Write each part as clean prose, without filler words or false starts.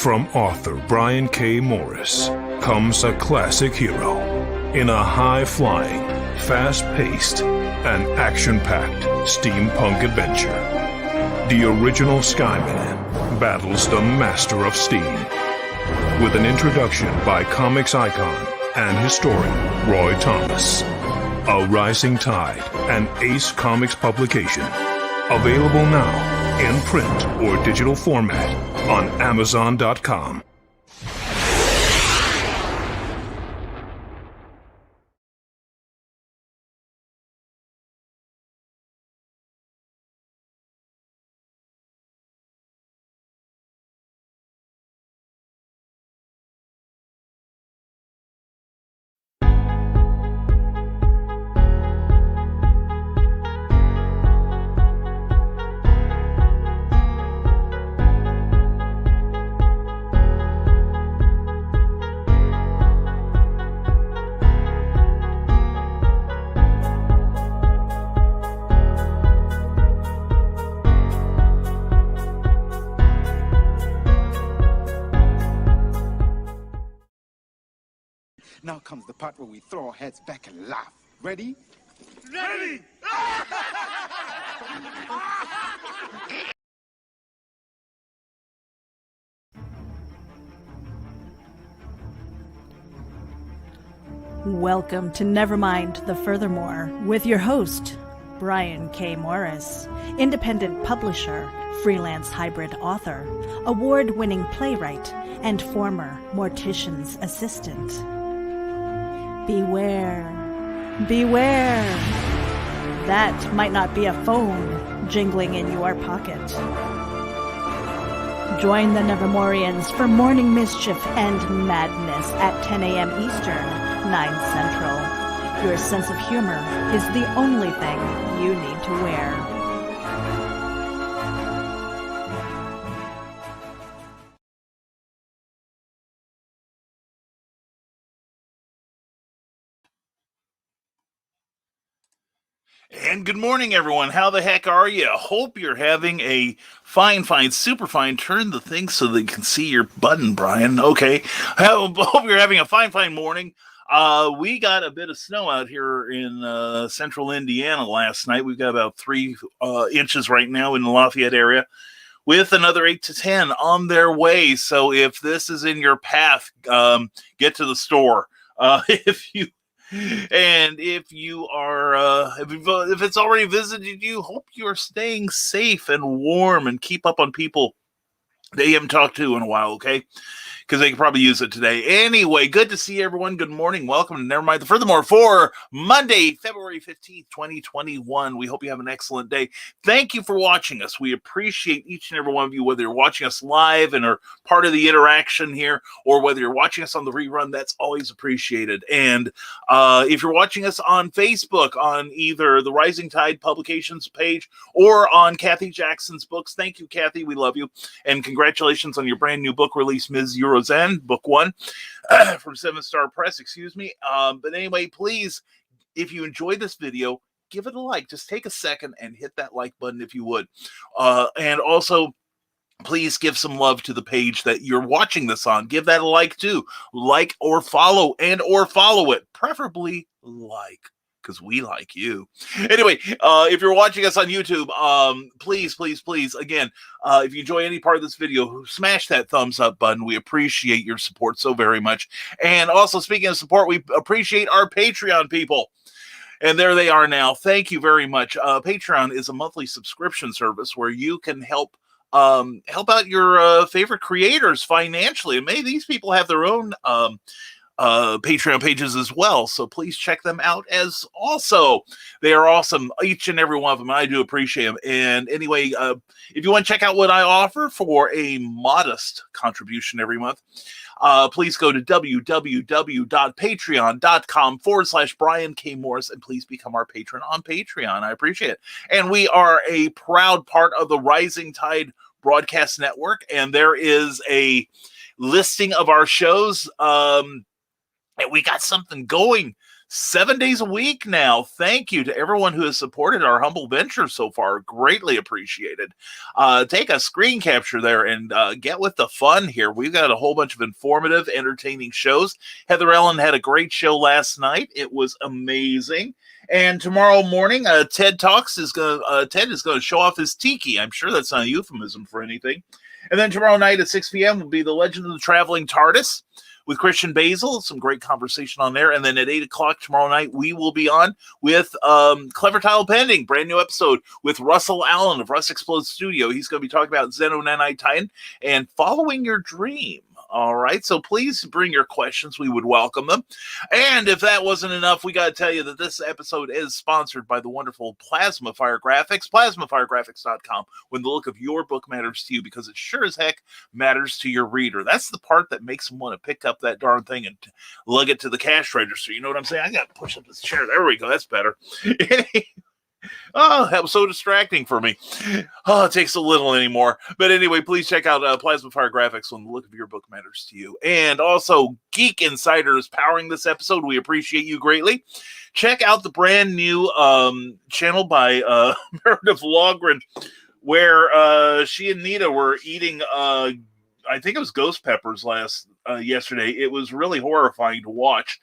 From author Brian K. Morris comes a classic hero in a high-flying, fast-paced, and action-packed steampunk adventure. The original Skyman battles the Master of Steam with an introduction by comics icon and historian Roy Thomas. A Rising Tide, an Ace Comics publication. Available now in print or digital format on Amazon.com. Now comes the part where we throw our heads back and laugh. Ready? Ready! Welcome to Nevermind the Furthermore with your host, Brian K. Morris, independent publisher, freelance hybrid author, award-winning playwright, and former mortician's assistant. Beware, beware. That might not be a phone jingling in your pocket. Join the Nevermorians for morning mischief and madness at 10 a.m. Eastern, 9 Central. Your sense of humor is the only thing you need to wear. And good morning, everyone. How the heck are you? Hope you're having a fine, super fine. Turn the thing so they can see your button, Brian. Okay. Hope you're having a fine morning. We got a bit of snow out here in central Indiana last night. We've got about 3 inches right now in the Lafayette area, with another 8 to 10 on their way. So if this is in your path, get to the store. If you are, if it's already visited you, hope you are staying safe and warm and keep up on people that you haven't talked to in a while, okay? Because they can probably use it today. Anyway, good to see everyone. Good morning. Welcome to Nevermind the Furthermore for Monday, February 15th, 2021. We hope you have an excellent day. Thank you for watching us. We appreciate each and every one of you, whether you're watching us live and are part of the interaction here, or whether you're watching us on the rerun. That's always appreciated. And if you're watching us on Facebook, on either the Rising Tide Publications page or on Kathy Jackson's books, thank you, Kathy. We love you. And congratulations on your brand new book release, Ms. Roseanne, book 1 from 7 Star Press, excuse me. But anyway, please, if you enjoyed this video, give it a like. Just take a second and hit that like button if you would. And also, please give some love to the page that you're watching this on. Give that a like too. Like or follow it. Preferably like, because we like you. Anyway, if you're watching us on YouTube, please, again, if you enjoy any part of this video, smash that thumbs up button. We appreciate your support so very much. And also, speaking of support, we appreciate our Patreon people. And there they are now. Thank you very much. Patreon is a monthly subscription service where you can help out your favorite creators financially. And maybe these people have their own Patreon pages as well, so please check them out as also. They are awesome, each and every one of them. I do appreciate them. And anyway, if you want to check out what I offer for a modest contribution every month, please go to www.patreon.com/Brian K. Morris and please become our patron on Patreon. I appreciate it. And we are a proud part of the Rising Tide Broadcast Network, and there is a listing of our shows And we got something going 7 days a week now. Thank you to everyone who has supported our humble venture so far. Greatly appreciated. Take a screen capture there and get with the fun here. We've got a whole bunch of informative, entertaining shows. Heather Ellen had a great show last night. It was amazing. And tomorrow morning, Ted is going to show off his tiki. I'm sure that's not a euphemism for anything. And then tomorrow night at 6 p.m. will be The Legend of the Traveling TARDIS with Christian Basil. Some great conversation on there. And then at 8 o'clock tomorrow night, we will be on with Clever Tile Pending, brand new episode with Russell Allen of Russ Explode Studio. He's going to be talking about Xeno Nanite Titan and following your dream. All right, so please bring your questions. We would welcome them. And if that wasn't enough, we got to tell you that this episode is sponsored by the wonderful Plasma Fire Graphics, plasmafiregraphics.com, when the look of your book matters to you, because it sure as heck matters to your reader. That's the part that makes them want to pick up that darn thing and lug it to the cash register. You know what I'm saying? I got to push up this chair. There we go. That's better. Oh, that was so distracting for me. Oh, it takes a little anymore. But anyway, please check out Plasma Fire Graphics when the look of your book matters to you. And also, Geek Insider is powering this episode. We appreciate you greatly. Check out the brand new channel by Meredith Logren, where she and Nita were eating, I think it was ghost peppers yesterday. It was really horrifying to watch.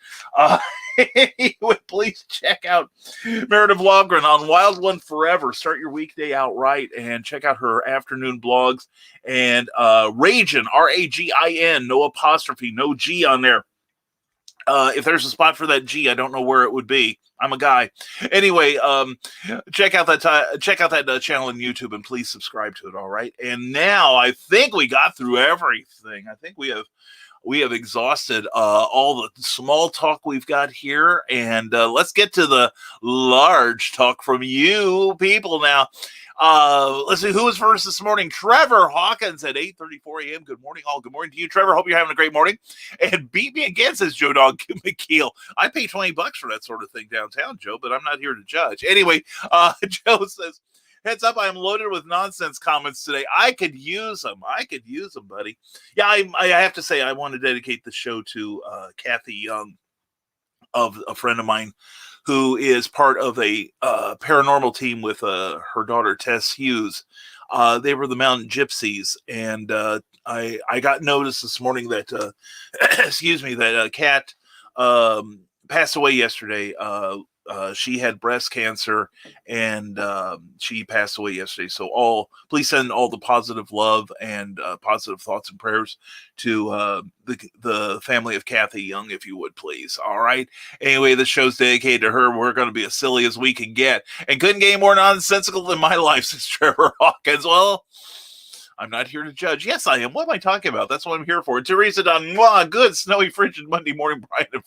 Anyway, please check out Meredith Logren on Wild One Forever. Start your weekday out right and check out her afternoon blogs. And Ragin, R-A-G-I-N, no apostrophe, no G on there. If there's a spot for that G, I don't know where it would be. I'm a guy. Anyway, check out that channel on YouTube and please subscribe to it. All right. And now I think we got through everything. I think we have exhausted all the small talk we've got here, and let's get to the large talk from you people now. Let's see who was first this morning. Trevor Hawkins at 8:34 a.m. Good morning, all. Good morning to you, Trevor. Hope you're having a great morning. And beat me again, says Joe Dog McKeel. I pay $20 for that sort of thing downtown, Joe, but I'm not here to judge. Anyway, Joe says, heads up, I am loaded with nonsense comments today. I could use them. Buddy. Yeah, I have to say, I want to dedicate the show to Kathy Young, of a friend of mine who is part of a paranormal team with her daughter, Tess Hughes. They were the Mountain Gypsies, and I got notice this morning that, excuse me, that Kat passed away yesterday. She had breast cancer, and she passed away yesterday. So please send all the positive love and positive thoughts and prayers to the family of Kathy Young, if you would, please. All right. Anyway, the show's dedicated to her. We're going to be as silly as we can get, and couldn't get any more nonsensical than my life, says Trevor Hawkins. Well, I'm not here to judge. Yes, I am. What am I talking about? That's what I'm here for. Teresa Don, good, snowy, frigid Monday morning, Brian, and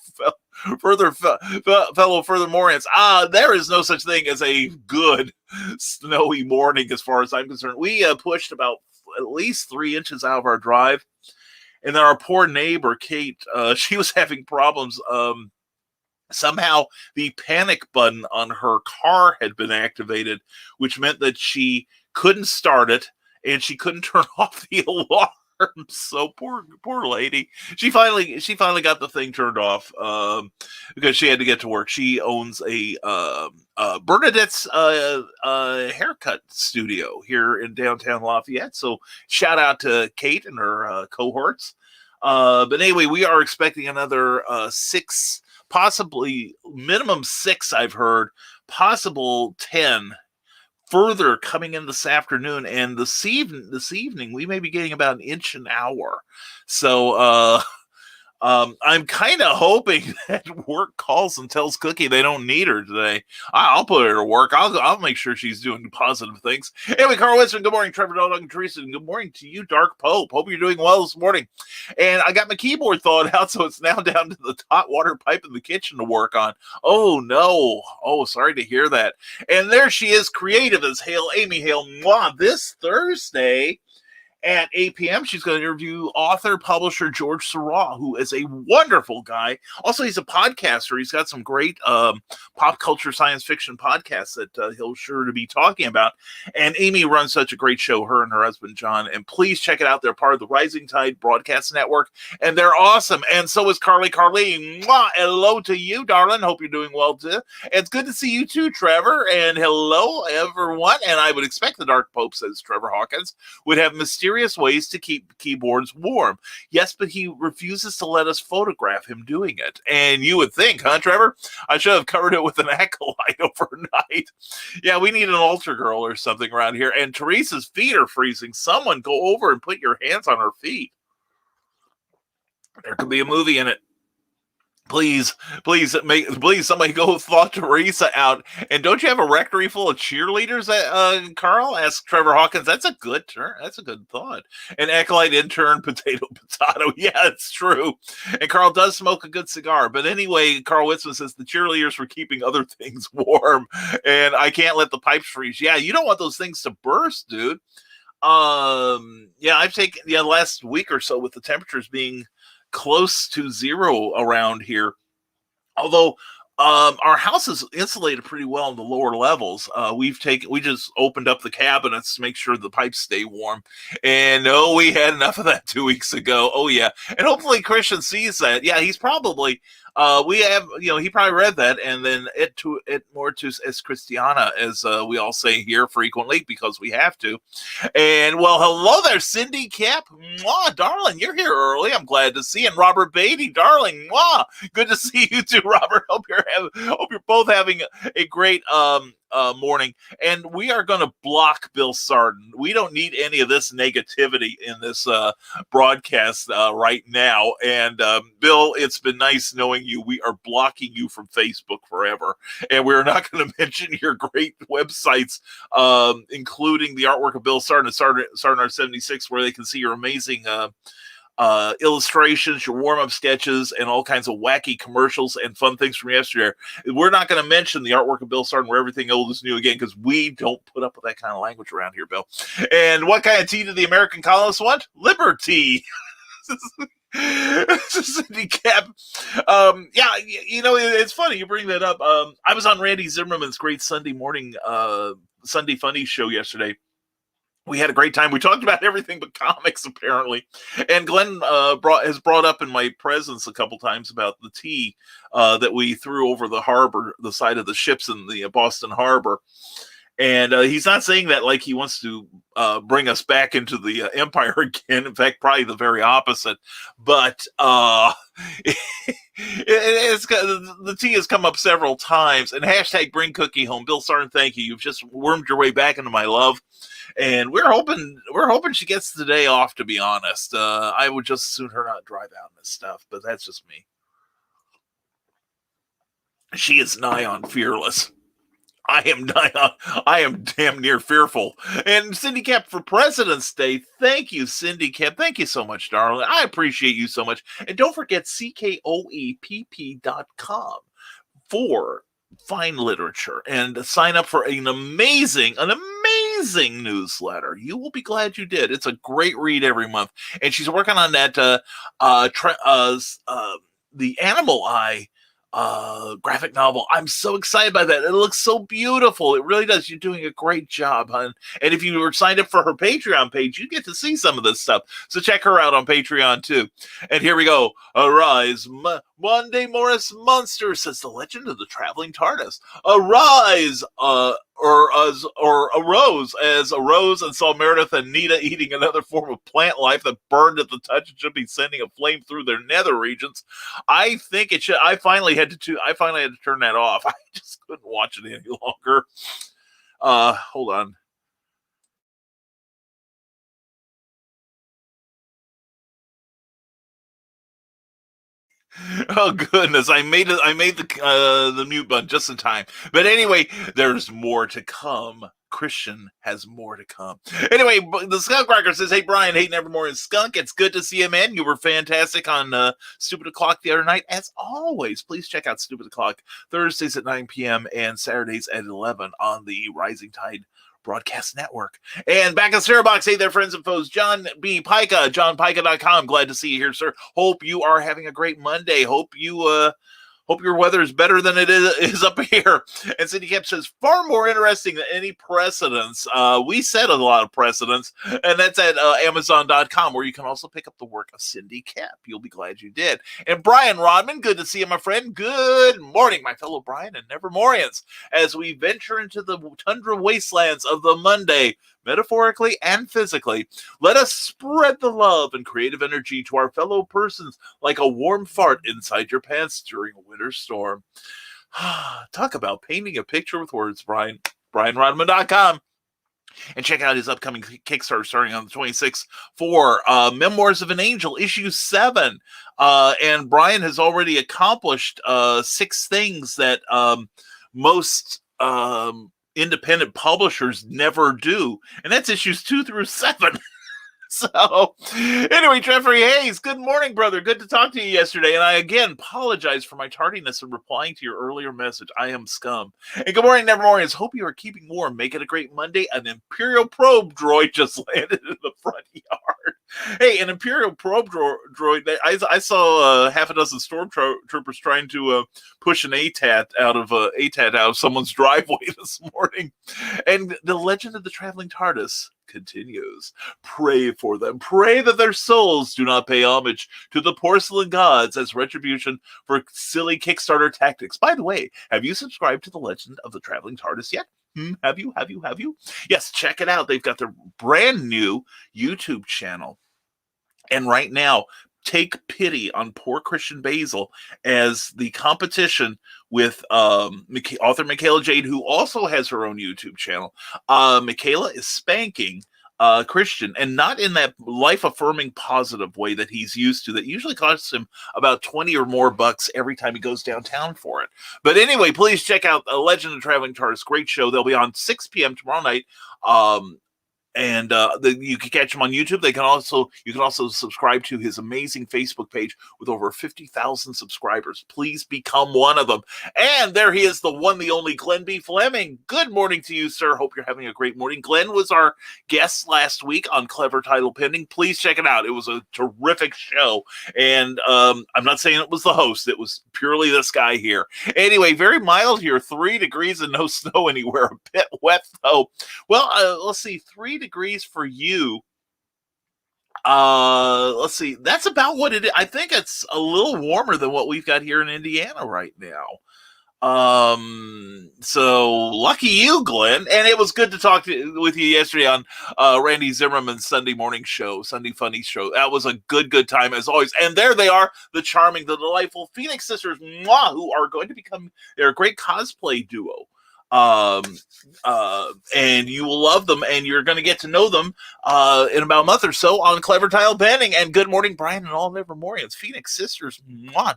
fellow Furthermorians. There is no such thing as a good snowy morning as far as I'm concerned. We pushed about at least 3 inches out of our drive. And then our poor neighbor, Kate, she was having problems. Somehow the panic button on her car had been activated, which meant that she couldn't start it. And she couldn't turn off the alarm. So poor lady. She finally got the thing turned off because she had to get to work. She owns a Bernadette's haircut studio here in downtown Lafayette. So shout out to Kate and her cohorts. But anyway, we are expecting another 6, possibly minimum 6. I've heard, possible 10. Further coming in this afternoon, and this evening we may be getting about 1 inch an hour. So I'm kind of hoping that work calls and tells Cookie they don't need her today. I'll put her to work. I'll make sure she's doing positive things. Anyway, Carl Winston, good morning. Trevor Dog and Teresa, and good morning to you, Dark Pope. Hope you're doing well this morning. And I got my keyboard thawed out, so it's now down to the hot water pipe in the kitchen to work on. Oh, no. Oh, sorry to hear that. And there she is, creative as Hale, Amy Hale, this Thursday. At 8 p.m., she's going to interview author, publisher George Seurat, who is a wonderful guy. Also, he's a podcaster. He's got some great pop culture science fiction podcasts that he'll sure to be talking about. And Amy runs such a great show, her and her husband, John. And please check it out. They're part of the Rising Tide Broadcast Network, and they're awesome. And so is Carly. Carly, mwah, hello to you, darling. Hope you're doing well, too. It's good to see you, too, Trevor. And hello, everyone. And I would expect the Dark Pope, says Trevor Hawkins, would have mysterious ways to keep keyboards warm. Yes, but he refuses to let us photograph him doing it. And you would think, huh, Trevor? I should have covered it with an acolyte overnight. Yeah, we need an altar girl or something around here. And Teresa's feet are freezing. Someone go over and put your hands on her feet. There could be a movie in it. Please, somebody go thaw Teresa out. And don't you have a rectory full of cheerleaders, Carl? Asked Trevor Hawkins. That's a good turn. That's a good thought. An acolyte intern, potato. Yeah, it's true. And Carl does smoke a good cigar. But anyway, Carl Witzman says the cheerleaders were keeping other things warm. And I can't let the pipes freeze. Yeah, you don't want those things to burst, dude. Yeah, I've taken the last week or so with the temperatures being close to zero around here. Although our house is insulated pretty well in the lower levels. We just opened up the cabinets to make sure the pipes stay warm. And we had enough of that 2 weeks ago. Oh yeah. And hopefully Christian sees that. Yeah, he's probably he probably read that, and then it mortus es Christiana, as we all say here frequently because we have to. And well, hello there, Cindy Cap. Mwah, darling, you're here early. I'm glad to see you. And Robert Beatty, darling, mwah, good to see you too, Robert. Hope you're both having a great morning. And we are going to block Bill Sarden. We don't need any of this negativity in this broadcast right now. And Bill, it's been nice knowing you. We are blocking you from Facebook forever. And we're not going to mention your great websites, including the artwork of Bill Sarden at Sarden 76, where they can see your amazing illustrations, your warm-up sketches, and all kinds of wacky commercials and fun things from yesterday. We're not going to mention the artwork of Bill Sarden where everything old is new again, because we don't put up with that kind of language around here, Bill. And what kind of tea do the American colonists want? Liberty. Cap. Yeah, it's funny you bring that up. I was on Randy Zimmerman's great Sunday morning Sunday Funny show yesterday. We had a great time. We talked about everything but comics, apparently. And Glenn has brought up in my presence a couple times about the tea that we threw over the harbor, the side of the ships in the Boston Harbor. And he's not saying that like he wants to bring us back into the empire again. In fact, probably the very opposite. But the tea has come up several times. And hashtag bring cookie home. Bill Sarn, thank you. You've just wormed your way back into my love. And we're hoping she gets the day off, to be honest. I would just as soon her not drive out in this stuff, but that's just me. She is nigh on fearless. I am damn near fearful. And Cindy Cap for President's Day. Thank you, Cindy Cap. Thank you so much, darling. I appreciate you so much. And don't forget CKOEPP.com for fine literature and sign up for an amazing newsletter. You will be glad you did. It's a great read every month. And she's working on that the Animal Eye graphic novel. I'm so excited by that. It looks so beautiful. It really does. You're doing a great job, hon. And if you were signed up for her Patreon page, you get to see some of this stuff. So check her out on Patreon too. And here we go. Arise, Monday Morris Munster, says the legend of the traveling TARDIS. Arise, arose and saw Meredith and Nita eating another form of plant life that burned at the touch and should be sending a flame through their nether regions. I think it should. I finally had to turn that off. I just couldn't watch it any longer. Hold on. Oh goodness, I made the mute button just in time. But anyway, there's more to come. Christian has more to come. Anyway, the Skunk Cracker says, "Hey Brian, hey Nevermorians Skunk, it's good to see you, man. You were fantastic on Stupid O'Clock the other night. As always, please check out Stupid O'Clock Thursdays at 9 p.m. and Saturdays at 11 on the Rising Tide Broadcast Network. And back in Starbucks, hey there, friends and foes, John B. Pica, johnpica.com. Glad to see you here, sir. Hope you are having a great Monday. Hope your weather is better than it is up here. And Cindy Cap says, far more interesting than any precedents. We set a lot of precedents, and that's at Amazon.com, where you can also pick up the work of Cindy Cap. You'll be glad you did. And Brian Rodman, good to see you, my friend. Good morning, my fellow Brian and Nevermorians, as we venture into the tundra wastelands of the Monday, metaphorically and physically. Let us spread the love and creative energy to our fellow persons like a warm fart inside your pants during a winter storm. Talk about painting a picture with words, Brian. BrianRodman.com. And check out his upcoming Kickstarter starting on the 26th for Memoirs of an Angel, issue 7. And Brian has already accomplished 6 things that most independent publishers never do, and that's issues 2 through 7. So anyway, Jeffrey Hayes, good morning, brother. Good to talk to you yesterday, and I again apologize for my tardiness in replying to your earlier message. I am scum. And good morning, Nevermorians. Hope you are keeping warm. Make it a great Monday. An Imperial probe droid just landed in the front yard. Hey, an Imperial probe droid. I saw half a dozen stormtroopers trying to push an ATAT out of someone's driveway this morning. And the legend of the traveling TARDIS continues. Pray for them. Pray that their souls do not pay homage to the porcelain gods as retribution for silly Kickstarter tactics. By the way, have you subscribed to the Legend of the Traveling TARDIS yet? Have you? Yes, check it out. They've got their brand new YouTube channel. And right now, take pity on poor Christian Basil as the competition with author Michaela Jade, who also has her own YouTube channel. Michaela is spanking Christian, and not in that life-affirming positive way that he's used to. That usually costs him about 20 or more bucks every time he goes downtown for it. But anyway, please check out Legend of Traveling TARDIS. Great show. They'll be on 6 p.m. tomorrow night. And you can catch him on YouTube. You can also subscribe to his amazing Facebook page with over 50,000 subscribers. Please become one of them. And there he is, the one, the only Glenn B. Fleming. Good morning to you, sir. Hope you're having a great morning. Glenn was our guest last week on Clever Title Pending. Please check it out. It was a terrific show. And I'm not saying it was the host. It was purely this guy here. Anyway, very mild here. 3 degrees and no snow anywhere. A bit wet, though. Well, let's see. 3 degrees for you. Let's see. That's about what it is. I think it's a little warmer than what we've got here in Indiana right now. So lucky you, Glenn. And it was good to talk with you yesterday on Randy Zimmerman's Sunday morning show, Sunday Funny show. That was a good time as always. And there they are, the charming, the delightful Phoenix sisters, who are going to become, they're a great cosplay duo. And you will love them, and you're going to get to know them in about a month or so on Clever Tile Pending. And good morning, Brian, and all Nevermorians. Phoenix sisters,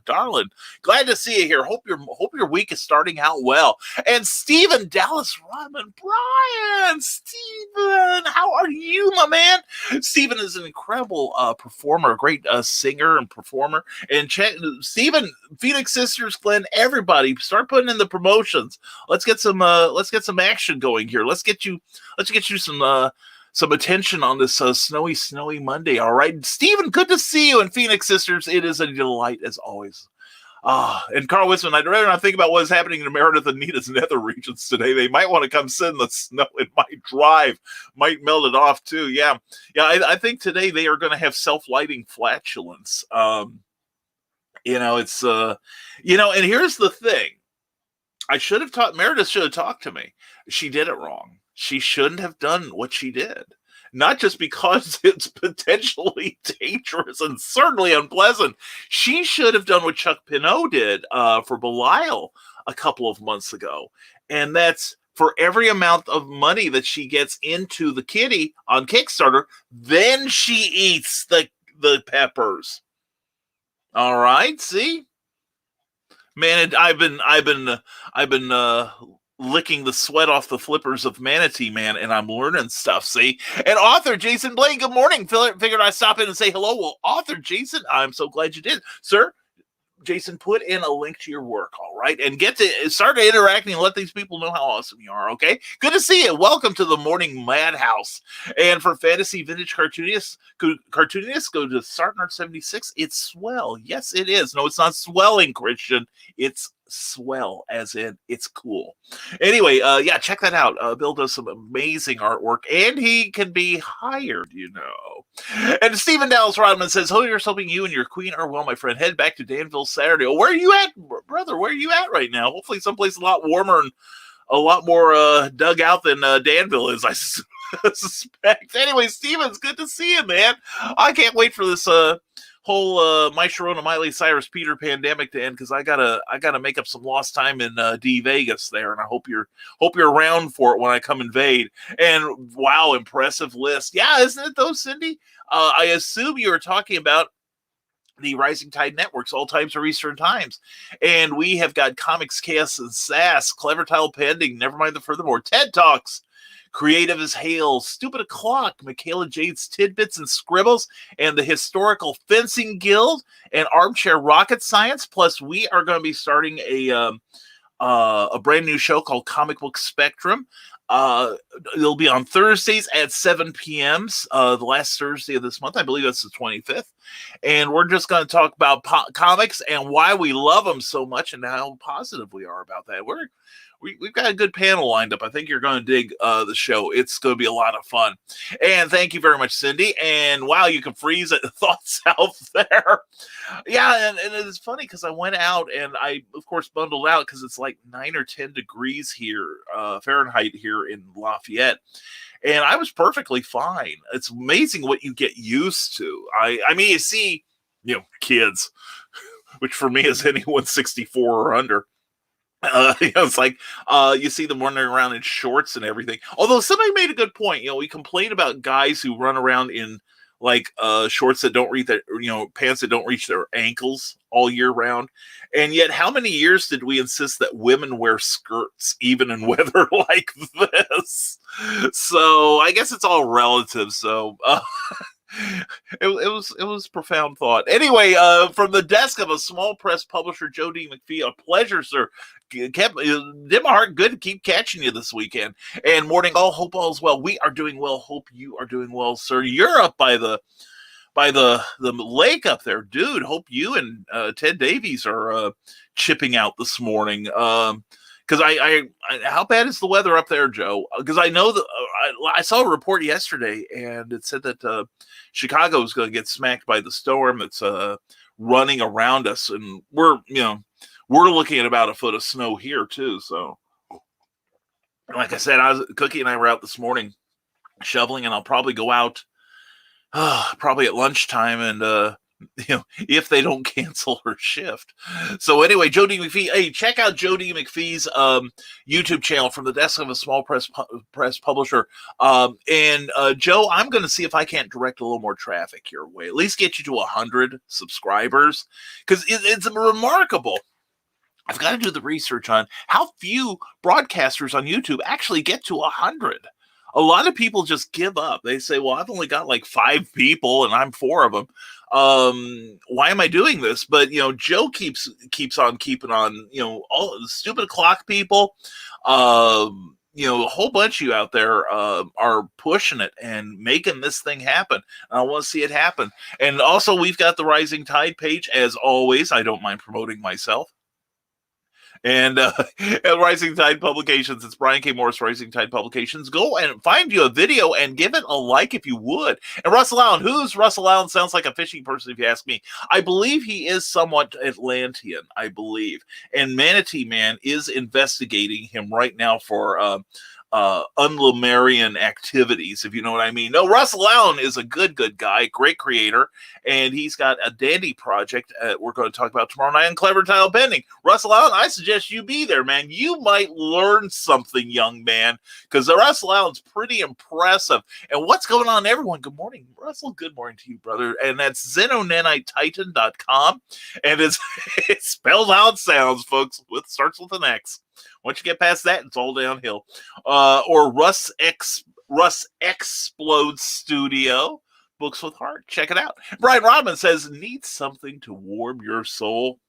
darling, glad to see you here. Hope your week is starting out well. And Stephen Dallas Rodman, Brian, Stephen, how are you, my man? Stephen is an incredible performer, a great singer and performer. And Stephen, Phoenix sisters, Glenn, everybody, start putting in the promotions. Let's get some action going here. Let's get you some attention on this snowy Monday. All right, Stephen, good to see you. And Phoenix sisters, it is a delight as always. And Carl Wisman, I'd rather not think about what is happening in Meredith and Nita's nether regions today. They might want to come sit in the snow in my drive. Might melt it off too. Yeah. I think today they are going to have self-lighting flatulence. It's and here's the thing. Meredith should have talked to me. She did it wrong. She shouldn't have done what she did. Not just because it's potentially dangerous and certainly unpleasant. She should have done what Chuck Pinot did for Belial a couple of months ago. And that's for every amount of money that she gets into the kitty on Kickstarter, then she eats the peppers. All right, see? Man, I've been licking the sweat off the flippers of Manatee Man, and I'm learning stuff. See, and author Jason Blaine, good morning. Figured I'd stop in and say hello. Well, author Jason, I'm so glad you did, sir. Jason, put in a link to your work, all right? And start interacting and let these people know how awesome you are, okay? Good to see you. Welcome to the Morning Madhouse. And for Fantasy Vintage Cartoonists, go to Sartnart76. It's swell. Yes, it is. No, it's not swelling, Christian. It's swell, as in it's cool. Anyway, yeah, check that out. Bill does some amazing artwork, and he can be hired, you know. And Stephen Dallas Rodman says, "Here's hoping you and your queen are well, my friend. Head back to Danville Saturday." Oh, where are you at, brother? Where are you at right now? Hopefully someplace a lot warmer and a lot more dug out than Danville is, I suspect. Anyway, Stephen, it's good to see you, man. I can't wait for this whole My Sharona Miley Cyrus Peter pandemic to end, because I gotta make up some lost time in D Vegas there, and I hope you're around for it when I come invade. And wow, impressive list. Yeah, isn't it though, Cindy? I assume you were talking about the Rising Tide Networks, All Times are Eastern Times. And we have got Comics, Chaos, and Sass, Clever Tile Pending, Nevermind the Furthermore, TED Talks, Creative as Hail, Stupid O'Clock, Michaela Jade's Tidbits and Scribbles, and the Historical Fencing Guild, and Armchair Rocket Science. Plus, we are going to be starting a brand new show called Comic Book Spectrum. It'll be on Thursdays at 7 p.m. The last Thursday of this month. I believe that's the 25th. And we're just going to talk about comics and why we love them so much and how positive we are about that. We've got a good panel lined up. I think you're going to dig the show. It's going to be a lot of fun. And thank you very much, Cindy. And wow, you can freeze at the thoughts out there. Yeah, and it's funny because I went out and I, of course, bundled out because it's like 9 or 10 degrees here, Fahrenheit here in Lafayette. And I was perfectly fine. It's amazing what you get used to. I mean, you see, kids, which for me is anyone 64 or under. It's like you see them running around in shorts and everything. Although somebody made a good point. We complain about guys who run around in like shorts that don't reach their, pants that don't reach their ankles all year round. And yet, how many years did we insist that women wear skirts even in weather like this? So I guess it's all relative. So it was profound thought. Anyway, from the desk of a small press publisher, Joe D. McPhee, a pleasure, sir. Did my heart good to keep catching you this weekend. And morning, all hope all is well. We are doing well. Hope you are doing well, sir. You're up by the lake up there, dude. Hope you and Ted Davies are chipping out this morning. Because how bad is the weather up there, Joe? Because I know that I saw a report yesterday, and it said that Chicago is going to get smacked by the storm that's running around us, and we're looking at about a foot of snow here too. So, like I said, Cookie and I were out this morning shoveling, and I'll probably go out probably at lunchtime and. If they don't cancel her shift. So anyway, Joe D. McPhee, hey, check out Joe D. McPhee's YouTube channel, From the Desk of a Small Press Publisher. And Joe, I'm going to see if I can't direct a little more traffic your way, at least get you to 100 subscribers, because it's remarkable. I've got to do the research on how few broadcasters on YouTube actually get to 100. A lot of people just give up. They say, well, I've only got like 5 people and I'm 4 of them. Why am I doing this? But, Joe keeps on keeping on, all the Stupid Clock people, a whole bunch of you out there are pushing it and making this thing happen. I want to see it happen. And also, we've got the Rising Tide page, as always. I don't mind promoting myself. And at Rising Tide Publications, it's Brian K. Morris, Rising Tide Publications. Go and find you a video and give it a like if you would. And Russell Allen, who's Russell Allen? Sounds like a fishing person if you ask me. I believe he is somewhat Atlantean, I believe. And Manatee Man is investigating him right now for unlemurian activities, if you know what I mean. No, Russell Allen is a good guy, great creator, and he's got a dandy project we're going to talk about tomorrow night on Clever Tile Pending. Russell Allen, I suggest you be there, man. You might learn something, young man, because Russell Allen's pretty impressive. And what's going on, everyone? Good morning, Russell. Good morning to you, brother. And that's xenonanititan.com, and it's spelled how it sounds, folks. Starts with an X. Once you get past that, it's all downhill. Or Russ Explodes Studio, Books with Heart. Check it out. Brian Rodman says, need something to warm your soul?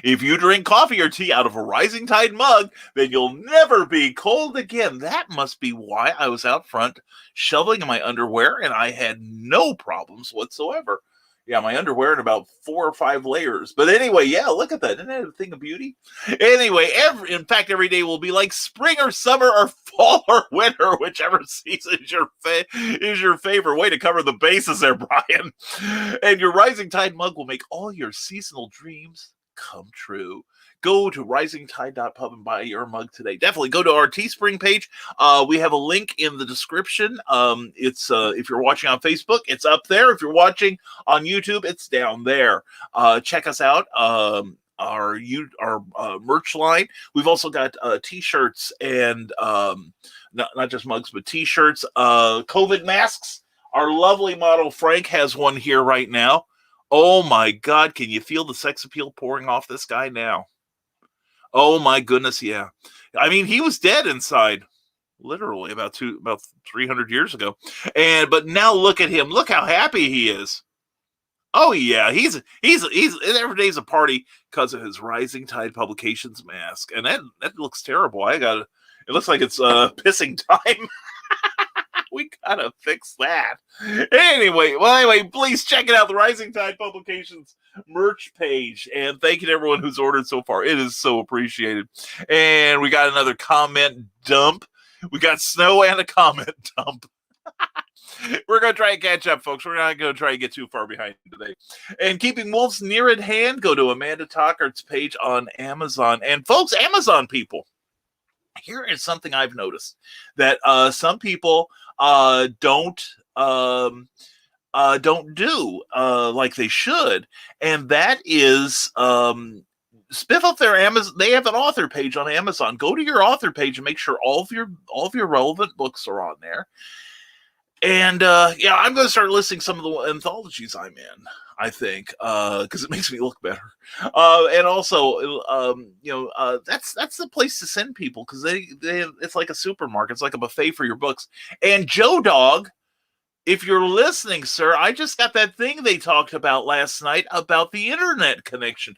If you drink coffee or tea out of a Rising Tide mug, then you'll never be cold again. That must be why I was out front shoveling in my underwear and I had no problems whatsoever. Yeah, my underwear in about 4 or 5 layers. But anyway, yeah, look at that. Isn't that a thing of beauty? Anyway, in fact, every day will be like spring or summer or fall or winter, whichever season is your favorite. Way to cover the bases there, Brian. And your Rising Tide mug will make all your seasonal dreams come true. Go to risingtide.pub and buy your mug today. Definitely go to our Teespring page. We have a link in the description. It's if you're watching on Facebook, it's up there. If you're watching on YouTube, it's down there. Check us out. Our merch line. We've also got t-shirts and not just mugs, but t-shirts, COVID masks. Our lovely model Frank has one here right now. Oh my God, can you feel the sex appeal pouring off this guy now? Oh my goodness, yeah. I mean, he was dead inside, literally about 300 years ago. But now look at him. Look how happy he is. Oh yeah, he's every day's a party because of his Rising Tide Publications mask, and that looks terrible. It looks like it's pissing time. We gotta fix that. Anyway, please check it out, the Rising Tide Publications merch page. And thank you to everyone who's ordered so far. It is so appreciated. And we got another comment dump. We got snow and a comment dump. We're going to try and catch up, folks. We're not going to try and get too far behind today. And keeping wolves near at hand, go to Amanda Tockart's page on Amazon. And folks, Amazon people, here is something I've noticed that some people don't do like they should, and that is spiff up their Amazon. They have an author page on Amazon. Go to your author page and make sure all of your relevant books are on there. And I'm going to start listing some of the anthologies I'm in, I think, because it makes me look better. And also, that's the place to send people, because it's like a supermarket. It's like a buffet for your books. And Joe Dog, if you're listening, sir, I just got that thing they talked about last night about the internet connection.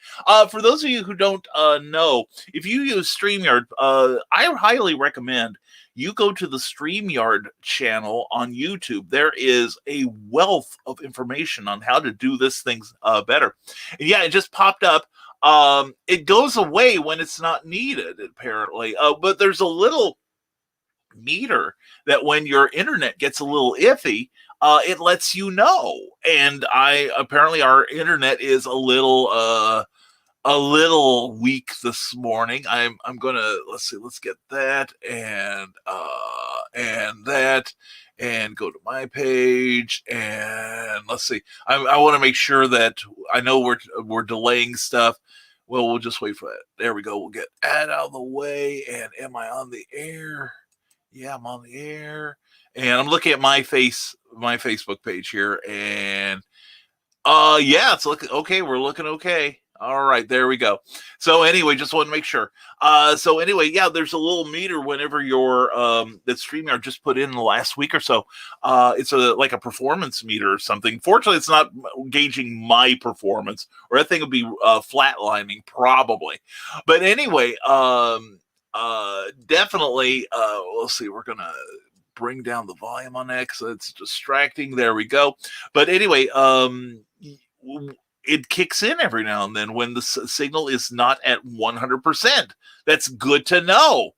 For those of you who don't know, if you use StreamYard, I highly recommend you go to the StreamYard channel on YouTube. There is a wealth of information on how to do this thing better. And yeah, it just popped up. It goes away when it's not needed, apparently. But there's a little meter that when your internet gets a little iffy, it lets you know. And apparently our internet is a little weak this morning. I'm gonna let's get that and that and go to my page, and let's see. I want to make sure that I know we're delaying stuff. Well, we'll just wait for that. There we go. We'll get that out of the way. And am I on the air? Yeah, I'm on the air. And I'm looking at my Facebook page here, and yeah, it's looking okay. We're looking okay. All right, there we go. So anyway, just want to make sure. So anyway, yeah, there's a little meter whenever your that StreamYard just put in the last week or so. It's like a performance meter or something. Fortunately, it's not gauging my performance, or that thing would be flatlining probably. But anyway, definitely. We'll see. We're gonna bring down the volume on that because it's distracting. There we go. But anyway, it kicks in every now and then when the signal is not at 100%. That's good to know.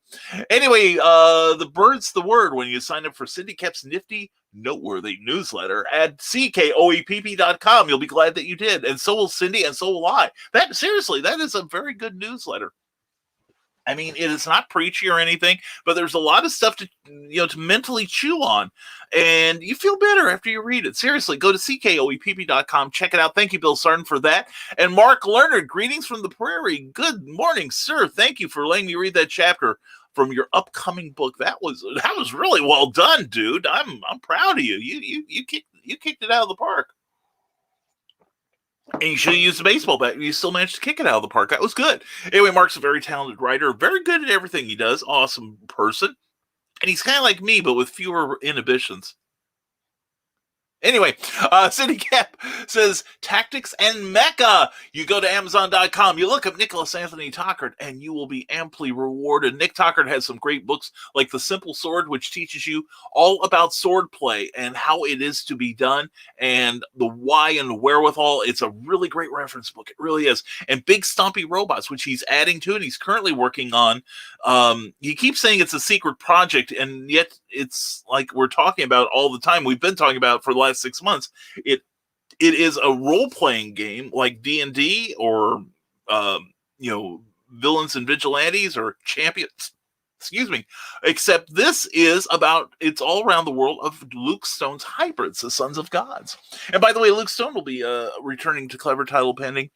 Anyway, the bird's the word when you sign up for Cindy Kep's nifty, noteworthy newsletter at CKOEPP.com. You'll be glad that you did. And so will Cindy, and so will I. Seriously, that is a very good newsletter. I mean, it is not preachy or anything, but there's a lot of stuff to mentally chew on, and you feel better after you read it. Seriously, go to CKOEPP.com. Check it out. Thank you, Bill Sarn, for that. And Mark Lerner, greetings from the prairie. Good morning, sir. Thank you for letting me read that chapter from your upcoming book. That was really well done, dude. I'm proud of you. You kicked it out of the park. And you should have used a baseball bat. You still managed to kick it out of the park. That was good. Anyway, Mark's a very talented writer, very good at everything he does. Awesome person. And he's kind of like me, but with fewer inhibitions. Anyway, Cindy Cap says Tactics and Mecha. You go to Amazon.com, you look up Nicholas Anthony Tockert, and you will be amply rewarded. Nick Tockert has some great books like The Simple Sword, which teaches you all about sword play and how it is to be done and the why and the wherewithal. It's a really great reference book. It really is. And Big Stompy Robots, which he's adding to it. He's currently working on. He keeps saying it's a secret project, and yet it's like we're talking about all the time. We've been talking about it for the last 6 months. It is a role-playing game like D&D or Villains and Vigilantes or Champions. Excuse me. Except this is about, it's all around the world of Luke Stone's hybrids, the Sons of Gods. And by the way, Luke Stone will be returning to Clever Title Pending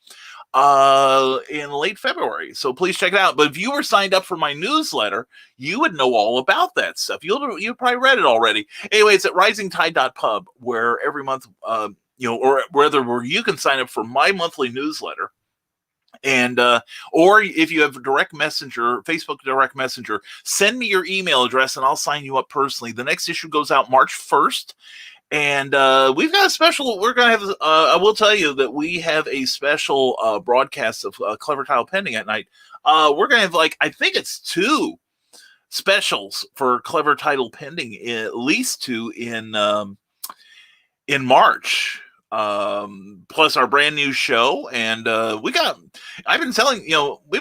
in late February. So please check it out. But if you were signed up for my newsletter, you would know all about that stuff. You probably read it already. Anyway, it's at risingtide.pub, where every month, or where you can sign up for my monthly newsletter. And or if you have direct messenger, Facebook direct messenger, send me your email address and I'll sign you up personally. The next issue goes out March 1st. And we've got a special, we're going to have, I will tell you that we have a special broadcast of Clever Title Pending at night. We're going to have, I think it's 2 specials for Clever Title Pending, at least 2 in March. Plus our brand new show. And I've been telling,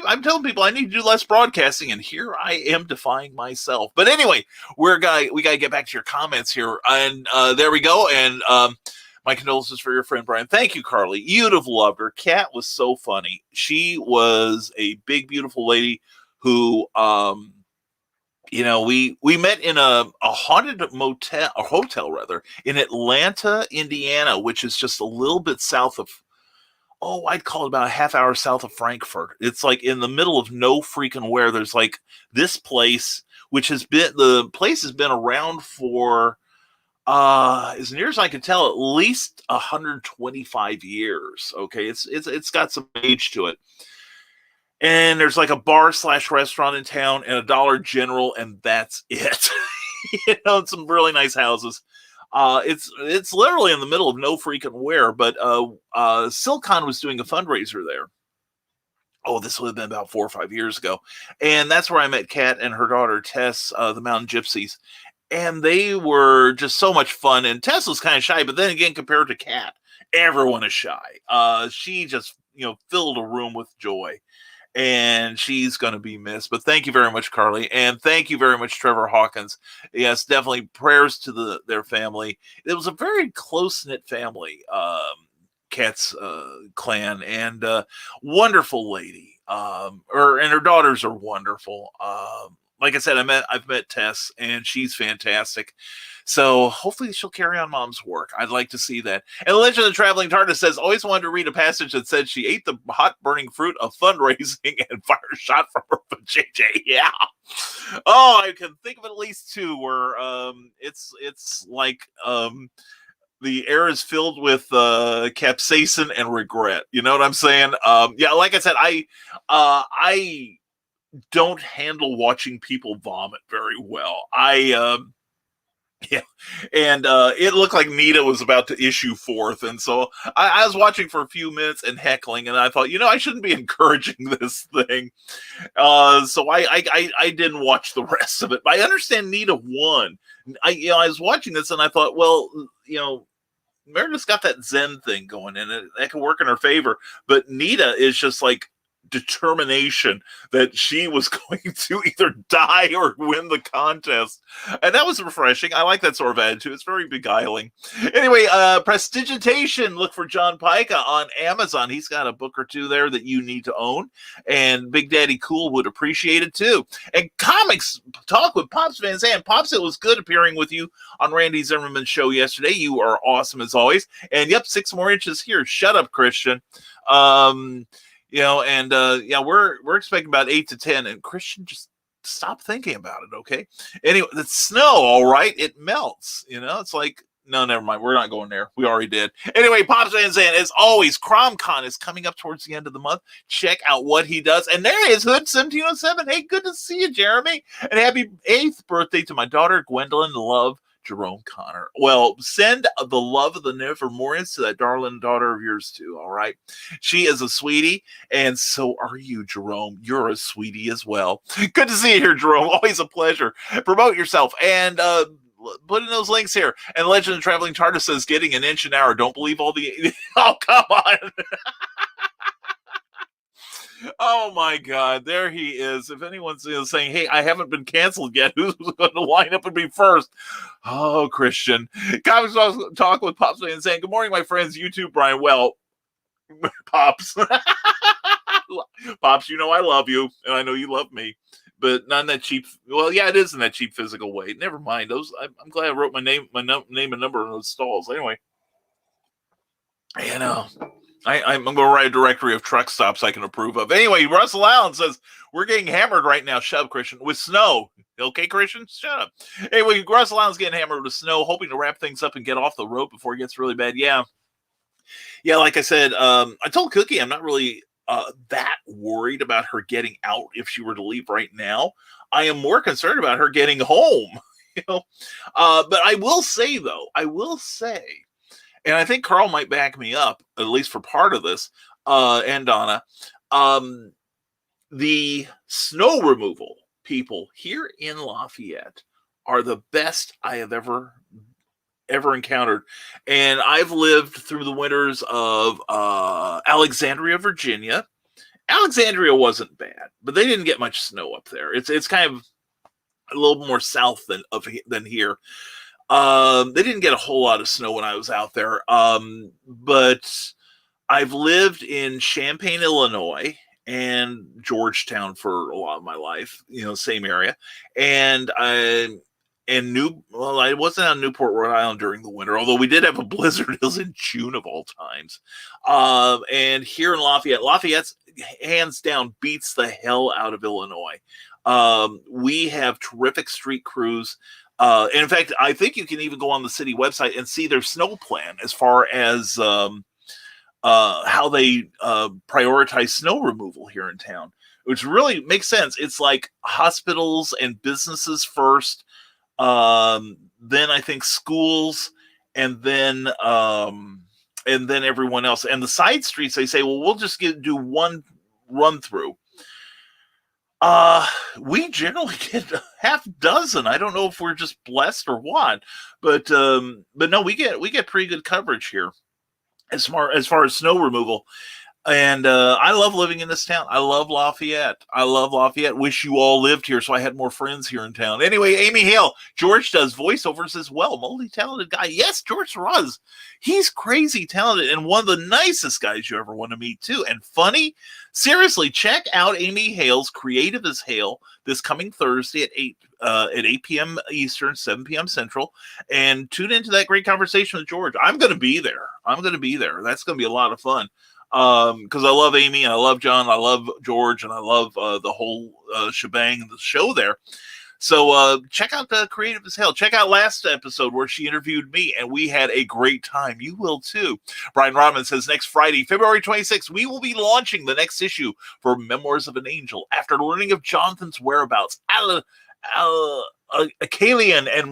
I'm telling people I need to do less broadcasting, and here I am defying myself. But anyway, we got to get back to your comments here. And there we go. And my condolences for your friend, Brian. Thank you, Carly. You'd have loved her. Kat was so funny. She was a big, beautiful lady who, we met in a haunted hotel rather, in Atlanta, Indiana, which is just a little bit south of, I'd call it about a half hour south of Frankfurt. It's like in the middle of no freaking where. There's like this place, the place has been around for, as near as I can tell, at least 125 years. Okay. It's got some age to it. And there's like a bar/restaurant in town and a Dollar General, and that's it. Some really nice houses. It's literally in the middle of no freaking where, but Silcon was doing a fundraiser there. This would have been about 4 or 5 years ago. And that's where I met Kat and her daughter, Tess, the Mountain Gypsies. And they were just so much fun. And Tess was kind of shy, but then again, compared to Kat, everyone is shy. She just, filled a room with joy. And she's going to be missed. But thank you very much, Carly. And thank you very much, Trevor Hawkins. Yes, definitely prayers to their family. It was a very close-knit family, Kat's clan, and wonderful lady. And her daughters are wonderful. Like I said, I've met Tess, and she's fantastic. So hopefully she'll carry on Mom's work. I'd like to see that. And Legend of the Traveling TARDIS says, always wanted to read a passage that said she ate the hot burning fruit of fundraising and fired a shot from her for JJ. Yeah. I can think of at least 2 where it's like the air is filled with capsaicin and regret. You know what I'm saying? Like I said, I don't handle watching people vomit very well. And it looked like Nita was about to issue forth, and so I was watching for a few minutes and heckling, and I thought, I shouldn't be encouraging this thing. So I didn't watch the rest of it. But I understand Nita won. I was watching this, and I thought, well, Meredith's got that Zen thing going, and that can work in her favor. But Nita is just like determination that she was going to either die or win the contest, and that was refreshing. I like that sort of attitude. It's very beguiling. Anyway, Prestigitation, look for John Pica on Amazon. He's got a book or 2 there that you need to own, and Big Daddy Cool would appreciate it too. And Comics Talk with Pops Van Zandt. Pops, it was good appearing with you on Randy Zimmerman's show yesterday. You are awesome as always. And yep, 6 more inches here. Shut up, Christian. We're expecting about 8 to 10, and Christian, just stop thinking about it, okay? Anyway, the snow, all right, it melts, it's like, no, never mind, we're not going there. We already did. Anyway, Pops Van Zandt, as always, CromCon is coming up towards the end of the month. Check out what he does. And there is Hood 1707. Hey, good to see you, Jeremy. And happy 8th birthday to my daughter, Gwendolyn Love Jerome Connor. Well, send the love of the Nevermorians to that darling daughter of yours too, all right? She is a sweetie, and so are you, Jerome. You're a sweetie as well. Good to see you here, Jerome. Always a pleasure. Promote yourself, and put in those links here. And Legend of Traveling TARDIS says, getting an inch an hour. Don't believe all the... Oh, come on. Oh my God, there he is. If anyone's saying, hey, I haven't been canceled yet, who's going to line up and be first? Oh, Christian. Comics Talk with Pops and saying, good morning, my friends. You too, Brian. Well, Pops. Pops, you know I love you, and I know you love me, but not in that cheap. Well, yeah, it is in that cheap physical way. Never mind those. I'm glad I wrote my name and number in those stalls. Anyway, you know. I'm going to write a directory of truck stops I can approve of. Anyway, Russell Allen says, we're getting hammered right now. Shut up, Christian. With snow. Okay, Christian? Shut up. Anyway, Russell Allen's getting hammered with snow, hoping to wrap things up and get off the road before it gets really bad. Yeah, like I said, I told Cookie I'm not really that worried about her getting out if she were to leave right now. I am more concerned about her getting home. But I will say, and I think Carl might back me up, at least for part of this, and Donna. The snow removal people here in Lafayette are the best I have ever encountered. And I've lived through the winters of Alexandria, Virginia. Alexandria wasn't bad, but they didn't get much snow up there. It's kind of a little more south than here. They didn't get a whole lot of snow when I was out there. But I've lived in Champaign, Illinois, and Georgetown for a lot of my life, same area. And I wasn't on Newport, Rhode Island during the winter, although we did have a blizzard. It was in June of all times. And here in Lafayette's hands down beats the hell out of Illinois. We have terrific street crews. And in fact, I think you can even go on the city website and see their snow plan as far as how they prioritize snow removal here in town, which really makes sense. It's like hospitals and businesses first, then I think schools, and then everyone else. And the side streets, they say, well, we'll just do one run through. We generally get a half dozen. I don't know if we're just blessed or what, but no, we get pretty good coverage here as far as snow removal. And I love living in this town. I love Lafayette. Wish you all lived here so I had more friends here in town. Anyway, Amy Hale, George does voiceovers as well. Multi-talented guy. Yes, George Roz. He's crazy talented and one of the nicest guys you ever want to meet too. And funny. Seriously, check out Amy Hale's Creative as Hale this coming Thursday at 8 p.m. Eastern, 7 p.m. Central, and tune into that great conversation with George. I'm going to be there. That's going to be a lot of fun. Because I love Amy and I love John, I love George, and I love the whole shebang of the show there. So check out the Creative as Hell. Check out last episode where she interviewed me, and we had a great time. You will too. Brian Rodman says next Friday, February 26th, we will be launching the next issue for Memoirs of an Angel. After learning of Jonathan's whereabouts, Akalian and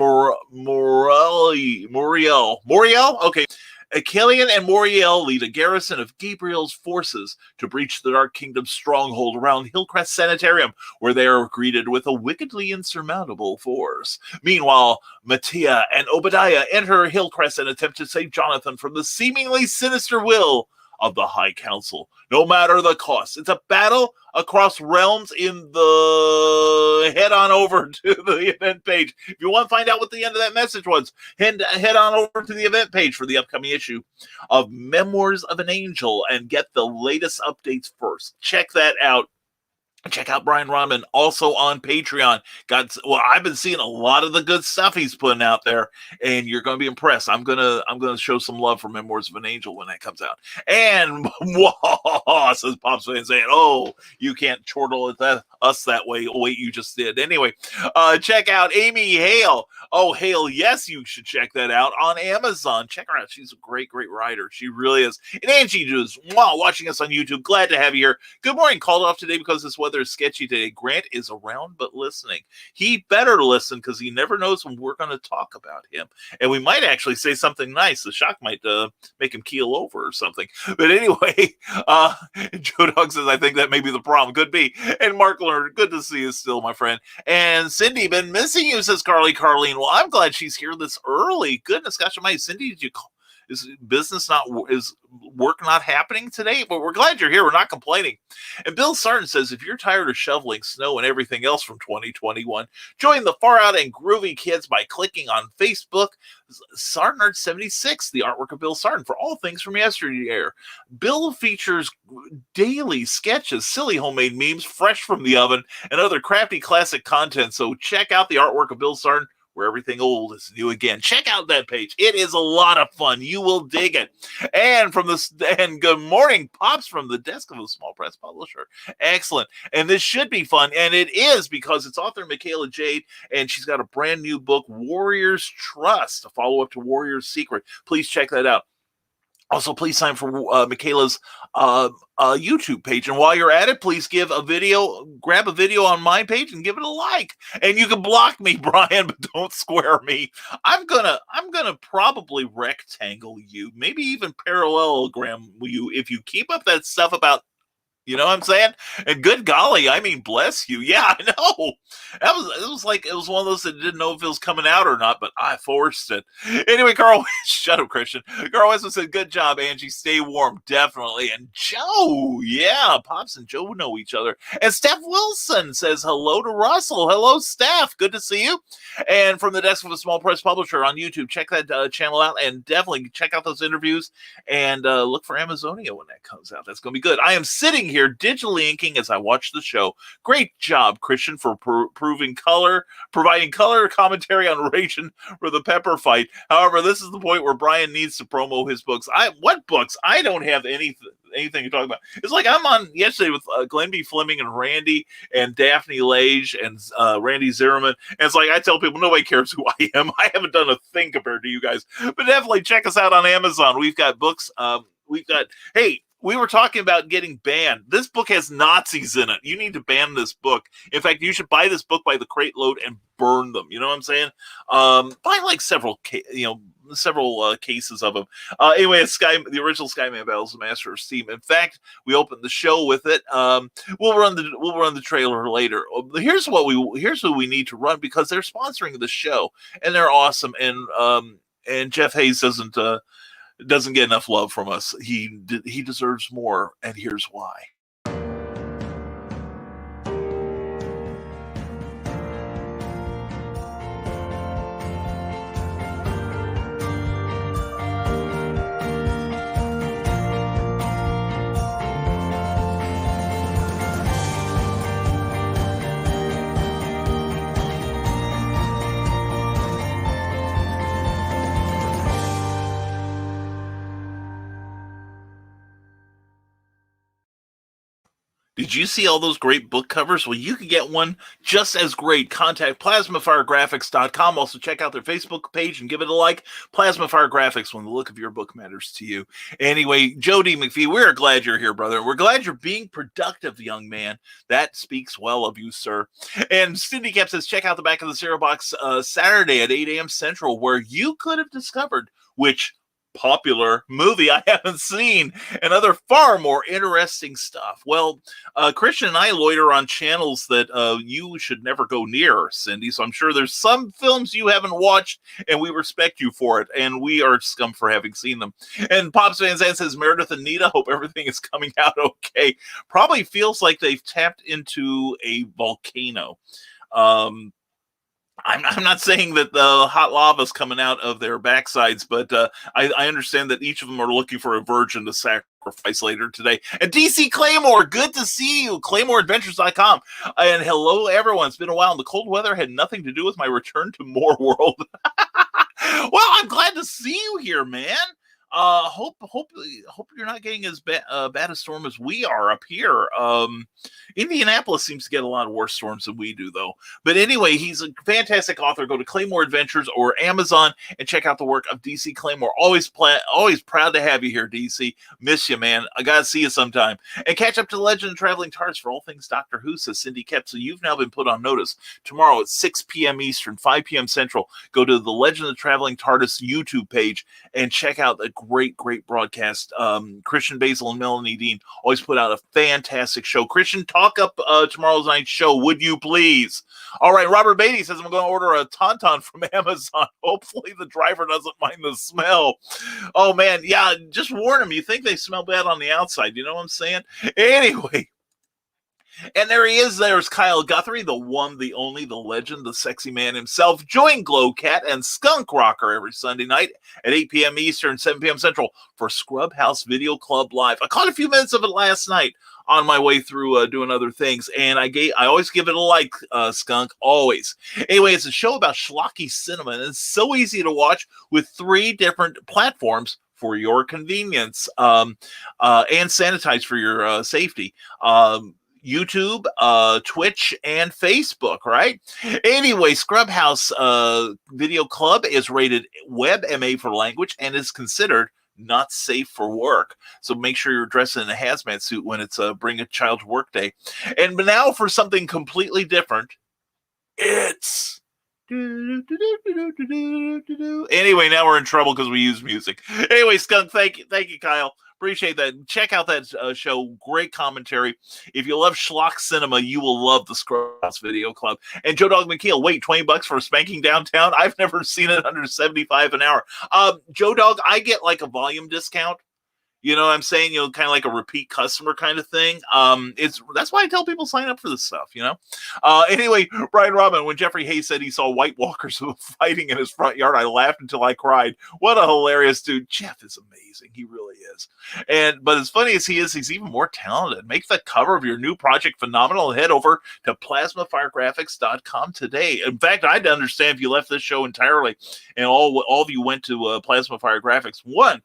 Moriel. Okay. Akalian and Moriel lead a garrison of Gabriel's forces to breach the Dark Kingdom's stronghold around Hillcrest Sanitarium, where they are greeted with a wickedly insurmountable force. Meanwhile, Mattia and Obadiah enter Hillcrest and attempt to save Jonathan from the seemingly sinister will of the High Council, no matter the cost. It's a battle across realms. In the head on over to the event page. If you want to find out what the end of that message was, head on over to the event page for the upcoming issue of Memoirs of an Angel and get the latest updates first. Check that out. Check out Brian Rodman also on Patreon. I've been seeing a lot of the good stuff he's putting out there, and you're going to be impressed. I'm gonna show some love for Memoirs of an Angel when that comes out. And says Pop's fan saying, "Oh, you can't chortle at us that way." Oh, wait, you just did. Anyway, check out Amy Hale Oh, hell yes, you should check that out on Amazon. Check her out. She's a great, great writer. She really is. And Angie is watching us on YouTube. Glad to have you here. Good morning. Called off today because this weather is sketchy today. Grant is around but listening. He better listen because he never knows when we're going to talk about him. And we might actually say something nice. The shock might make him keel over or something. But anyway, Joe Dog says, I think that may be the problem. Could be. And Mark Lerner, good to see you still, my friend. And Cindy, been missing you, says Carlene. Well, I'm glad she's here this early. Goodness gosh almighty. Cindy, did you call? Is work not happening today? But we're glad you're here. We're not complaining. And Bill Sartin says, if you're tired of shoveling snow and everything else from 2021, join the far out and groovy kids by clicking on Facebook. Sartin 76, the artwork of Bill Sartin for all things from yesteryear. Bill features daily sketches, silly homemade memes, fresh from the oven, and other crafty classic content. So check out the artwork of Bill Sartin, where everything old is new again. Check out that page. It is a lot of fun. You will dig it. And good morning, Pops, from the desk of a small press publisher. Excellent. And this should be fun. And it is, because it's author Michaela Jade, and she's got a brand new book, Warrior's Trust, a follow-up to Warrior's Secret. Please check that out. Also, please sign for Michaela's YouTube page. And while you're at it, please grab a video on my page and give it a like. And you can block me, Brian, but don't square me. I'm gonna probably rectangle you, maybe even parallelogram you, if you keep up that stuff about, you know what I'm saying? And good golly, I mean, bless you. Yeah, I know. It was one of those that didn't know if it was coming out or not, but I forced it. Anyway, Carl, shut up, Christian. Carl Westman said, good job, Angie. Stay warm, definitely. And Joe, yeah, Pops and Joe know each other. And Steph Wilson says hello to Russell. Hello, Steph. Good to see you. And from the desk of a small press publisher on YouTube, check that channel out, and definitely check out those interviews, and look for Amazonia when that comes out. That's going to be good. I am sitting here digitally inking as I watch the show. Great job, Christian, for providing color commentary on Ration for the Pepper fight. However, this is the point where Brian needs to promo his books. What books? I don't have anything to talk about. It's like I'm on yesterday with Glenn B. Fleming and Randy and Daphne Lage and Randy Zimmerman. And it's like, I tell people, nobody cares who I am. I haven't done a thing compared to you guys. But definitely check us out on Amazon. We've got books. We were talking about getting banned. This book has Nazis in it. You need to ban this book. In fact, you should buy this book by the crate load and burn them. You know what I'm saying? Buy like several cases of them. Anyway, the original Skyman Battles, the Master of Steam. In fact, we opened the show with it. We'll run the trailer later. Here's who we need to run, because they're sponsoring the show and they're awesome. And Jeff Hayes doesn't get enough love from us. He deserves more, and here's why. Did you see all those great book covers? Well, you can get one just as great. Contact PlasmaFireGraphics.com. Also, check out their Facebook page and give it a like. Plasmafire Graphics, when the look of your book matters to you. Anyway, Joe D. McPhee, we're glad you're here, brother. We're glad you're being productive, young man. That speaks well of you, sir. And Cindy Cap says, check out the back of the Zero Box Saturday at 8 a.m. Central, where you could have discovered which popular movie I haven't seen, and other far more interesting stuff. Well, Christian and I loiter on channels that you should never go near, Cindy, so I'm sure there's some films you haven't watched, and we respect you for it, and we are scum for having seen them. And Pops Van Zandt says, Meredith and Nita, hope everything is coming out okay. Probably feels like they've tapped into a volcano. I'm not saying that the hot lava is coming out of their backsides, but I understand that each of them are looking for a virgin to sacrifice later today. And DC Claymore, good to see you. ClaymoreAdventures.com. And hello, everyone. It's been a while. And the cold weather had nothing to do with my return to More World. Well, I'm glad to see you here, man. Hope you're not getting as bad a storm as we are up here. Indianapolis seems to get a lot of worse storms than we do, though. But anyway, he's a fantastic author. Go to Claymore Adventures or Amazon and check out the work of DC Claymore. Always proud to have you here, DC. Miss you, man. I gotta see you sometime. And catch up to the Legend of Traveling TARDIS for all things Doctor Who, says Cindy Kep. So you've now been put on notice. Tomorrow at 6 p.m. Eastern, 5 p.m. Central, go to the Legend of Traveling TARDIS YouTube page and check out a great broadcast. Christian Basil and Melanie Dean always put out a fantastic show. Christian, talk up tomorrow's night's show, would you please? All right, Robert Beatty says I'm going to order a Tauntaun from Amazon. Hopefully the driver doesn't mind the smell. Oh, man, yeah, just warn them. You think they smell bad on the outside. You know what I'm saying? Anyway. And there he is. There's Kyle Guthrie, the one, the only, the legend, the sexy man himself. Join Glowcat and Skunk Rocker every Sunday night at 8 p.m. Eastern, 7 p.m. Central for Scrub House Video Club Live. I caught a few minutes of it last night on my way through doing other things, and I always give it a like, Skunk, always. Anyway, it's a show about schlocky cinema, and it's so easy to watch with 3 different platforms for your convenience, and sanitize for your safety. YouTube, Twitch, and Facebook, right? Anyway, Scrubhouse Video Club is rated WebMA for language and is considered not safe for work. So make sure you're dressed in a hazmat suit when it's Bring a Child to Work Day. And now for something completely different, it's... Anyway, now we're in trouble because we use music. Anyway, Skunk, thank you, Kyle. Appreciate that. Check out that show. Great commentary. If you love schlock cinema, you will love the Scrubhouse Video Club. And Joe Dog McKeel, wait, $20 for a spanking downtown? I've never seen it under 75 an hour. Joe Dog, I get like a volume discount. You know what I'm saying? Kind of like a repeat customer kind of thing. That's why I tell people sign up for this stuff, Anyway, Brian Robin, when Jeffrey Hayes said he saw White Walkers fighting in his front yard, I laughed until I cried. What a hilarious dude. Jeff is amazing. He really is. But as funny as he is, he's even more talented. Make the cover of your new project phenomenal and head over to plasmafiregraphics.com today. In fact, I'd understand if you left this show entirely and all of you went to Plasma Fire Graphics. 1,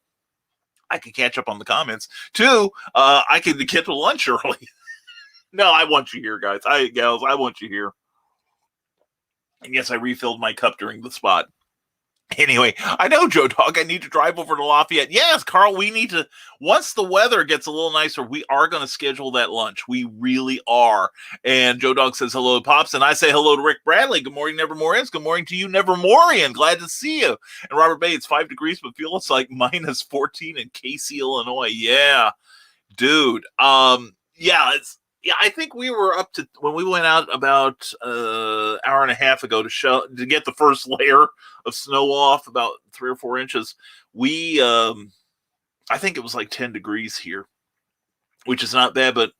I could catch up on the comments. 2, I could get to lunch early. No, I want you here, guys. Gals, I want you here. And yes, I refilled my cup during the spot. Anyway, I know, Joe Dog, I need to drive over to Lafayette. Yes, Carl, we need to, once the weather gets a little nicer, we are going to schedule that lunch. We really are. And Joe Dog says hello to Pops, and I say hello to Rick Bradley. Good morning, Nevermorians. Good morning to you, Nevermorian. Glad to see you. And Robert Bates, 5 degrees, but feels like minus 14 in Casey, Illinois. Yeah, dude. Yeah, I think we were up to, when we went out about an hour and a half ago to get the first layer of snow off, about 3 or 4 inches. I think it was like 10 degrees here, which is not bad, but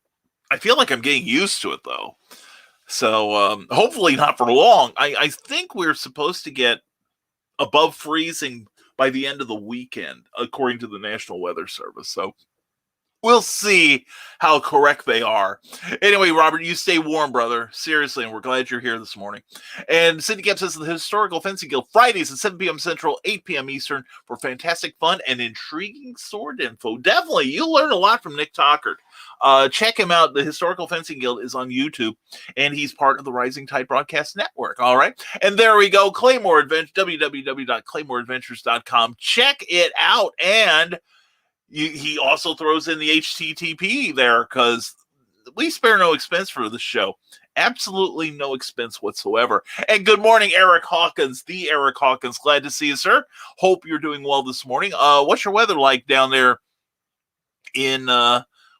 I feel like I'm getting used to it though. So hopefully not for long. I think we're supposed to get above freezing by the end of the weekend, according to the National Weather Service. So we'll see how correct they are. Anyway, Robert, you stay warm, brother. Seriously, and we're glad you're here this morning. And Cindy Kemp says the Historical Fencing Guild, Fridays at 7 p.m. Central, 8 p.m. Eastern, for fantastic fun and intriguing sword info. Definitely, you'll learn a lot from Nick Tockard. Check him out. The Historical Fencing Guild is on YouTube, and he's part of the Rising Tide Broadcast Network. All right, and there we go. Claymore Adventures, www.claymoreadventures.com. Check it out, and he also throws in the HTTP there because we spare no expense for the show. Absolutely no expense whatsoever. And good morning, Eric Hawkins, the Eric Hawkins. Glad to see you, sir. Hope you're doing well this morning. What's your weather like down there in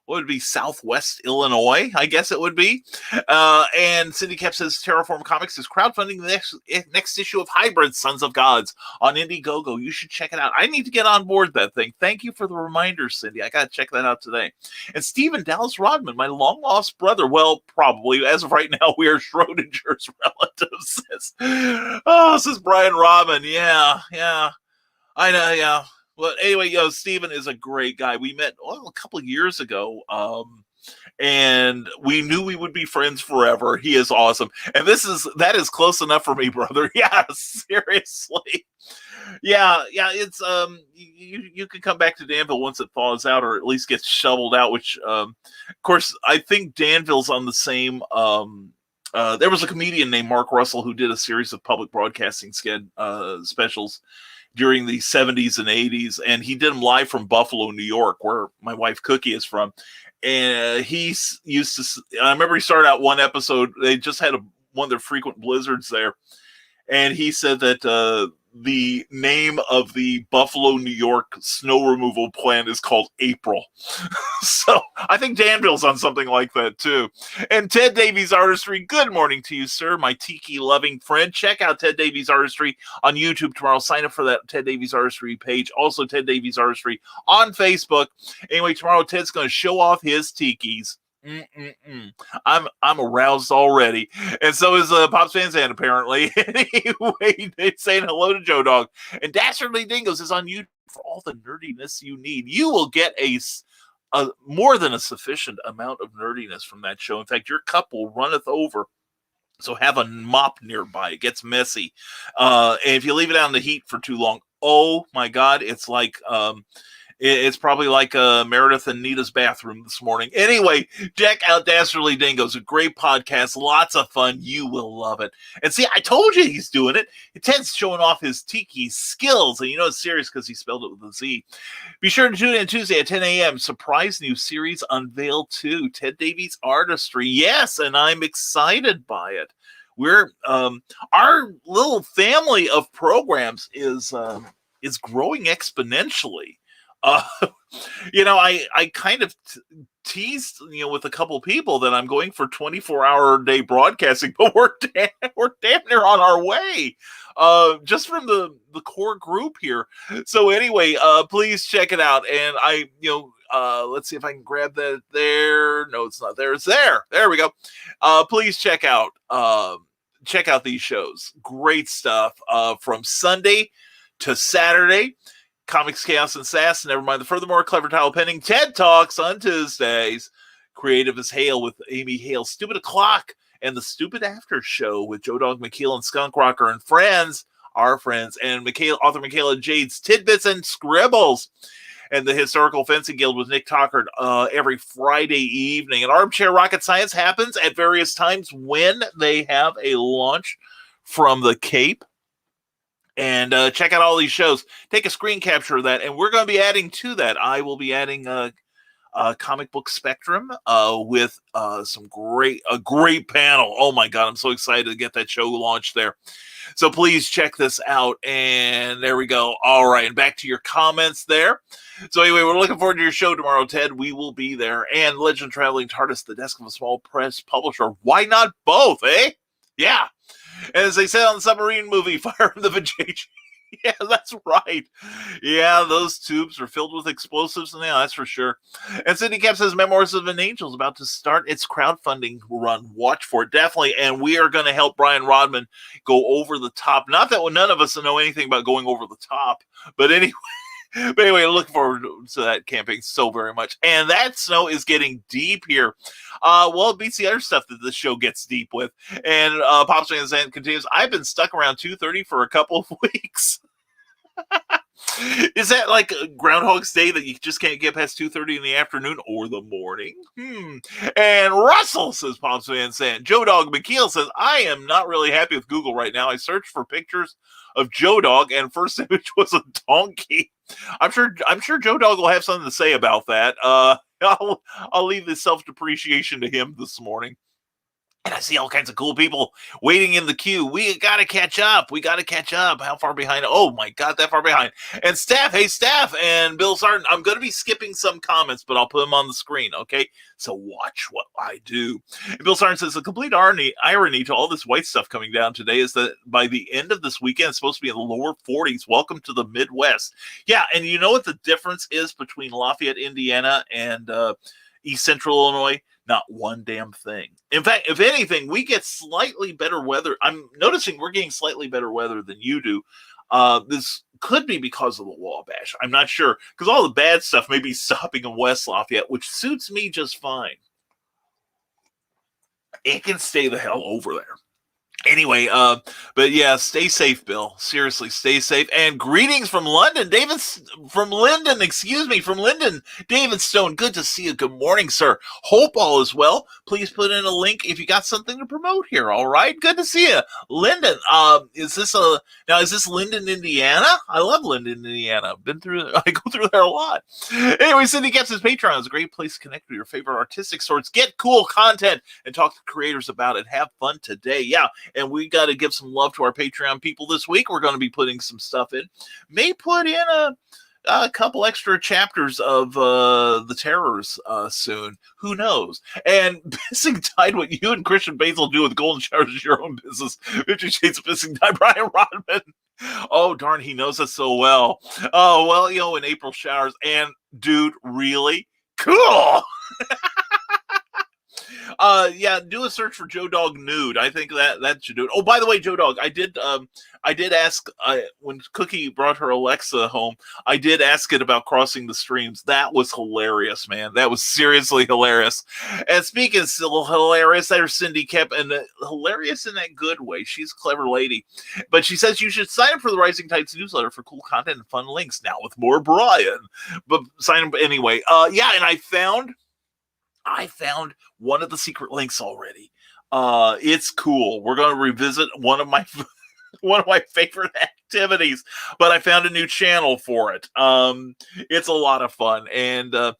what would be Southwest Illinois, I guess it would be. And Cindy Kemp says Terraform Comics is crowdfunding the next issue of Hybrid Sons of Gods on Indiegogo. You should check it out. I need to get on board that thing. Thank you for the reminder, Cindy. I got to check that out today. And Stephen Dallas Rodman, my long-lost brother, well, probably, as of right now, we are Schrodinger's relatives. Says Brian Rodman. Yeah. I know, yeah. Well, anyway, Stephen is a great guy. We met a couple of years ago, and we knew we would be friends forever. He is awesome. And that is close enough for me, brother. Yeah, seriously. Yeah, it's you can come back to Danville once it thaws out, or at least gets shoveled out, which of course I think Danville's on the same there was a comedian named Mark Russell who did a series of public broadcasting specials during the 70s and 80s, and he did them live from Buffalo, New York, where my wife Cookie is from. And he's used to, I remember he started out one episode, they just had one of their frequent blizzards there, and he said that the name of the Buffalo, New York snow removal plant is called April. So I think Danville's on something like that too. And Ted Davies Artistry, good morning to you, sir, my tiki-loving friend. Check out Ted Davies Artistry on YouTube tomorrow. Sign up for that Ted Davies Artistry page. Also Ted Davies Artistry on Facebook. Anyway, tomorrow Ted's going to show off his tikis. I'm aroused already, and so is Pops Van Zandt apparently. Anyway, it's saying hello to Joe Dog, and Dastardly Dingoes is on YouTube for all the nerdiness you need. You will get a more than a sufficient amount of nerdiness from that show. In fact, your cup will runneth over. So have a mop nearby. It gets messy, and if you leave it out in the heat for too long, oh my God, it's like it's probably like Meredith and Nita's bathroom this morning. Anyway, check out Dastardly Dingoes, a great podcast, lots of fun. You will love it. And see, I told you he's doing it. Ted's showing off his tiki skills, and you know it's serious because he spelled it with a Z. Be sure to tune in Tuesday at 10 a.m. Surprise new series unveiled too. Ted Davies Artistry. Yes, and I'm excited by it. We're our little family of programs is growing exponentially. You know, I kind of teased, with a couple people that I'm going for 24-hour day broadcasting, but we're damn near on our way, just from the core group here. So anyway, please check it out. And let's see if I can grab that there. No, it's not there. It's there. There we go. Please check out these shows. Great stuff, from Sunday to Saturday. Comics, Chaos, and Sass, Nevermind the Furthermore, Clever Tile Penning, TED Talks on Tuesdays, Creative as Hale with Amy Hale, Stupid O'Clock, and the Stupid After Show with Joe Dog McKeel and Skunk Rocker and friends, our friends, and author Michaela Jade's Tidbits and Scribbles, and the Historical Fencing Guild with Nick Tockard every Friday evening. And Armchair Rocket Science happens at various times when they have a launch from the Cape. And check out all these shows. Take a screen capture of that, and we're going to be adding to that. I will be adding a Comic Book Spectrum with a great panel. Oh my God, I'm so excited to get that show launched there. So please check this out. And there we go. All right, and back to your comments there. So anyway, we're looking forward to your show tomorrow, Ted. We will be there. And Legend Traveling TARDIS, the desk of a small press publisher. Why not both, eh? Yeah. And as they said on the submarine movie, Fire in the Vajayjay. Yeah, that's right. Yeah, those tubes are filled with explosives now, that's for sure. And Cindy Cap says Memoirs of an Angel is about to start its crowdfunding run. Watch for it, definitely. And we are going to help Brian Rodman go over the top. Not that none of us know anything about going over the top, but anyway. But anyway, looking forward to that campaign so very much. And that snow is getting deep here. Well, it beats the other stuff that the show gets deep with. And Pops Van Zandt continues, I've been stuck around 2:30 for a couple of weeks. Is that like Groundhog's Day that you just can't get past 2:30 in the afternoon or the morning? And Russell says, Pops Van Zandt. Joe Dog McKeel says, I am not really happy with Google right now. I searched for pictures of Joe Dog, and first image was a donkey. I'm sure Joe Dog will have something to say about that. I'll leave the self-depreciation to him this morning. And I see all kinds of cool people waiting in the queue. We got to catch up. How far behind? Oh, my God, that far behind. And Staff, hey, Staff, and Bill Sarton, I'm going to be skipping some comments, but I'll put them on the screen, okay? So watch what I do. And Bill Sarton says, the complete irony to all this white stuff coming down today is that by the end of this weekend, it's supposed to be in the lower 40s. Welcome to the Midwest. Yeah, and you know what the difference is between Lafayette, Indiana, and East Central Illinois? Not one damn thing. In fact, if anything, we get slightly better weather. I'm noticing we're getting slightly better weather than you do. This could be because of the Wabash. I'm not sure, because all the bad stuff may be stopping in West Lafayette, which suits me just fine. it can stay the hell over there. Anyway, but yeah, stay safe, Bill. Seriously, stay safe. And greetings from London, from Linden, David Stone. Good to see you. Good morning, sir. Hope all is well. Please put in a link if you got something to promote here. All right, good to see you, Linden. Is this Linden, Indiana? I love Linden, Indiana. I go through there a lot. Anyway, Cindy Gets his Patreon is a great place to connect with your favorite artistic sorts, get cool content, and talk to creators about it. Have fun today. Yeah. And we got to give some love to our Patreon people this week. We're going to be putting some stuff in. May put in a couple extra chapters of The Terrors soon. Who knows? And Pissing Tide, what you and Christian Basil do with Golden Showers is your own business. 50 Shades of Pissing Tide, Brian Rodman. Oh, darn, he knows us so well. Oh, well, in April showers. And, dude, really? Cool! Do a search for Joe Dog nude. I think that should do it. Oh, by the way, Joe Dog, I did ask when Cookie brought her Alexa home. I did ask it about crossing the streams. That was hilarious, man. That was seriously hilarious. And speaking of still hilarious, there's Cindy Kep, and hilarious in that good way. She's a clever lady, but she says you should sign up for the Rising Tides newsletter for cool content and fun links. Now with more Brian, but sign up anyway. And I found one of the secret links already. It's cool. We're going to revisit one of my favorite activities, but I found a new channel for it. It's a lot of fun. And I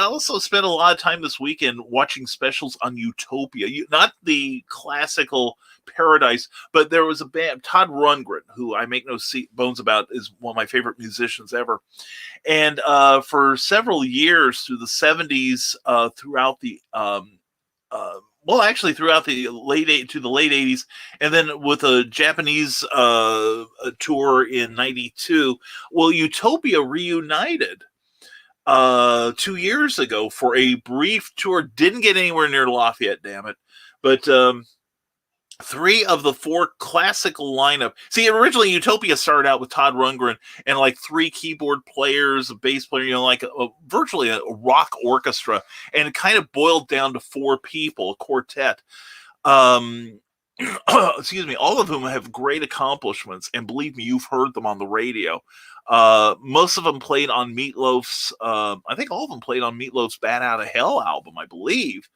also spent a lot of time this weekend watching specials on Utopia. Not the classical Paradise, but there was a band, Todd Rundgren, who I make no bones about is one of my favorite musicians ever. And for several years through the 70s, throughout the late 80s, and then with a Japanese tour in 92, Utopia reunited 2 years ago for a brief tour. Didn't get anywhere near Lafayette, damn it. But 3 of the 4 classical lineup. See, originally Utopia started out with Todd Rundgren and like 3 keyboard players, a bass player, virtually a rock orchestra, and it kind of boiled down to 4 people, a quartet. Excuse me, all of whom have great accomplishments, and believe me, you've heard them on the radio. Most of them played on Meatloaf's, I think all of them played on Meatloaf's Bat Out of Hell album, I believe.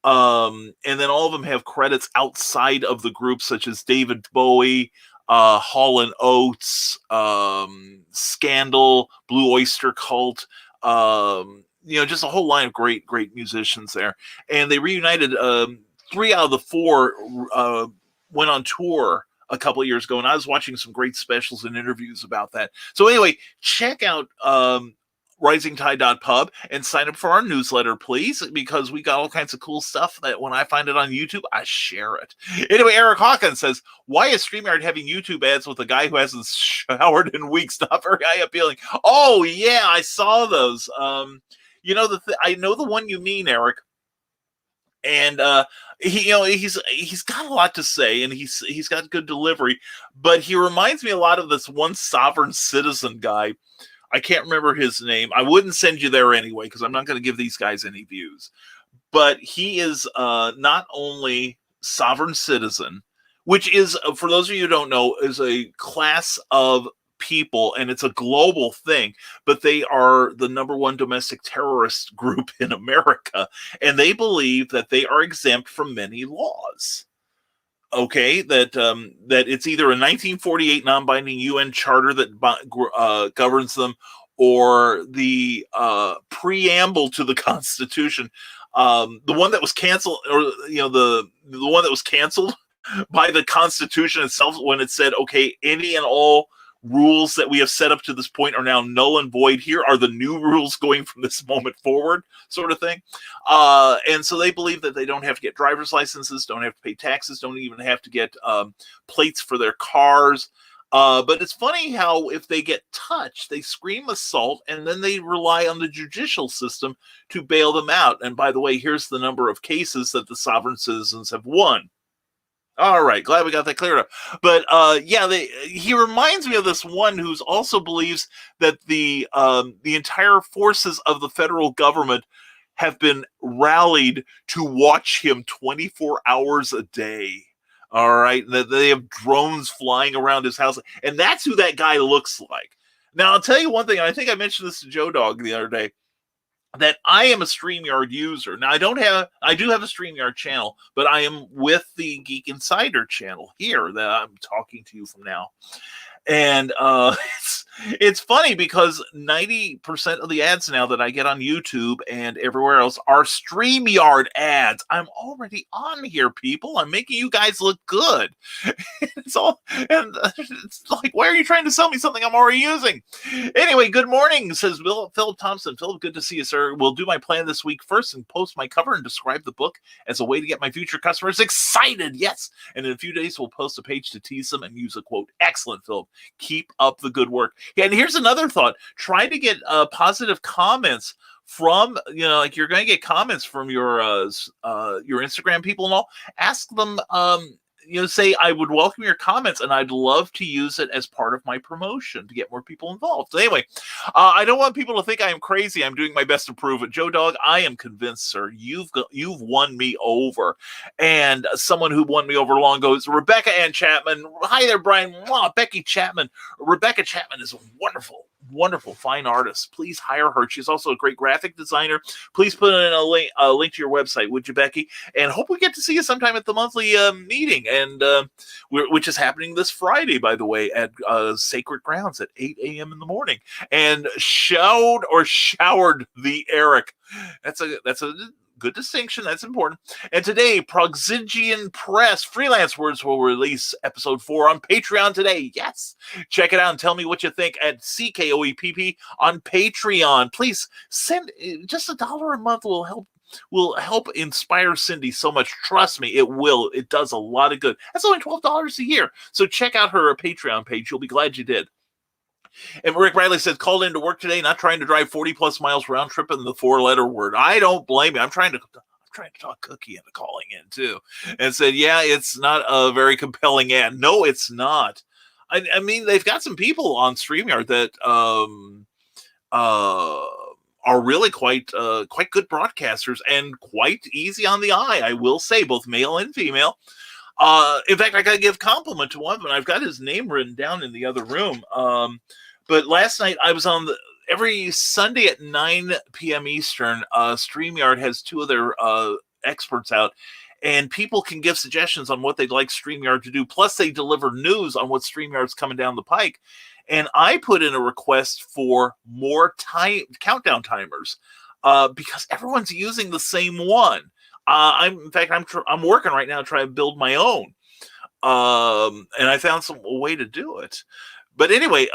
And then all of them have credits outside of the group, such as David Bowie, Hall & Oates, Scandal, Blue Oyster Cult, just a whole line of great musicians there. And they reunited. 3 out of the 4 went on tour a couple of years ago, and I was watching some great specials and interviews about that. So anyway, check out risingtide.pub and sign up for our newsletter, please, because we got all kinds of cool stuff that when I find it on YouTube, I share it. Anyway, Eric Hawkins says, why is StreamYard having YouTube ads with a guy who hasn't showered in weeks? Not very eye appealing. Oh, yeah, I saw those. I know the one you mean, Eric. And he's got a lot to say, and he's got good delivery, but he reminds me a lot of this one Sovereign Citizen guy. I can't remember his name. I wouldn't send you there anyway, because I'm not going to give these guys any views. But he is not only Sovereign Citizen, which is, for those of you who don't know, is a class of people, and it's a global thing, but they are the #1 domestic terrorist group in America, and they believe that they are exempt from many laws. Okay, that it's either a 1948 non-binding UN charter that governs them, or the preamble to the Constitution, the one that was canceled, or the one that was canceled by the Constitution itself, when it said, okay, any and all rules that we have set up to this point are now null and void. Here are the new rules going from this moment forward, sort of thing. And so they believe that they don't have to get driver's licenses, don't have to pay taxes, don't even have to get plates for their cars. But it's funny how if they get touched, they scream assault, and then they rely on the judicial system to bail them out. And by the way, here's the number of cases that the Sovereign Citizens have won. All right, glad we got that cleared up. But he reminds me of this one who also believes that the entire forces of the federal government have been rallied to watch him 24 hours a day. All right. They have drones flying around his house. And that's who that guy looks like. Now, I'll tell you one thing. I think I mentioned this to Joe Dog the other day, that I am a StreamYard user. Now, I do have a StreamYard channel, but I am with the Geek Insider channel here that I'm talking to you from now. And it's funny because 90% of the ads now that I get on YouTube and everywhere else are StreamYard ads. I'm already on here, people. I'm making you guys look good. It's like, why are you trying to sell me something I'm already using? Anyway, good morning, says Philip Thompson. Philip, good to see you, sir. We'll do my plan this week first and post my cover and describe the book as a way to get my future customers excited. Yes. And in a few days, we'll post a page to tease them and use a quote. Excellent, Philip. Keep up the good work. Yeah, and here's another thought. Try to get positive comments from, like you're going to get comments from your Instagram people and all. Ask them, say, I would welcome your comments and I'd love to use it as part of my promotion to get more people involved. So anyway, I don't want people to think I am crazy. I'm doing my best to prove it. Joe Dog, I am convinced, sir. You've won me over. And someone who won me over long ago is Rebecca Ann Chapman. Hi there, Brian. Becky Chapman. Rebecca Chapman is a wonderful, fine artist. Please hire her. She's also a great graphic designer. Please put in a link to your website, would you, Becky? And hope we get to see you sometime at the monthly meeting, and which is happening this Friday, by the way, at Sacred Grounds at 8 a.m. in the morning. And showered the Eric. That's a good distinction. That's important. And today, Progzigian Press Freelance Words will release episode 4 on Patreon today. Yes. Check it out and tell me what you think at CKOEPP on Patreon. Please send just $1 a month will help inspire Cindy so much. Trust me, it will. It does a lot of good. That's only $12 a year. So check out her Patreon page. You'll be glad you did. And Rick Riley says, called into work today, not trying to drive 40 plus miles round trip in the 4-letter word. I don't blame you. I'm trying to talk Cookie into calling in too, and said, yeah, it's not a very compelling ad. No, it's not. I mean, they've got some people on StreamYard that are really quite good broadcasters and quite easy on the eye. I will say, both male and female. In fact, I got to give compliment to one, but I've got his name written down in the other room. But last night I was on every Sunday at 9 p.m. Eastern, StreamYard has 2 of their experts out, and people can give suggestions on what they'd like StreamYard to do. Plus, they deliver news on what StreamYard's coming down the pike. And I put in a request for more countdown timers because everyone's using the same one. I'm working right now to try to build my own, and I found a way to do it. But anyway,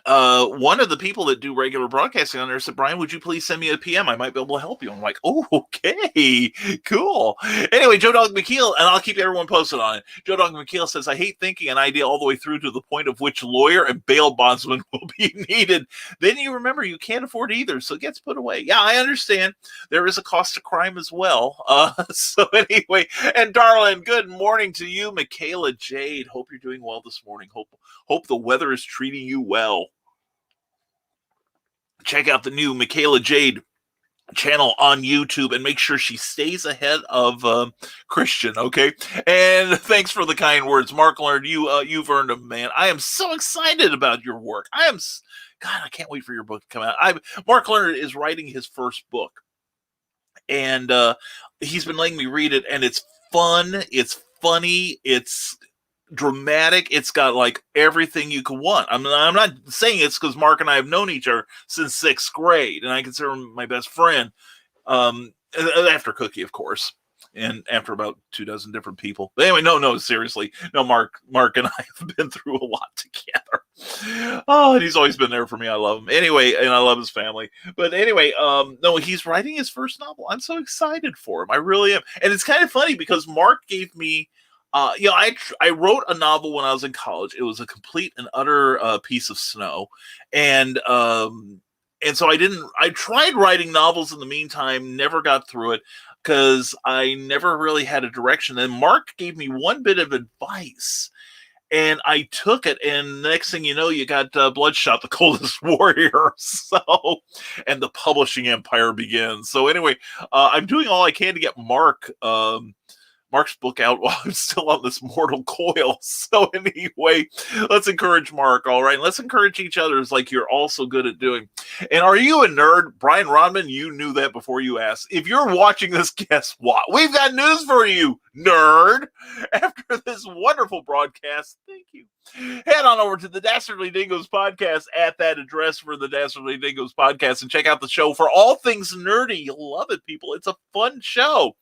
one of the people that do regular broadcasting on there said, Brian, would you please send me a PM? I might be able to help you. I'm like, oh, okay, cool. Anyway, Joe Dog McKeel, and I'll keep everyone posted on it. Joe Dog McKeel says, I hate thinking an idea all the way through to the point of which lawyer and bail bondsman will be needed. Then you remember you can't afford either, so it gets put away. Yeah, I understand. There is a cost of crime as well. So anyway, and darling, good morning to you, Michaela Jade. Hope you're doing well this morning. Hope the weather is treating you well. Check out the new Michaela Jade channel on YouTube and make sure she stays ahead of Christian, okay? And thanks for the kind words. Mark Leonard, you've earned them, man. I am so excited about your work. I can't wait for your book to come out. Mark Leonard is writing his first book, and he's been letting me read it, and it's fun, it's funny, it's dramatic. It's got like everything you could want. I'm not saying it's because Mark and I have known each other since 6th grade, and I consider him my best friend. After Cookie, of course, and after about 24 different people. But anyway, no, seriously, no. Mark and I have been through a lot together. Oh, and he's always been there for me. I love him. Anyway, and I love his family. But anyway, no, he's writing his first novel. I'm so excited for him. I really am. And it's kind of funny because Mark gave me. I wrote a novel when I was in college. It was a complete and utter piece of snow, and so I tried writing novels in the meantime, never got through it because I never really had a direction. And Mark gave me one bit of advice, And I took it, and next thing you know, you got Bloodshot, the Coldest Warrior. So, and the publishing empire begins. So anyway, I'm doing all I can to get Mark's book out while I'm still on this mortal coil. So anyway, let's encourage Mark, all right? Let's encourage each other like you're all so good at doing. And are you a nerd? Brian Rodman, you knew that before you asked. If you're watching this, guess what? We've got news for you, nerd. After this wonderful broadcast, thank you. Head on over to the Dastardly Dingoes podcast at that address for the Dastardly Dingoes podcast and check out the show for all things nerdy. You'll love it, people. It's a fun show.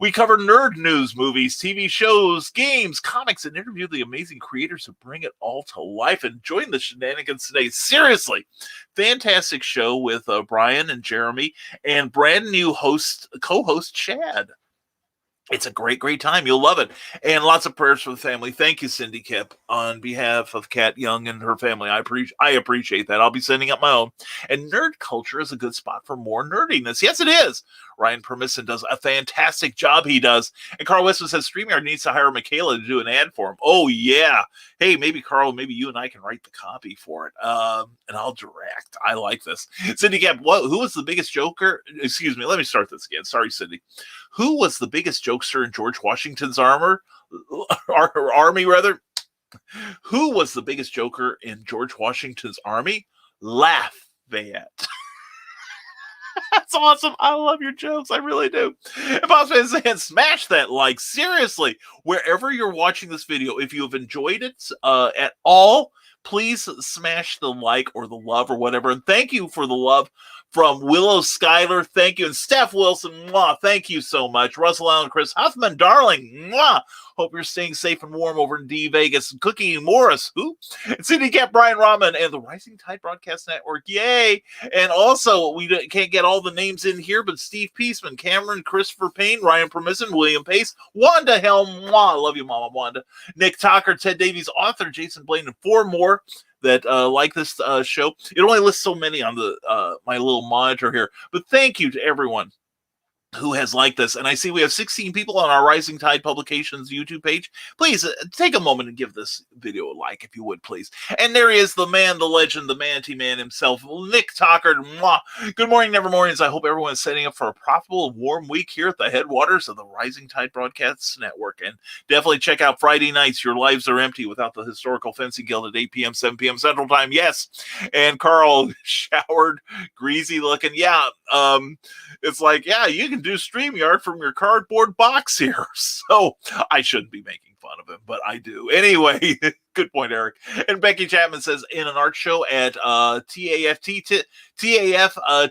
We cover nerd news, movies, TV shows, games, comics, and interview the amazing creators who bring it all to life. And join the shenanigans today. Seriously, fantastic show with Brian and Jeremy and brand new co-host Chad. It's a great, great time. You'll love it. And lots of prayers for the family. Thank you, Cindy Kip, on behalf of Kat Young and her family. I appreciate that. I'll be sending up my own. And nerd culture is a good spot for more nerdiness. Yes, it is. Ryan Permisson does a fantastic job. He does. And Carl Westman says StreamYard needs to hire Michaela to do an ad for him. Oh, yeah. Hey, maybe Carl, maybe you and I can write the copy for it. And I'll direct. I like this. Cindy Kip, who was the biggest joker? Excuse me. Let me start this again. Sorry, Cindy. Who was the biggest jokester in George Washington's army, rather? Who was the biggest joker in George Washington's army? Lafayette. That's awesome. I love your jokes. I really do. And Bob's been saying, smash that like. Seriously, wherever you're watching this video, if you have enjoyed it at all, please smash the like or the love or whatever. And thank you for the love from Willow Schuyler. Thank you. And Steph Wilson. Mwah, thank you so much. Russell Allen, Chris Huffman, darling. Mwah. Hope you're staying safe and warm over in D Vegas. Cookie Morris, who? And Cindy Cat, Brian Rahman, and the Rising Tide Broadcast Network. Yay. And also, we can't get all the names in here, but Steve Peaceman, Cameron, Christopher Payne, Ryan Permisson, William Pace, Wanda Helm. Mwah. Love you, Mama Wanda. Nick Tucker, Ted Davies, author, Jason Blaine, and 4 more that like this show. It only lists so many on the my little monitor here, but thank you to everyone who has liked this. And I see we have 16 people on our Rising Tide Publications YouTube page. Please take a moment and give this video a like, if you would, please. And there he is, the man, the legend, the manatee man himself, Nick Tockard. Mwah. Good morning, Nevermorians. I hope everyone is setting up for a profitable, warm week here at the headwaters of the Rising Tide Broadcasts Network. And definitely check out Friday nights. Your lives are empty without the Historical Fencing Guild at 8 p.m., 7 p.m. Central Time. Yes. And Carl, showered, greasy looking. Yeah. It's like, yeah, you can do StreamYard from your cardboard box here. So I shouldn't be making fun of him, but I do. Anyway, good point, Eric. And Becky Chapman says, in an art show at TAF,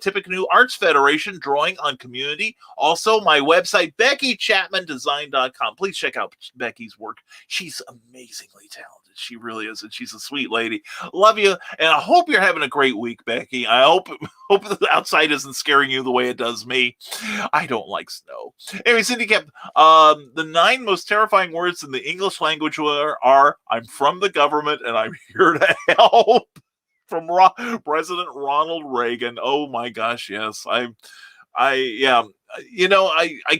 Tippecanoe Arts Federation, drawing on community. Also, my website, BeckyChapmanDesign.com. Please check out Becky's work. She's amazingly talented. She really is, and she's a sweet lady. Love you, and I hope you're having a great week, Becky. I hope the outside isn't scaring you the way it does me. I don't like snow. Anyway, Cindy kept the 9 most terrifying words in the English language are I'm from the government and I'm here to help. From President Ronald Reagan. Oh my gosh, yes. I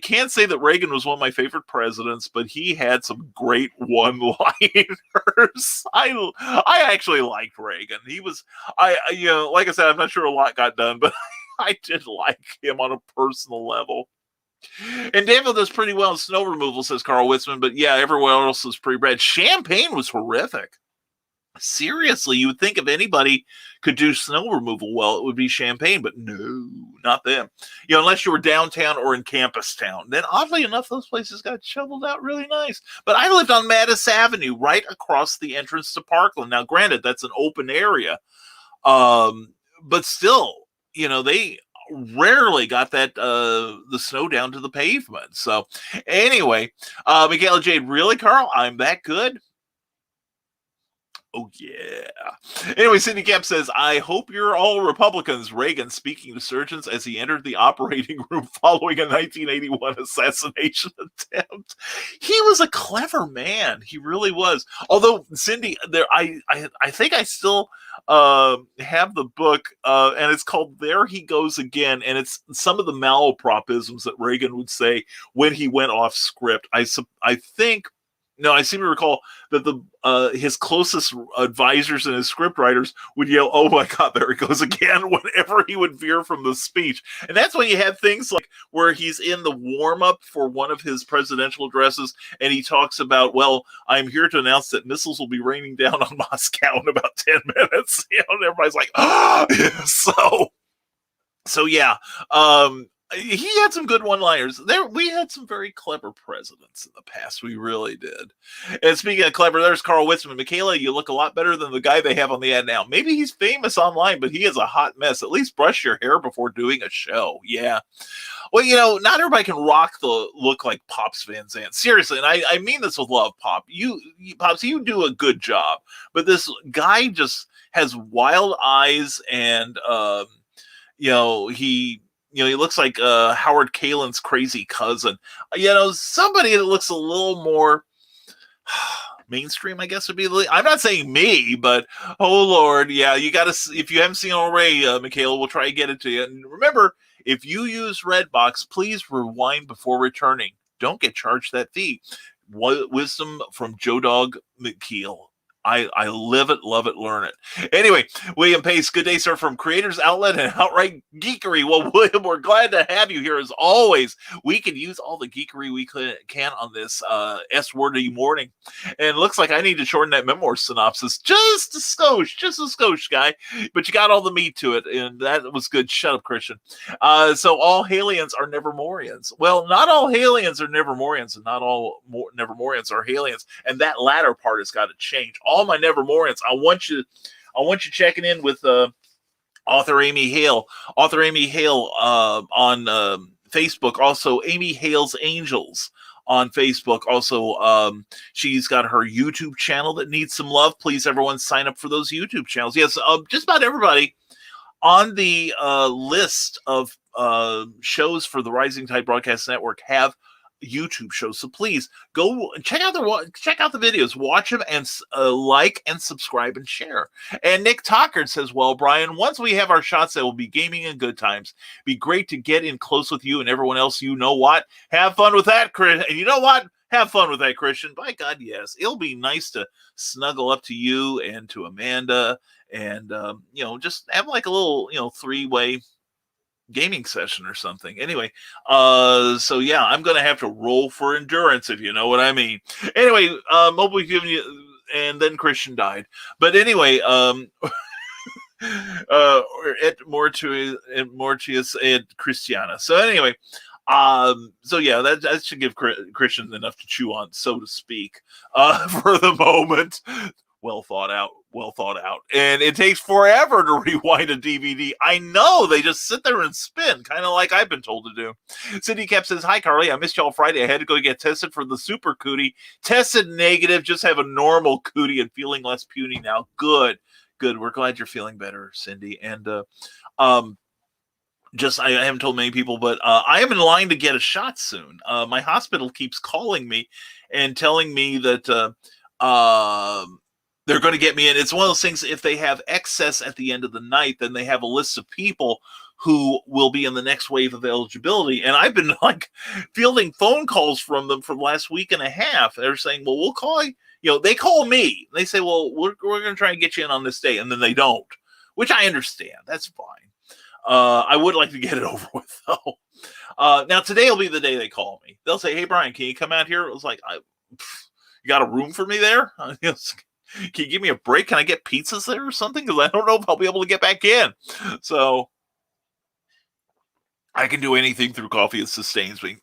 can't say that Reagan was one of my favorite presidents, but he had some great one-liners. I actually liked Reagan. He was, like I said, I'm not sure a lot got done, but I did like him on a personal level. And Danville does pretty well in snow removal, says Carl Witzman, but yeah, everywhere else is pretty bad. Champaign was horrific. Seriously, you would think if anybody could do snow removal well, it would be Champaign, but no, not them. Unless you were downtown or in Campus Town. Then, oddly enough, those places got shoveled out really nice. But I lived on Mattis Avenue, right across the entrance to Parkland. Now, granted, that's an open area, but still, they rarely got that the snow down to the pavement. So, anyway, Michaela Jade, really, Carl? I'm that good? Oh, yeah. Anyway, Cindy Camp says, I hope you're all Republicans. Reagan speaking to surgeons as he entered the operating room following a 1981 assassination attempt. He was a clever man. He really was. Although, Cindy, I think I still have the book, and it's called There He Goes Again, and it's some of the malapropisms that Reagan would say when he went off script. I think No, I seem to recall that his closest advisors and his scriptwriters would yell, "Oh my God, there he goes again," whenever he would veer from the speech. And that's when you had things like where he's in the warm-up for one of his presidential addresses, and he talks about, "Well, I'm here to announce that missiles will be raining down on Moscow in about 10 minutes." And everybody's like, "Ah!" So yeah. He had some good one-liners. We had some very clever presidents in the past. We really did. And speaking of clever, there's Carl Witzman. Michaela, you look a lot better than the guy they have on the ad now. Maybe he's famous online, but he is a hot mess. At least brush your hair before doing a show. Yeah. Well, not everybody can rock the look like Pops Van Zandt. Seriously, and I mean this with love, Pops, you do a good job. But this guy just has wild eyes, and he looks like Howard Kalin's crazy cousin. Somebody that looks a little more mainstream, I guess would be. I'm not saying me, but oh Lord, yeah, you got to. If you haven't seen it already, Michaela, we'll try to get it to you. And remember, if you use Redbox, please rewind before returning. Don't get charged that fee. Wisdom from Joe Dog McKeel. I live it, love it, learn it. Anyway, William Pace, good day, sir, from Creators Outlet and Outright Geekery. Well, William, we're glad to have you here as always. We can use all the geekery we can on this S-wordy morning. And it looks like I need to shorten that memoir synopsis just a skosh, guy. But you got all the meat to it, and that was good. Shut up, Christian. So all Halians are Nevermorians. Well, not all Halians are Nevermorians, and not all Nevermorians are Halians. And that latter part has got to change. All my Nevermorians, I want you checking in with author Amy Hale. Author Amy Hale on Facebook. Also, Amy Hale's Angels on Facebook. Also, she's got her YouTube channel that needs some love. Please, everyone, sign up for those YouTube channels. Yes, just about everybody on the list of shows for the Rising Tide Broadcast Network have YouTube shows, so please go check out the videos, watch them, and like and subscribe and share. And Nick Tockard says, well, Brian, once we have our shots, that will be gaming and good times. Be great to get in close with you and everyone else. You know what? Have fun with that, Chris. And you know what? Have fun with that, Christian. By God, yes. It'll be nice to snuggle up to you and to Amanda, and just have like a little three-way gaming session or something. Anyway, so yeah, I'm gonna have to roll for endurance, if you know what I mean. Anyway, hope we've given you. And then Christian died. But anyway, et mortius et Christiana. So anyway, so yeah, that should give Christian enough to chew on, so to speak, for the moment. Well thought out. And it takes forever to rewind a DVD. I know, they just sit there and spin, kind of like I've been told to do. Cindy Cap says, hi, Carly. I missed y'all Friday. I had to go get tested for the super cootie. Tested negative. Just have a normal cootie and feeling less puny now. Good. We're glad you're feeling better, Cindy. And I haven't told many people, but I am in line to get a shot soon. My hospital keeps calling me and telling me that they're going to get me in. It's one of those things, if they have excess at the end of the night, then they have a list of people who will be in the next wave of eligibility. And I've been like fielding phone calls from them for the last week and a half. They're saying, well, we'll call you. They call me. They say, well, we're going to try and get you in on this day. And then they don't, which I understand. That's fine. I would like to get it over with, though. Now, today will be the day they call me. They'll say, hey, Brian, can you come out here? I was like, you got a room for me there? Can you give me a break? Can I get pizzas there or something? Because I don't know if I'll be able to get back in. So I can do anything through coffee that sustains me.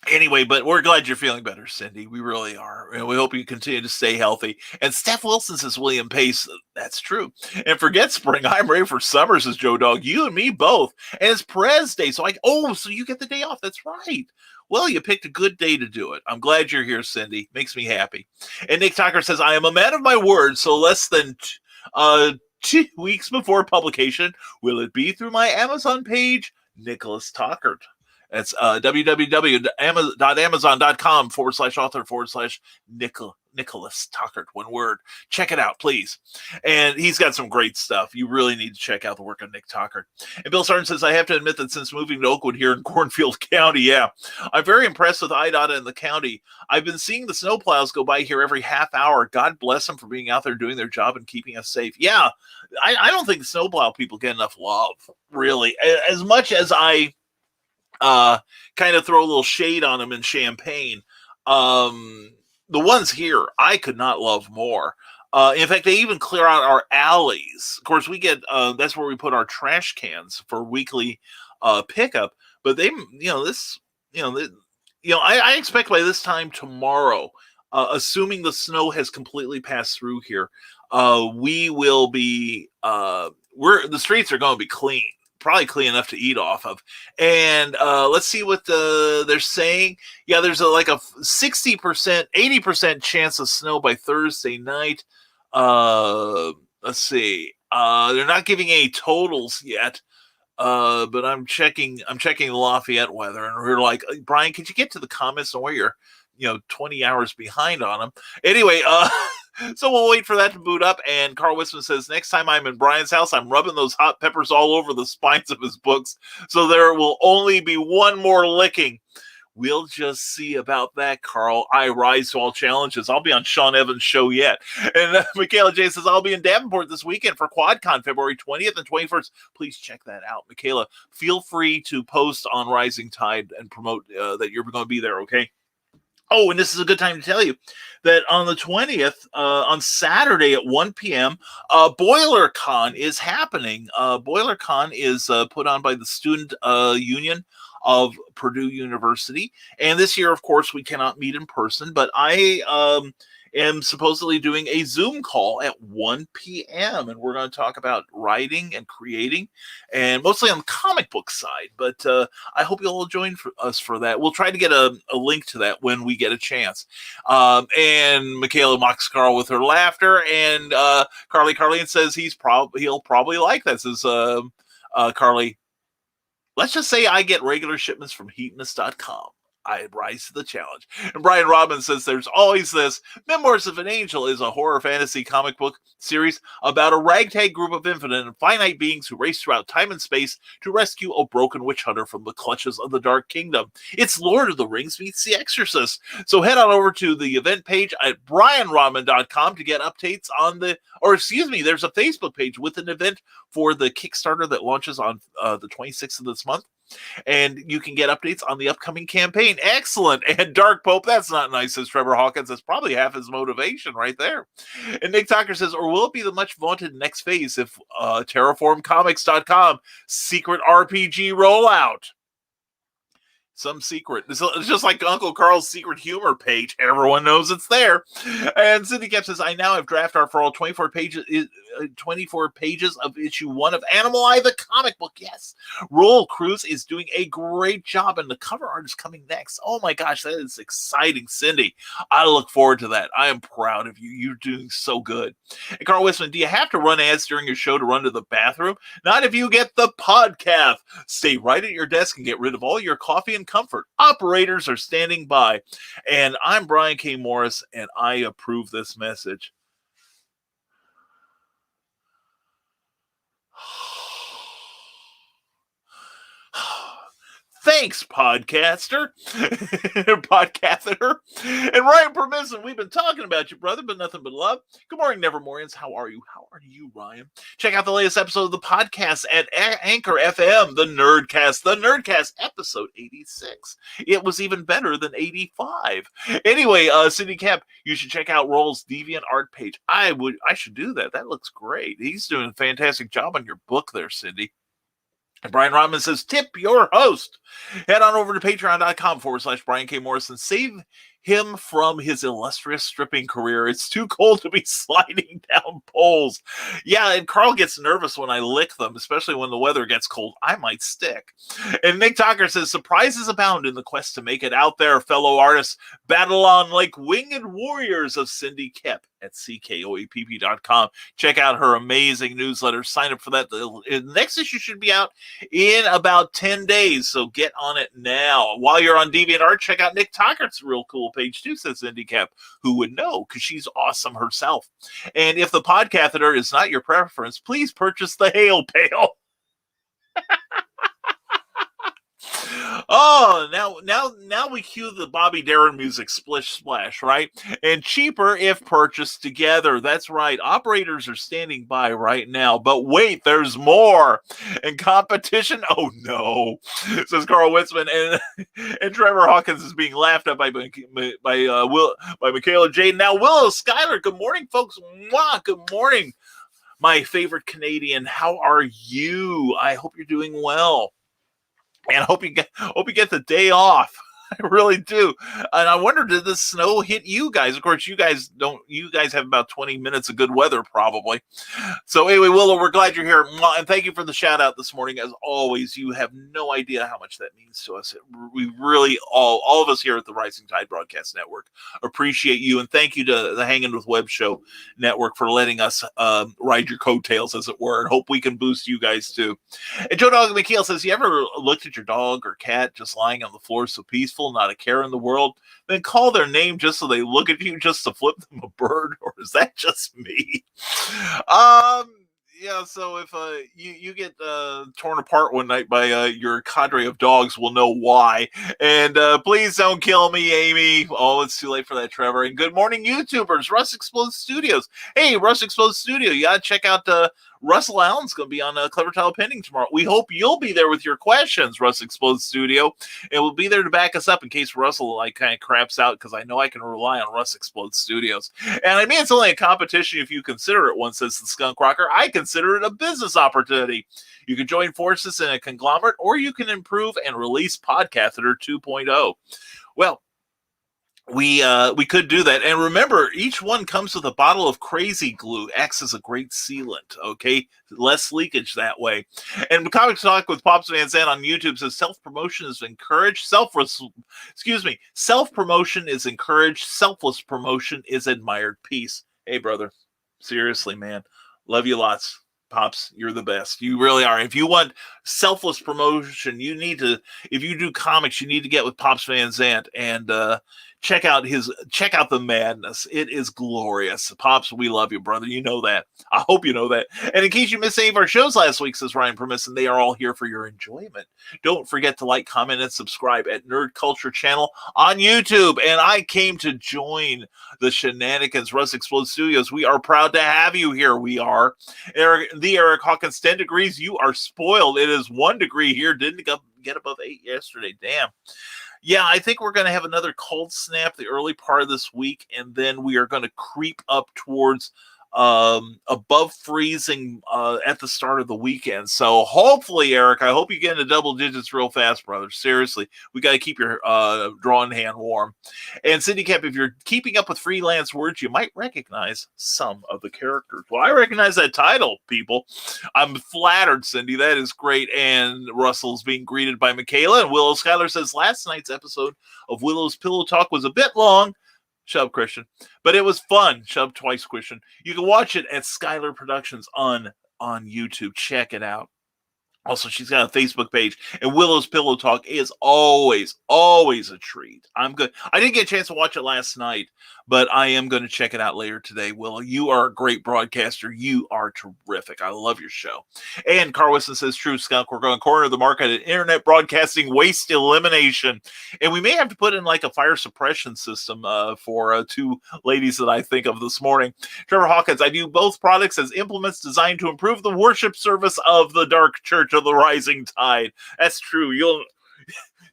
Anyway, but we're glad you're feeling better, Cindy. We really are. And we hope you continue to stay healthy. And Steph Wilson says, William Pace, that's true. And forget spring. I'm ready for summer, says Joe Dog. You and me both. And it's Perez Day. So so you get the day off. That's right. Well, you picked a good day to do it. I'm glad you're here, Cindy. Makes me happy. And Nick Tucker says, I am a man of my word, so less than 2 weeks before publication, will it be through my Amazon page? Nicholas Tucker. That's www.amazon.com/author/Nicholas Nicholas Tuckert, one word. Check it out, please. And he's got some great stuff. You really need to check out the work of Nick Tuckert. And Bill Sargent says, I have to admit that since moving to Oakwood here in Cornfield County, yeah, I'm very impressed with IDOT and the county. I've been seeing the snowplows go by here every half hour. God bless them for being out there doing their job and keeping us safe. Yeah, I don't think the snowplow people get enough love, really. As much as I kind of throw a little shade on them in Champaign, the ones here I could not love more. In fact, they even clear out our alleys. Of course, we get that's where we put our trash cans for weekly pickup. But they, I expect by this time tomorrow, assuming the snow has completely passed through here, we will be the streets are going to be clean. Probably clean enough to eat off of. And let's see what they're saying. Yeah, there's a 60%, 80% chance of snow by Thursday night. Let's see. They're not giving any totals yet. But I'm checking the Lafayette weather, and we're like, Brian, could you get to the comments and where you're 20 hours behind on them? Anyway, so we'll wait for that to boot up. And Carl Wisman says, next time I'm in Brian's house, I'm rubbing those hot peppers all over the spines of his books. So there will only be one more licking. We'll just see about that, Carl. I rise to all challenges. I'll be on Sean Evans' show yet. And Michaela J says, I'll be in Davenport this weekend for QuadCon, February 20th and 21st. Please check that out. Michaela, feel free to post on Rising Tide and promote that you're going to be there, okay? Oh, and this is a good time to tell you that on the 20th, on Saturday at 1 p.m., BoilerCon is happening. BoilerCon is put on by the Student Union of Purdue University. And this year, of course, we cannot meet in person, but I am supposedly doing a Zoom call at 1 p.m. And we're going to talk about writing and creating, and mostly on the comic book side. But I hope you'll all join us for that. We'll try to get a link to that when we get a chance. And Michaela mocks Carl with her laughter. And Carly says he'll probably like that. Says Carly, let's just say I get regular shipments from heatness.com. I rise to the challenge. And Brian Robbins says there's always this. Memoirs of an Angel is a horror fantasy comic book series about a ragtag group of infinite and finite beings who race throughout time and space to rescue a broken witch hunter from the clutches of the Dark Kingdom. It's Lord of the Rings meets The Exorcist. So head on over to the event page at brianrodman.com to get updates on there's a Facebook page with an event for the Kickstarter that launches on the 26th of this month. And you can get updates on the upcoming campaign. Excellent. And Dark Pope, that's not nice, says Trevor Hawkins. That's probably half his motivation right there. And Nick Tucker says, or will it be the much vaunted next phase if terraformcomics.com secret RPG rollout? Some secret. It's just like Uncle Carl's secret humor page. Everyone knows it's there. And Cindy Kemp says, I now have draft art for all 24 pages of issue 1 of Animal Eye, the comic book. Yes. Roel Cruz is doing a great job, and the cover art is coming next. Oh my gosh, that is exciting, Cindy. I look forward to that. I am proud of you. You're doing so good. And Carl Wisman, do you have to run ads during your show to run to the bathroom? Not if you get the podcast. Stay right at your desk and get rid of all your coffee and comfort. Operators are standing by. And I'm Brian K. Morris, and I approve this message. Thanks, podcaster. Podcaster. And Ryan Permisson, we've been talking about you, brother, but nothing but love. Good morning, Nevermorians. How are you? How are you, Ryan? Check out the latest episode of the podcast at Anchor FM, The Nerdcast, episode 86. It was even better than 85. Anyway, Cindy Kemp, you should check out Roel's Deviant art page. I should do that. That looks great. He's doing a fantastic job on your book there, Cindy. And Brian Rodman says, tip your host. Head on over to patreon.com/Brian K. Morris and save him from his illustrious stripping career. It's too cold to be sliding down poles. Yeah, and Carl gets nervous when I lick them, especially when the weather gets cold. I might stick. And Nick Tucker says, surprises abound in the quest to make it out there, fellow artists. Battle on like winged warriors of Cindy Kemp at CKOAPP.com. Check out her amazing newsletter. Sign up for that. The next issue should be out in about 10 days, so get on it now. While you're on DeviantArt, check out Nick Tockert's real cool page too, says IndieCap. Who would know? Because she's awesome herself. And if the pod catheter is not your preference, please purchase the Hail Pail. Oh, now we cue the Bobby Darin music, Splish Splash, right? And cheaper if purchased together. That's right. Operators are standing by right now. But wait, there's more. And competition? Oh no, says Carl Witzman. And Trevor Hawkins is being laughed at by Michaela Jade. Now Willow Schuyler. Good morning, folks. Mwah, good morning, my favorite Canadian. How are you? I hope you're doing well. And I hope you get the day off. I really do. And I wonder, did the snow hit you guys? Of course, you guys don't. You guys have about 20 minutes of good weather, probably. So anyway, Willow, we're glad you're here. And thank you for the shout out this morning. As always, you have no idea how much that means to us. We really, all of us here at the Rising Tide Broadcast Network appreciate you. And thank you to the Hanging with Web Show Network for letting us ride your coattails, as it were. And hope we can boost you guys too. And Joe Dog McKeel says, you ever looked at your dog or cat just lying on the floor so peaceful, not a care in the world, then call their name just so they look at you just to flip them a bird? Or is that just me? Yeah, so if you get torn apart one night by your cadre of dogs, we'll know why. And please don't kill me, Amy. Oh, it's too late for that, Trevor. And good morning, YouTubers. Russ Explode Studios. Hey, Russ Explode Studio. You got to check out Russell Allen's going to be on Clever Tile Pending tomorrow. We hope you'll be there with your questions, Russ Explode Studio. And we'll be there to back us up in case Russell kind of craps out, because I know I can rely on Russ Explode Studios. And I mean, it's only a competition if you consider it one, says the Skunk Rocker. I consider it a business opportunity. You can join forces in a conglomerate, or you can improve and release Podcatheter 2.0. Well, we could do that. And remember, each one comes with a bottle of crazy glue. Acts as a great sealant, okay? Less leakage that way. And Comics Talk with Pops Van Zandt on YouTube says self-promotion is encouraged. Self-promotion is encouraged. Selfless promotion is admired. Peace. Hey, brother. Seriously, man. Love you lots. Pops, you're the best. You really are. If you want selfless promotion, if you do comics, you need to get with Pops Van Zandt and check out the madness. It is glorious. Pops, we love you, brother. You know that. I hope you know that. And in case you missed any of our shows last week, says Ryan Permisson, they are all here for your enjoyment. Don't forget to like, comment, and subscribe at Nerd Culture Channel on YouTube. And I came to join the shenanigans, Russ Explode Studios. We are proud to have you here. We are. Eric Hawkins, 10 degrees. You are spoiled. It is 1 degree here. Didn't get above 8 yesterday. Damn. Yeah, I think we're going to have another cold snap the early part of this week, and then we are going to creep up towards above freezing at the start of the weekend. So hopefully, Eric, I hope you get into double digits real fast, brother. Seriously, we got to keep your drawing hand warm. And Cindy Cap, if you're keeping up with freelance words, you might recognize some of the characters. Well, I recognize that title, people. I'm flattered, Cindy. That is great. And Russell's being greeted by Michaela. And Willow Schuyler says last night's episode of Willow's Pillow Talk was a bit long. Shove, Christian. But it was fun. Shove twice, Christian. You can watch it at Schuyler Productions on YouTube. Check it out. Also, she's got a Facebook page, and Willow's Pillow Talk is always a treat. I'm good. I didn't get a chance to watch it last night, but I am going to check it out later today. Willow, you are a great broadcaster. You are terrific. I love your show. And Carl says, true, Skunk, we're going to corner the market at internet broadcasting waste elimination. And we may have to put in like a fire suppression system for two ladies that I think of this morning. Trevor Hawkins, I view both products as implements designed to improve the worship service of the Dark Church of the Rising Tide. That's true. You'll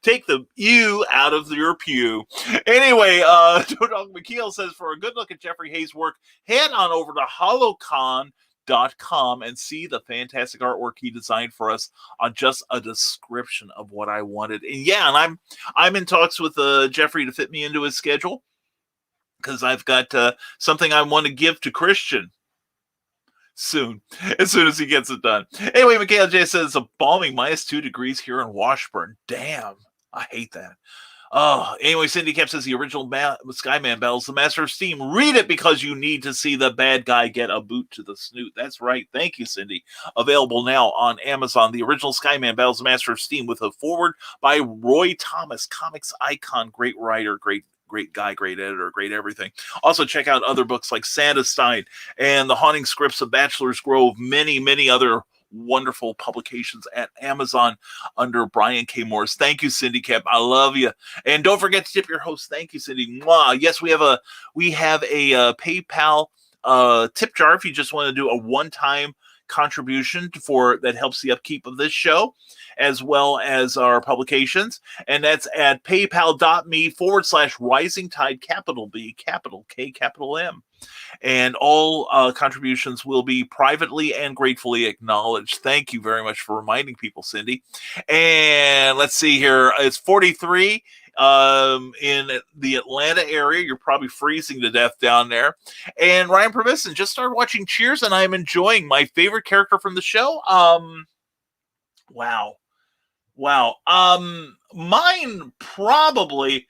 take the "you" out of your pew. Anyway, Joe Dog McKeel says, for a good look at Jeffrey Hayes' work, head on over to holocon.com and see the fantastic artwork he designed for us on just a description of what I wanted. And yeah, and I'm in talks with Jeffrey to fit me into his schedule, because I've got something I want to give to Christian soon, as soon as he gets it done. Anyway, Michaela J says, a balmy -2 degrees here in Washburn. Damn, I hate that. Oh, anyway, Cindy Cap says the original Skyman battles the Master of Steam. Read it because you need to see the bad guy get a boot to the snoot. That's right. Thank you, Cindy. Available now on Amazon. The original Skyman battles the Master of Steam with a foreword by Roy Thomas, comics icon, great writer, great guy, great editor, great everything. Also, check out other books like Santa Stein and The Haunting Scripts of Bachelor's Grove, many other wonderful publications at Amazon under Brian K. Morris. Thank you, Cindy Cap. I love you. And don't forget to tip your host. Thank you, Cindy. Mwah. Yes, we have a PayPal tip jar if you just want to do a one-time contribution for that helps the upkeep of this show as well as our publications, and that's at paypal.me/rising tide capital B capital K capital M, and all contributions will be privately and gratefully acknowledged. Thank you very much for reminding people, Cindy. And let's see here, it's 43 in the Atlanta area. You're probably freezing to death down there. And Ryan Permisson just started watching Cheers, and I'm enjoying my favorite character from the show. Wow. Mine probably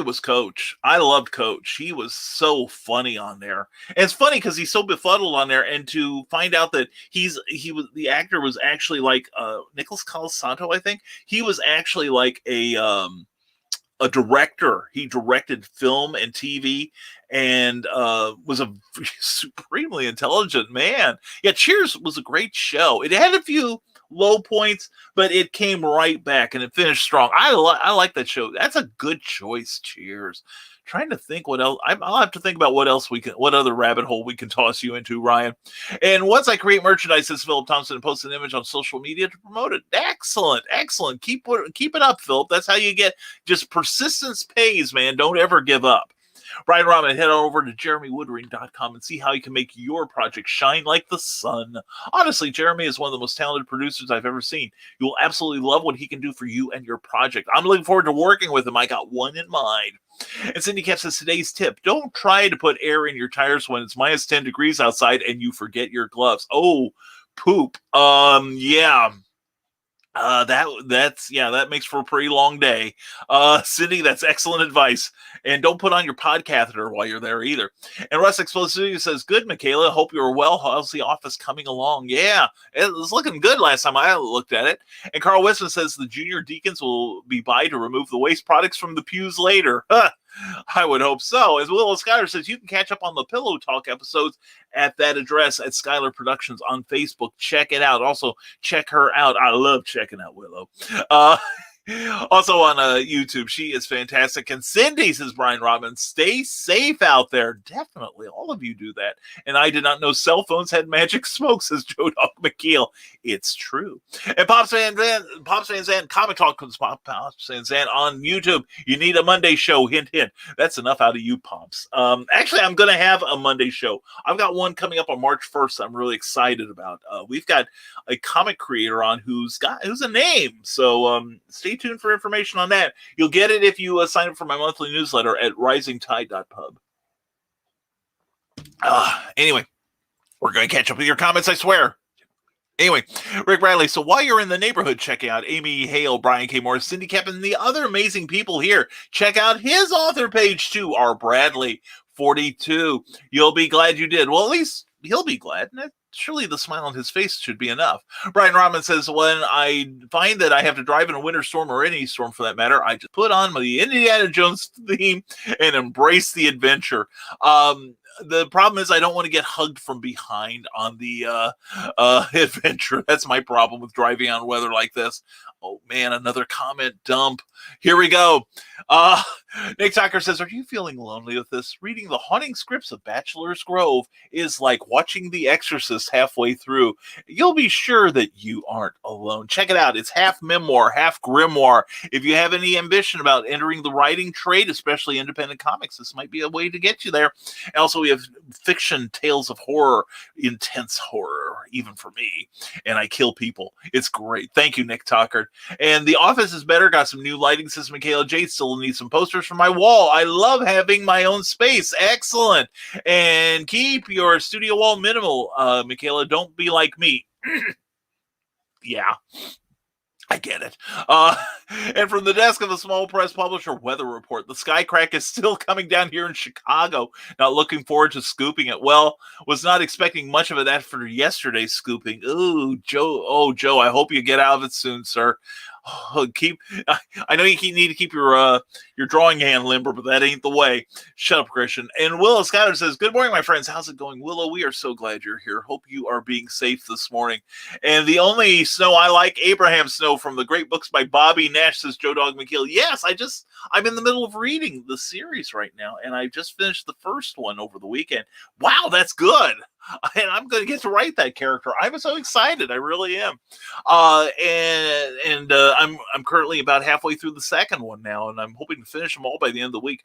was Coach. I loved Coach. He was so funny on there. And it's funny because he's so befuddled on there, and to find out that the actor was actually like Nicholas Colasanto, I think. He was actually like a director. He directed film and TV and was a supremely intelligent man. Yeah, Cheers was a great show. It had a few low points, but it came right back and it finished strong. I like that show. That's a good choice. Cheers. Trying to think what else. I'll have to think about what other rabbit hole we can toss you into, Ryan. And once I create merchandise, says Philip Thompson, and post an image on social media to promote it. Excellent. Keep it up, Philip. That's how you get just persistence pays, man. Don't ever give up. Brian Rahman, head on over to jeremywoodring.com and see how you can make your project shine like the sun. Honestly, Jeremy is one of the most talented producers I've ever seen. You will absolutely love what he can do for you and your project. I'm looking forward to working with him. I got one in mind. And Cindy Cap says today's tip: don't try to put air in your tires when it's minus 10 degrees outside and you forget your gloves. Oh, poop. Yeah. That makes for a pretty long day. Cindy, that's excellent advice. And don't put on your pod catheter while you're there either. And Russ Explosive says, good, Michaela. Hope you're well. How's the office coming along? Yeah, it was looking good last time I looked at it. And Carl Westman says the junior deacons will be by to remove the waste products from the pews later. I would hope so. As Willow Skyler says, you can catch up on the Pillow Talk episodes at that address at Skylar Productions on Facebook. Check it out. Also, check her out. I love checking out Willow. Also on YouTube, she is fantastic. And Cindy, says Brian Robbins, stay safe out there. Definitely, all of you do that. And I did not know cell phones had magic smoke, says Joe Dog McKeel. It's true. And Pops Van Zandt, Comic Talk with Pops Van Zandt on YouTube. You need a Monday show. Hint, hint. That's enough out of you, Pops. Actually, I'm going to have a Monday show. I've got one coming up on March 1st. I'm really excited about. We've got a comic creator on who's a name. So stay tuned for information on that. You'll get it if you sign up for my monthly newsletter at risingtide.pub. Anyway, we're going to catch up with your comments, I swear. Anyway, Rick Bradley, so while you're in the neighborhood checking out Amy Hale, Brian K. Morris, Cindy Cap, and the other amazing people here, check out his author page too, R. Bradley 42. You'll be glad you did. Well, at least he'll be glad. Surely the smile on his face should be enough. Brian Rahman says, when I find that I have to drive in a winter storm or any storm for that matter, I just put on the Indiana Jones theme and embrace the adventure. The problem is I don't want to get hugged from behind on the adventure. That's my problem with driving on weather like this. Oh, man, another comment dump. Here we go. Nick Tucker says, are you feeling lonely with this? Reading the haunting scripts of Bachelor's Grove is like watching The Exorcist halfway through. You'll be sure that you aren't alone. Check it out. It's half memoir, half grimoire. If you have any ambition about entering the writing trade, especially independent comics, this might be a way to get you there. And also, we have fiction, tales of horror, intense horror, even for me. And I kill people. It's great. Thank you, Nick Tucker. And The Office is better. Got some new lighting system. Michaela J. Still needs some posters for my wall. I love having my own space. Excellent. And keep your studio wall minimal, Michaela. Don't be like me. Yeah. I get it. And from the desk of the small press publisher weather report, the skycrack is still coming down here in Chicago. Not looking forward to scooping it. Well, was not expecting much of it after yesterday's scooping. Ooh, Joe. Oh, Joe, I hope you get out of it soon, sir. Oh, I know you need to keep your drawing hand limber, but that ain't the way. Shut up, Christian. And Willow Skyler says, "Good morning, my friends. How's it going, Willow? We are so glad you're here. Hope you are being safe this morning." And the only snow I like, Abraham Snow from the great books by Bobby Nash, says Joe Dog McKeel. Yes, I'm in the middle of reading the series right now, and I just finished the first one over the weekend. Wow, that's good. And I'm going to get to write that character. I'm so excited. I really am. I'm currently about halfway through the second one now, and I'm hoping to finish them all by the end of the week.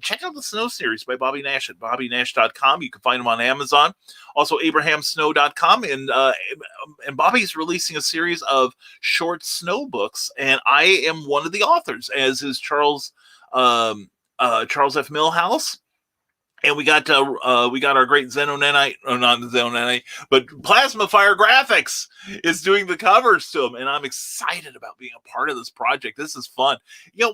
Check out the Snow series by Bobby Nash at bobbynash.com. You can find them on Amazon. Also, abrahamsnow.com. And Bobby's releasing a series of short snow books, and I am one of the authors, as is Charles F. Millhouse. And we got our great Xenonanite, not Xenonanite, but Plasma Fire Graphics is doing the covers to them, and I'm excited about being a part of this project. This is fun.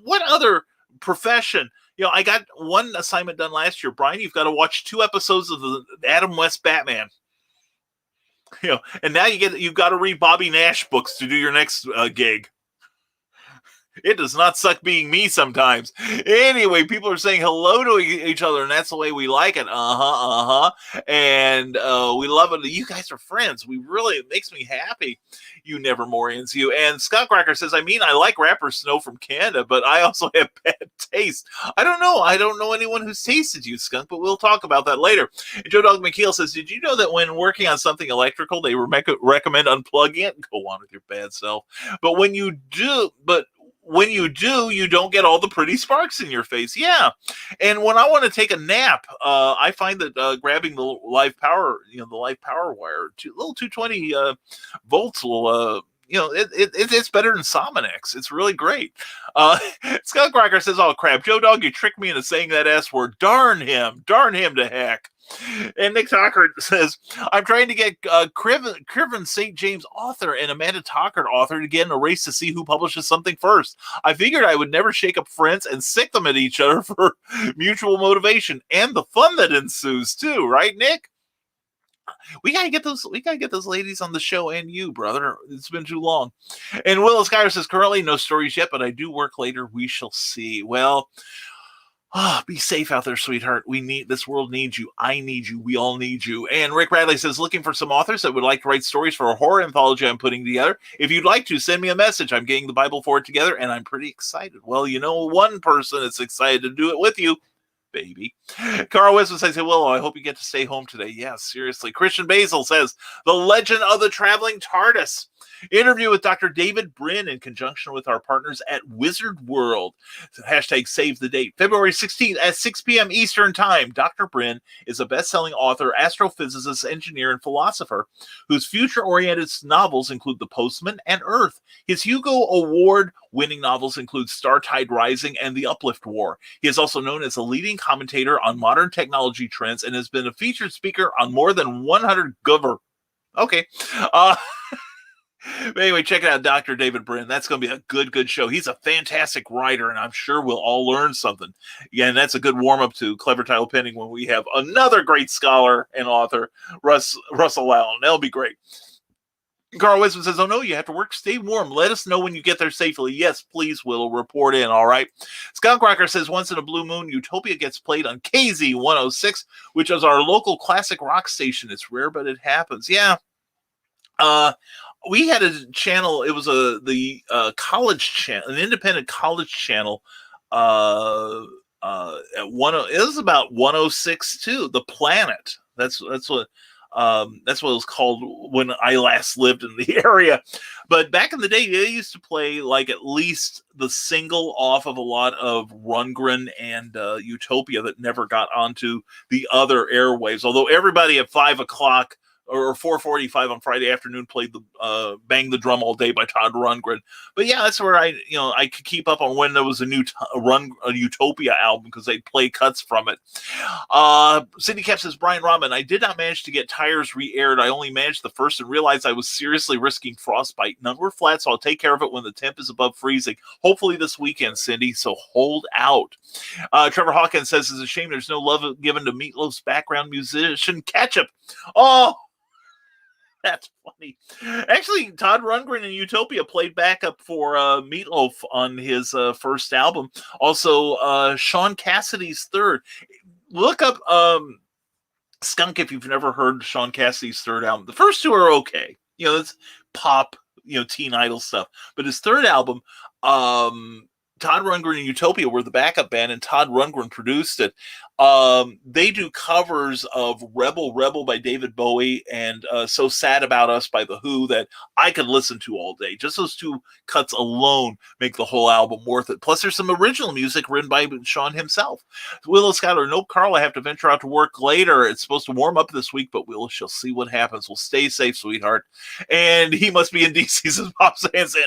What other profession? I got one assignment done last year. Brian, you've got to watch 2 episodes of the Adam West Batman. And now you've got to read Bobby Nash books to do your next gig. It does not suck being me sometimes. Anyway, people are saying hello to each other, and that's the way we like it. And we love it. You guys are friends. It makes me happy. You Nevermorians, you. And Scott Cracker says, I like rapper Snow from Canada, but I also have bad taste. I don't know. I don't know anyone who's tasted you, Skunk, but we'll talk about that later. And Joe Dog McKeel says, did you know that when working on something electrical, they recommend unplugging it? Go on with your bad self. But when you do, you don't get all the pretty sparks in your face. Yeah. And when I want to take a nap, I find that grabbing the live power, the live power wire, little 220 volts will, it's better than Sominex. It's really great. Scott Cracker says, "Oh crap, Joe Dog, you tricked me into saying that S word. Darn him to heck." And Nick Tockert says, "I'm trying to get Criven St. James author and Amanda Tockert author to get in a race to see who publishes something first. I figured I would never shake up friends and sick them at each other for mutual motivation and the fun that ensues too, right, Nick? We gotta get those ladies on the show, and you, brother. It's been too long." And Willis Skyler says, "Currently no stories yet, but I do work later. We shall see." Well, be safe out there, sweetheart. This world needs you. I need you. We all need you. And Rick Radley says, "Looking for some authors that would like to write stories for a horror anthology I'm putting together. If you'd like to, send me a message. I'm getting the Bible for it together, and I'm pretty excited." Well, one person that's excited to do it with you, baby. Carl Wisman says, "Well, I hope you get to stay home today." Yeah, seriously. Christian Basil says, "The Legend of the Traveling TARDIS. Interview with Dr. David Brin in conjunction with our partners at Wizard World. Hashtag save the date. February 16th at 6 p.m. Eastern Time. Dr. Brin is a best-selling author, astrophysicist, engineer, and philosopher whose future-oriented novels include The Postman and Earth. His Hugo Award-winning novels include Startide Rising and The Uplift War. He is also known as a leading commentator on modern technology trends and has been a featured speaker on more than 100 Okay. But anyway, check it out, Dr. David Brin. That's going to be a good show. He's a fantastic writer, and I'm sure we'll all learn something. Yeah, and that's a good warm-up to Clever Title Penning when we have another great scholar and author, Russell Allen. That'll be great. Carl Wisman says, "Oh no, you have to work. Stay warm. Let us know when you get there safely." Yes, please, Will. Report in, all right? Scott Cracker says, "Once in a blue moon, Utopia gets played on KZ 106, which is our local classic rock station. It's rare, but it happens." Yeah. We had a channel. It was the college channel, an independent college channel. At it was about 106 too. The Planet. That's what it was called when I last lived in the area. But back in the day, they used to play like at least the single off of a lot of Rundgren and Utopia that never got onto the other airwaves. Although everybody at 5 o'clock or 4:45 on Friday afternoon, played the Bang the Drum All Day by Todd Rundgren. But yeah, that's where I could keep up on when there was a new a Utopia album, because they play cuts from it. Cindy Cap says, Brian Robin, I did not manage to get Tires re-aired. I only managed the first and realized I was seriously risking frostbite. None were flat, so I'll take care of it when the temp is above freezing. Hopefully this weekend, Cindy, so hold out. Trevor Hawkins says, it's a shame there's no love given to Meatloaf's background musician, Ketchup. Oh, that's funny. Actually, Todd Rundgren in Utopia played backup for Meatloaf on his first album. Also, Sean Cassidy's third. Look up Skunk if you've never heard Sean Cassidy's third album. The first two are okay. It's pop, teen idol stuff. But his third album, Todd Rundgren and Utopia were the backup band, and Todd Rundgren produced it. They do covers of Rebel Rebel by David Bowie and So Sad About Us by The Who that I could listen to all day. Just those two cuts alone make the whole album worth it. Plus, there's some original music written by Sean himself. Willow Schuyler, nope, Carl, I have to venture out to work later. It's supposed to warm up this week, but we shall see what happens. We'll stay safe, sweetheart. And he must be in D.C., says Bob Sands.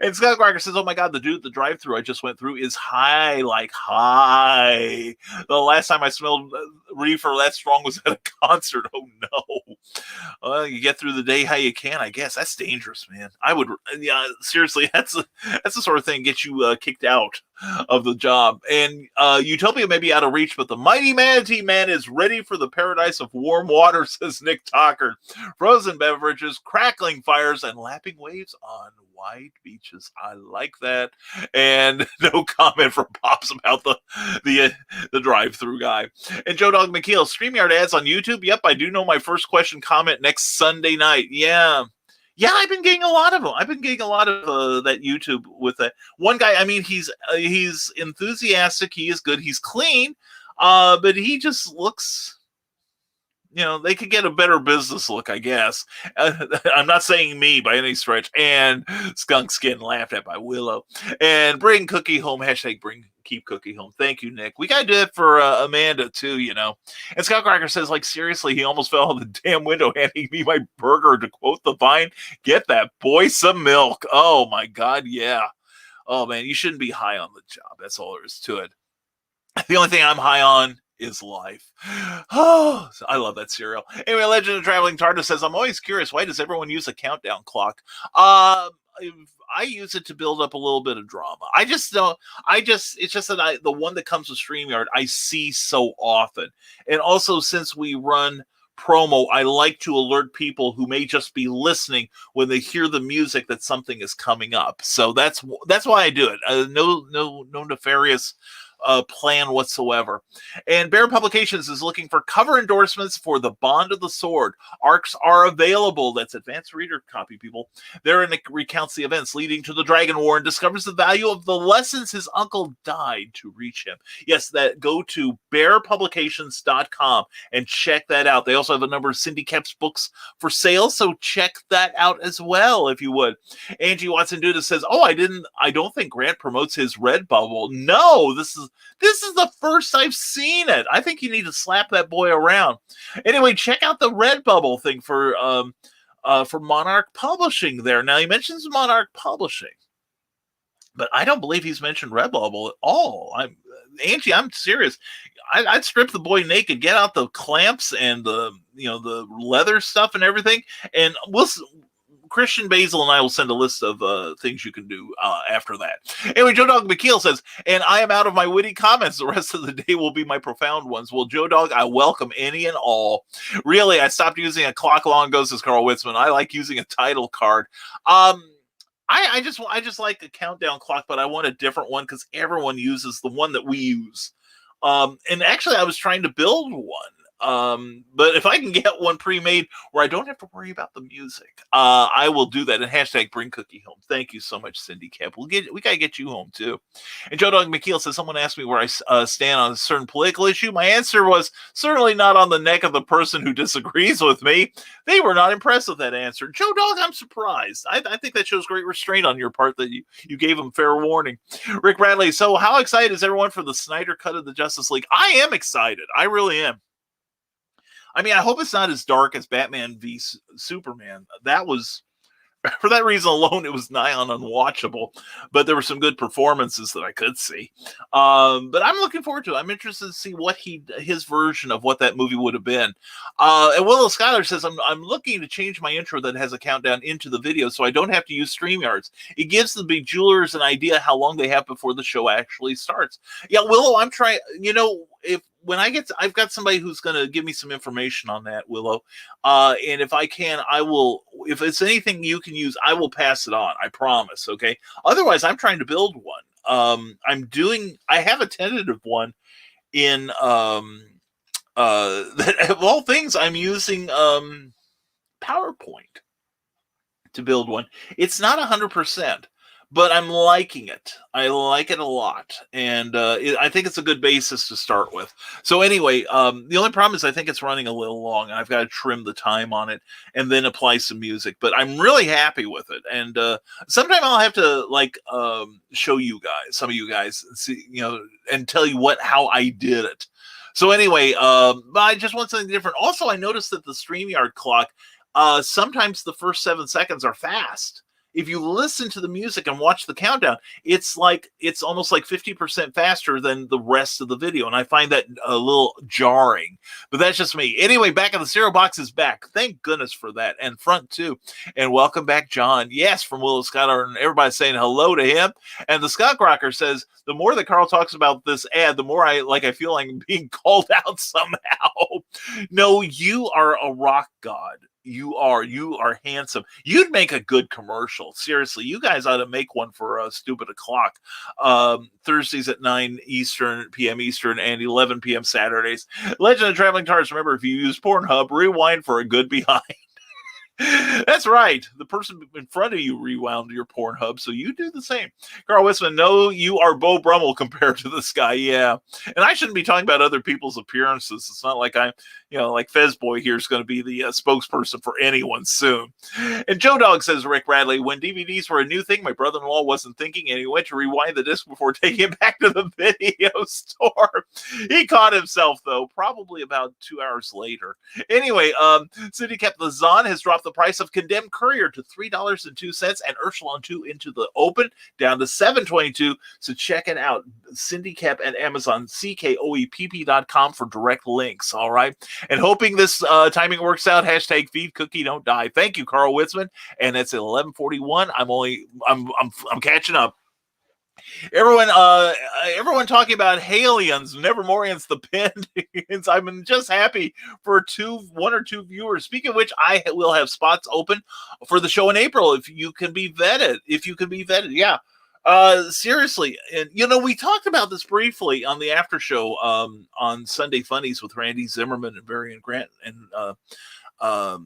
And Scott Cracker says, oh my God, the dude at the drive-thru I just went through is high, like high. The last time I smelled reefer that strong was at a concert. Oh no. Well, you get through the day how you can, I guess. That's dangerous, man. I would, seriously, that's the sort of thing gets you kicked out of the job. And Utopia may be out of reach, but the mighty Manatee Man is ready for the paradise of warm water, says Nick Talker. Frozen beverages, crackling fires, and lapping waves on wide beaches. I like that. And no comment from Pops about the drive-through guy. And Joe Dog McKeel, StreamYard ads on YouTube. Yep, I do know my first question comment next Sunday night. Yeah, I've been getting a lot of them. I've been getting a lot of that YouTube with that one guy. I mean, he's enthusiastic. He is good. He's clean, but he just looks. They could get a better business look, I guess. I'm not saying me by any stretch. And Skunk Skin laughed at by Willow. And bring Cookie home. Hashtag keep Cookie home. Thank you, Nick. We got to do it for Amanda, too, And Scott Cracker says, like, seriously, he almost fell out the damn window handing me my burger. To quote the Vine, get that boy some milk. Oh, my God, yeah. Oh, man, you shouldn't be high on the job. That's all there is to it. The only thing I'm high on is life. Oh, I love that cereal. Anyway, Legend of Traveling TARDIS says, I'm always curious, why does everyone use a countdown clock? I use it to build up a little bit of drama. It's just that the one that comes with StreamYard, I see so often. And also, since we run promo, I like to alert people who may just be listening when they hear the music that something is coming up. So that's why I do it. No nefarious plan whatsoever. And Bear Publications is looking for cover endorsements for The Bond of the Sword. ARCs are available. That's advanced reader copy, people. Therein it recounts the events leading to the Dragon War and discovers the value of the lessons his uncle died to reach him. Yes, go to bearpublications.com and check that out. They also have a number of Cindy Kep's books for sale, so check that out as well, if you would. Angie Watson Duda says, I don't think Grant promotes his Redbubble. No, this is the first I've seen it. I think you need to slap that boy around. Anyway, check out the Redbubble thing for Monarch Publishing there. Now, he mentions Monarch Publishing, but I don't believe he's mentioned Redbubble at all. Angie, I'm serious. I'd strip the boy naked, get out the clamps and the leather stuff and everything, and Christian Basil and I will send a list of things you can do after that. Anyway, Joe Dog McKeel says, and I am out of my witty comments. The rest of the day will be my profound ones. Well, Joe Dog, I welcome any and all. Really, I stopped using a clock long ago, says Carl Witzman. I like using a title card. I just like a countdown clock, but I want a different one because everyone uses the one that we use. And actually, I was trying to build one. But if I can get one pre-made where I don't have to worry about the music, I will do that. And hashtag bring Cookie home. Thank you so much, Cindy Cap. We got to get you home too. And Joe Dog McKeel says, someone asked me where I stand on a certain political issue. My answer was certainly not on the neck of the person who disagrees with me. They were not impressed with that answer. Joe Dog, I'm surprised. I think that shows great restraint on your part that you gave him fair warning. Rick Bradley, so how excited is everyone for the Snyder cut of the Justice League? I am excited. I really am. I mean, I hope it's not as dark as Batman v Superman. That was, for that reason alone, it was nigh on unwatchable. But there were some good performances that I could see. But I'm looking forward to it. I'm interested to see what his version of what that movie would have been. And Willow Schuyler says, I'm looking to change my intro that has a countdown into the video so I don't have to use StreamYards. It gives the bejewelers an idea how long they have before the show actually starts. Yeah, Willow, I'm trying, I've got somebody who's going to give me some information on that, Willow. And if I can, I will, if it's anything you can use, I will pass it on. I promise. Okay. Otherwise, I'm trying to build one. I have a tentative one in, that of all things, I'm using, PowerPoint to build one. It's not 100%. But I'm liking it. I like it a lot. And I think it's a good basis to start with. So anyway, the only problem is I think it's running a little long. And I've got to trim the time on it and then apply some music. But I'm really happy with it. And sometime I'll have to show you guys, some of you guys, see, and tell you how I did it. So anyway, I just want something different. Also, I noticed that the StreamYard clock, sometimes the first 7 seconds are fast. If you listen to the music and watch the countdown, it's almost like 50% faster than the rest of the video. And I find that a little jarring, but that's just me. Anyway, Back in the Cereal Box is back. Thank goodness for that. And Front too. And welcome back, John. Yes, from Willow Schuyler, and everybody's saying hello to him. And the Skunk Rocker says, the more that Carl talks about this ad, the more I feel like I'm being called out somehow. No, you are a rock god. You are handsome. You'd make a good commercial. Seriously, you guys ought to make one for Stupid O'Clock. Thursdays at 9 p.m. Eastern and 11 p.m. Saturdays. Legend of Traveling Tars. Remember, if you use Pornhub, rewind for a good behind. That's right. The person in front of you rewound your Pornhub, so you do the same. Carl Wisman, no, you are Beau Brummel compared to this guy. Yeah. And I shouldn't be talking about other people's appearances. It's not like I'm, like Fez Boy here is going to be the spokesperson for anyone soon. And Joe Dog says, Rick Bradley, when DVDs were a new thing, my brother-in-law wasn't thinking, and he went to rewind the disc before taking it back to the video store. He caught himself, though, probably about 2 hours later. Anyway, Cindy Kept the Zon has dropped the price of Condemned Courier to $3.02 and Ursula 2 Into the Open down to $7.22. So check it out. Cindy Kept at Amazon, CKOEPP.com for direct links. All right. And hoping this timing works out. Hashtag feed cookie don't die. Thank you, Carl Witzman. And it's at 11:41. I'm catching up. Everyone talking about Halions, Nevermorians, the Pendants. I'm just happy for one or two viewers. Speaking of which, I will have spots open for the show in April if you can be vetted. Yeah. Seriously, and we talked about this briefly on the after show on Sunday Funnies with Randy Zimmerman and Varian Grant and all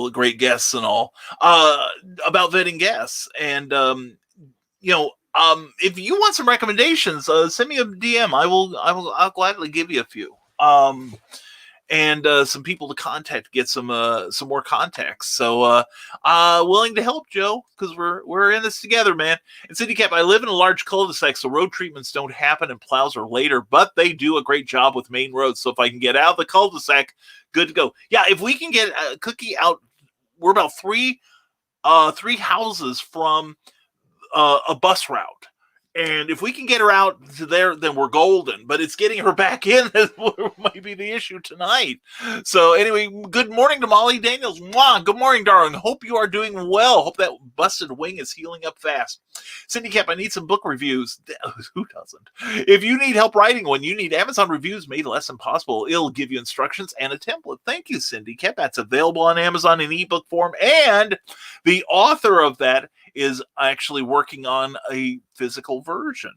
the great guests and all about vetting guests. And if you want some recommendations, send me a DM. I'll gladly give you a few. And some people to contact, get some more contacts. So willing to help, Joe, because we're in this together, man. And Cindy Cap, I live in a large cul-de-sac, so road treatments don't happen and plows are later, but they do a great job with main roads. So if I can get out of the cul-de-sac, good to go. Yeah, if we can get Cookie out, we're about three houses from a bus route. And if we can get her out to there, then we're golden. But it's getting her back in that might be the issue tonight. So anyway, good morning to Molly Daniels. Mwah, good morning, darling. Hope you are doing well. Hope that busted wing is healing up fast. Cindy Cap, I need some book reviews. Who doesn't? If you need help writing one, you need Amazon reviews made less impossible. It'll give you instructions and a template. Thank you, Cindy Cap. That's available on Amazon in ebook form. And the author of that is actually working on a physical version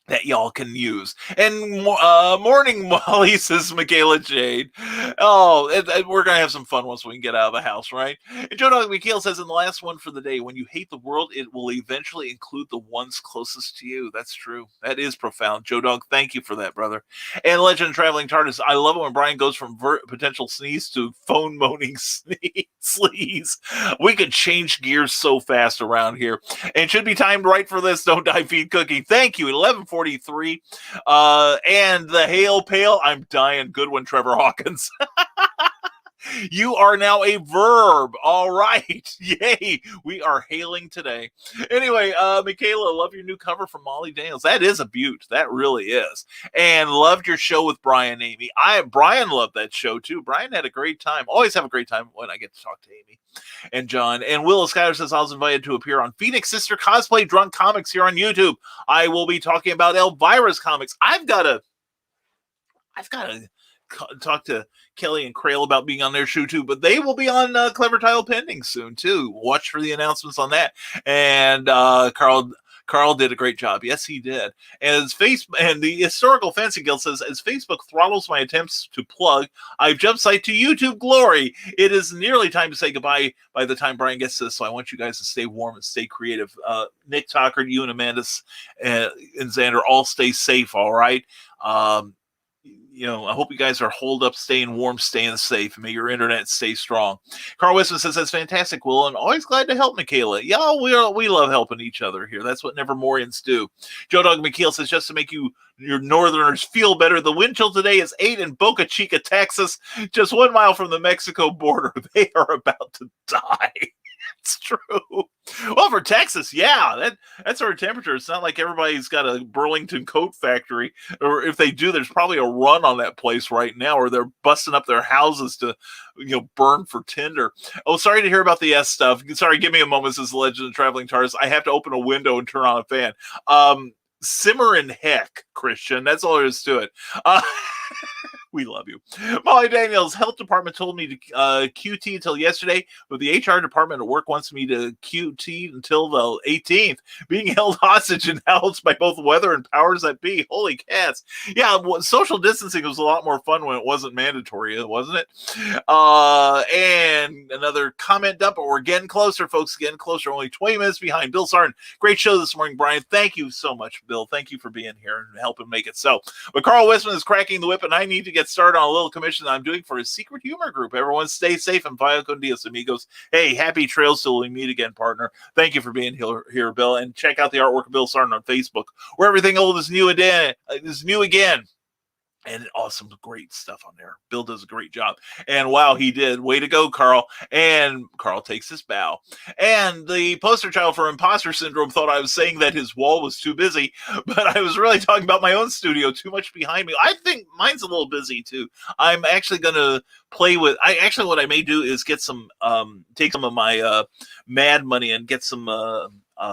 that y'all can use. And morning, Molly, says Michaela Jade. Oh, we're going to have some fun once we can get out of the house, right? And Joe Dog McKeel says, in the last one for the day, when you hate the world, it will eventually include the ones closest to you. That's true. That is profound. Joe Dog, thank you for that, brother. And Legend of Traveling TARDIS, I love it when Brian goes from potential sneeze to phone moaning sleaze. We could change gears so fast around here. And it should be timed right for this. Don't Die Feed Cookie. Thank you. 11:40. 43. And the Hail Pale, I'm dying. Good one, Trevor Hawkins. You are now a verb. All right. Yay. We are hailing today. Anyway, Michaela, love your new cover from Molly Daniels. That is a beaut. That really is. And loved your show with Brian and Amy. Brian loved that show too. Brian had a great time. Always have a great time when I get to talk to Amy and John. And Willow Skyler says I was invited to appear on Phoenix Sister Cosplay Drunk Comics here on YouTube. I will be talking about Elvira's comics. I've got to talk to Kelly and Crail about being on their show too, but they will be on Clever Title Pending soon too. Watch for the announcements on that. And Carl did a great job. Yes, he did. And the Historical Fancy Guild says, as Facebook throttles my attempts to plug, I've jumped site to YouTube glory. It is nearly time to say goodbye by the time Brian gets to this, so I want you guys to stay warm and stay creative. Nick Tockard, you and Amandus and Xander all stay safe, all right? I hope you guys are holed up, staying warm, staying safe, and may your internet stay strong. Carl Westman says, that's fantastic, Will, and always glad to help Michaela. Yeah, we love helping each other here. That's what Nevermorians do. Joe Dog McKeel says, just to make your Northerners feel better, the wind chill today is 8 in Boca Chica, Texas, just 1 mile from the Mexico border. They are about to die. It's true. Well, for Texas, yeah, that's our temperature. It's not like everybody's got a Burlington coat factory, or if they do, there's probably a run on that place right now, or they're busting up their houses to, burn for tinder. Oh, sorry to hear about the S stuff. Sorry, give me a moment, says the Legend of Traveling TARDIS. I have to open a window and turn on a fan. Simmer and heck, Christian. That's all there is to it. We love you. Molly Daniels, health department told me to QT until yesterday, but the HR department at work wants me to QT until the 18th. Being held hostage and held by both weather and powers that be. Holy cats. Yeah, social distancing was a lot more fun when it wasn't mandatory, wasn't it? And another comment dump, but we're getting closer, folks. Getting closer. Only 20 minutes behind. Bill Sartin, great show this morning, Brian. Thank you so much, Bill. Thank you for being here and helping make it so. But Carl Westman is cracking the whip, and I need to get started on a little commission that I'm doing for his secret humor group. Everyone stay safe and vaya con Dios, amigos. Hey, happy trails till we meet again, partner. Thank you for being here, Bill. And check out the artwork of Bill Sartin on Facebook, where everything old is new again. And awesome, great stuff on there. Bill does a great job. And wow, he did. Way to go, Carl. And Carl takes his bow. And the poster child for imposter syndrome thought I was saying that his wall was too busy, but I was really talking about my own studio, too much behind me. I think mine's a little busy too. I'm actually going to play with, what I may do is get some, take some of my mad money and get some, a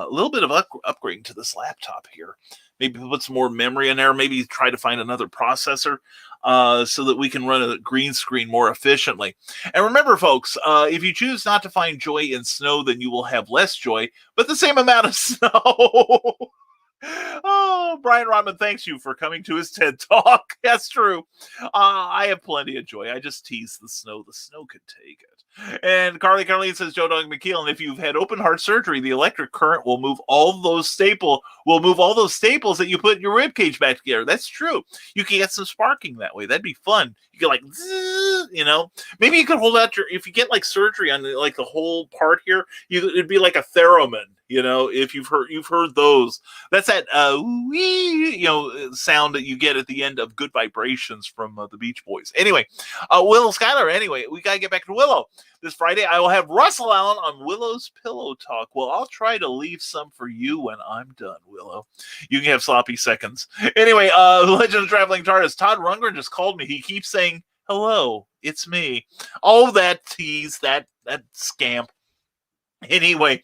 little bit of upgrading to this laptop here. Maybe put some more memory in there. Maybe try to find another processor so that we can run a green screen more efficiently. And remember, folks, if you choose not to find joy in snow, then you will have less joy, but the same amount of snow. Oh, Brian Rodman, thanks you for coming to his TED Talk. That's true. I have plenty of joy. I just tease the snow. The snow could take it. And Carlene says, Joe Dog McKeel, and if you've had open heart surgery, the electric current will move all those staples that you put in your rib cage back together. That's true. You can get some sparking that way. That'd be fun. You could zzz, maybe you could hold out if you get like surgery on the whole part here, it'd be like a theremin. If you've heard those, that's that sound that you get at the end of Good Vibrations from the Beach Boys. Anyway, Willow Skyler. Anyway, we gotta get back to Willow. This Friday, I will have Russell Allen on Willow's Pillow Talk. Well, I'll try to leave some for you when I'm done, Willow. You can have sloppy seconds. Anyway, Legend of Traveling TARDIS. Todd Rundgren just called me. He keeps saying, hello, it's me. Oh, that tease, that scamp. Anyway,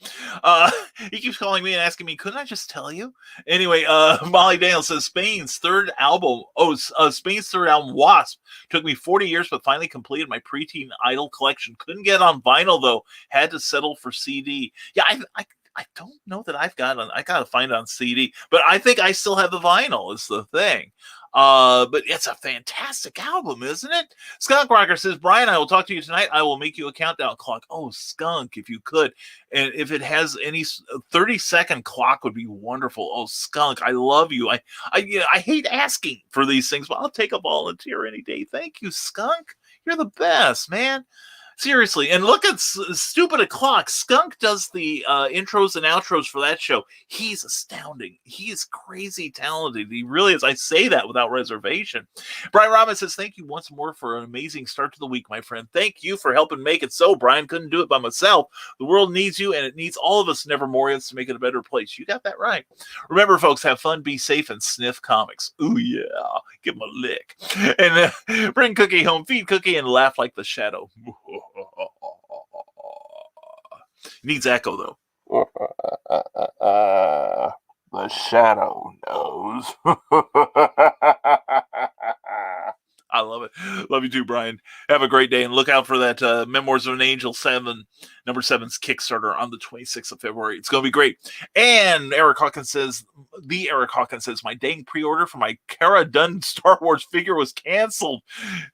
he keeps calling me and asking me, couldn't I just tell you? Anyway, Molly Daniel says Spain's third album, Wasp, took me 40 years, but finally completed my preteen idol collection. Couldn't get on vinyl, though. Had to settle for CD. Yeah, I don't know that I got to find it on CD, but I think I still have the vinyl is the thing. But it's a fantastic album, isn't it? Skunk Rocker says, Brian, I will talk to you tonight. I will make you a countdown clock. Oh, Skunk, if you could. And if it has any 30-second clock would be wonderful. Oh, Skunk, I love you. I hate asking for these things, but I'll take a volunteer any day. Thank you, Skunk. You're the best, man. Seriously, and look at Stupid O'Clock. Skunk does the intros and outros for that show. He's astounding. He is crazy talented. He really is. I say that without reservation. Brian Robin says, thank you once more for an amazing start to the week, my friend. Thank you for helping make it so. Brian, couldn't do it by myself. The world needs you, and it needs all of us Nevermorians to make it a better place. You got that right. Remember, folks, have fun, be safe, and sniff comics. Ooh, yeah. Give him a lick. And bring Cookie home, feed Cookie, and laugh like the Shadow. Needs echo, though. The Shadow knows. I love it. Love you too, Brian. Have a great day, and look out for that Memoirs of an Angel 7, number 7's Kickstarter on the 26th of February. It's going to be great. And Eric Hawkins says, my dang pre-order for my Cara Dune Star Wars figure was canceled.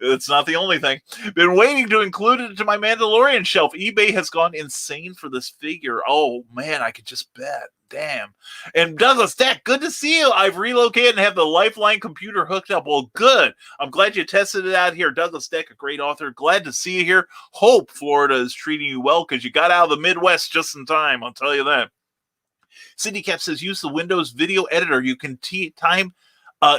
It's not the only thing. Been waiting to include it to my Mandalorian shelf. eBay has gone insane for this figure. Oh, man, I could just bet. Damn. And Douglas Deck, good to see you. I've relocated and have the Lifeline computer hooked up. Well, good. I'm glad you tested it out here. Douglas Deck, a great author. Glad to see you here. Hope Florida is treating you well because you got out of the Midwest just in time. I'll tell you that. Cindy Cap says, use the Windows video editor. You can time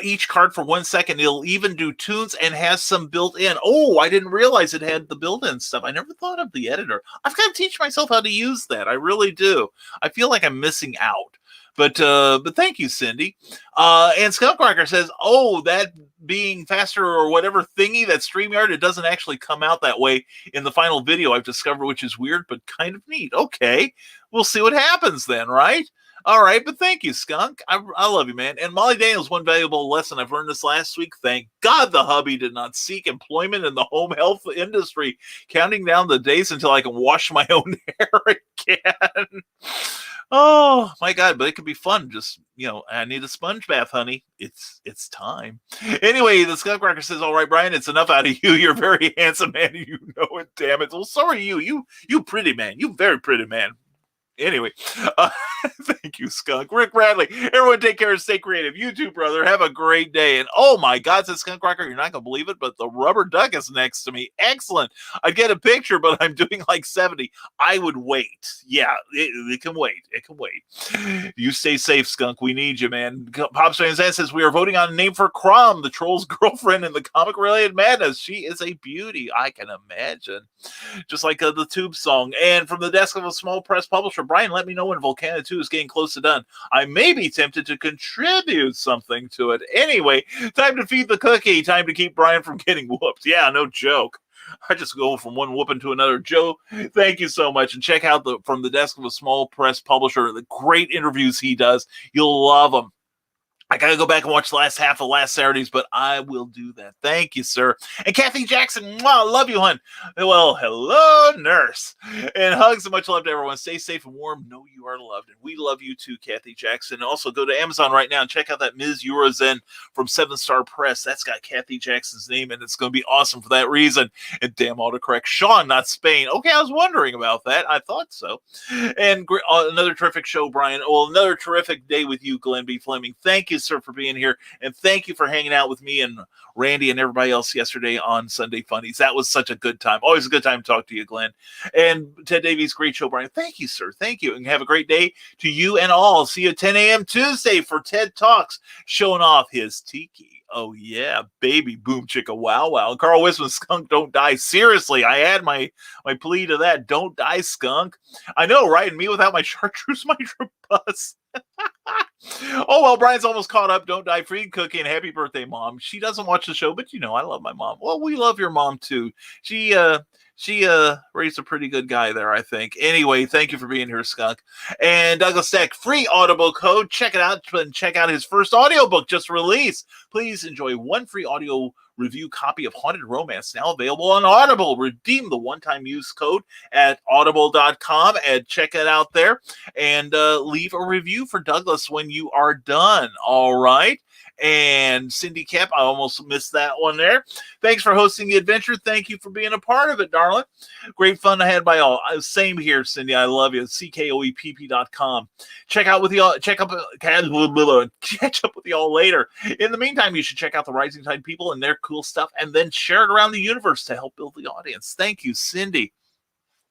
each card for 1 second. It'll even do tunes and has some built in. Oh, I didn't realize it had the built-in stuff. I never thought of the editor. I've got to teach myself how to use that. I really do. I feel like I'm missing out. But thank you, Cindy. And Skunkrocker says, oh, that being faster or whatever thingy, that StreamYard, it doesn't actually come out that way in the final video I've discovered, which is weird, but kind of neat. Okay, we'll see what happens then, right? All right, but thank you, Skunk. I love you, man. And Molly Daniels, one valuable lesson I've learned this last week. Thank God the hubby did not seek employment in the home health industry, counting down the days until I can wash my own hair again. Oh, my God, but it could be fun. Just, I need a sponge bath, honey. It's time. Anyway, the Skunkrocker says, all right, Brian, it's enough out of you. You're a very handsome man. You know it, damn it. Well, so are you. You pretty man. You very pretty man. Anyway, thank you, Skunk. Rick Bradley. Everyone take care and stay creative. You too, brother. Have a great day. And oh my God, says Skunk Rocker, you're not going to believe it, but the rubber duck is next to me. Excellent. I'd get a picture, but I'm doing like 70. I would wait. Yeah, it can wait. It can wait. You stay safe, Skunk. We need you, man. Pops Van Zandt says we are voting on a name for Crom, the troll's girlfriend in the comic-related madness. She is a beauty. I can imagine. Just like the Tube song. And from the desk of a small press publisher, Brian, let me know when Volcano 2 is getting close to done. I may be tempted to contribute something to it. Anyway, time to feed the cookie. Time to keep Brian from getting whooped. Yeah, no joke. I just go from one whooping to another. Joe, thank you so much. And check out From the Desk of a Small Press Publisher, the great interviews he does. You'll love them. I got to go back and watch the last half of last Saturday's, but I will do that. Thank you, sir. And Kathy Jackson, mwah, love you, hon. Well, hello, nurse. And hugs and much love to everyone. Stay safe and warm. Know you are loved. And we love you too, Kathy Jackson. Also, go to Amazon right now and check out that Ms. Eurozen from 7 Star Press. That's got Kathy Jackson's name, and it's going to be awesome for that reason. And damn autocorrect, Sean, not Spain. Okay, I was wondering about that. I thought so. And another terrific show, Brian. Well, another terrific day with you, Glenn B. Fleming. Thank you, sir, for being here, and thank you for hanging out with me and Randy and everybody else yesterday on Sunday Funnies. That was such a good time. Always a good time to talk to you, Glenn. And Ted Davies, great show, Brian. Thank you, sir. Thank you, and have a great day to you and all. See you at 10 a.m. Tuesday for Ted Talks, showing off his tiki. Oh, yeah, baby, boom, chicka, wow, wow. And Carl Wisman, Skunk, don't die. Seriously, I add my plea to that. Don't die, Skunk. I know, right? And me without my chartreuse microbus. Oh, well, Brian's almost caught up. Don't die, free Cookie, and happy birthday, Mom. She doesn't watch the show, but I love my mom. Well, we love your mom, too. She raised a pretty good guy there, I think. Anyway, thank you for being here, Skunk. And Douglas Deck, free Audible code. Check it out and check out his first audiobook just released. Please enjoy one free audio review copy of Haunted Romance, now available on Audible. Redeem the one-time use code at audible.com and check it out there. And leave a review for Douglas when you are done. All right. And Cindy Kemp, I almost missed that one there. Thanks for hosting the adventure. Thank you for being a part of it, darling. Great fun I had by all. Same here, Cindy. I love you. CKOEPP.com. Catch up with y'all later. In the meantime, you should check out the Rising Tide people and their cool stuff, and then share it around the universe to help build the audience. Thank you, Cindy.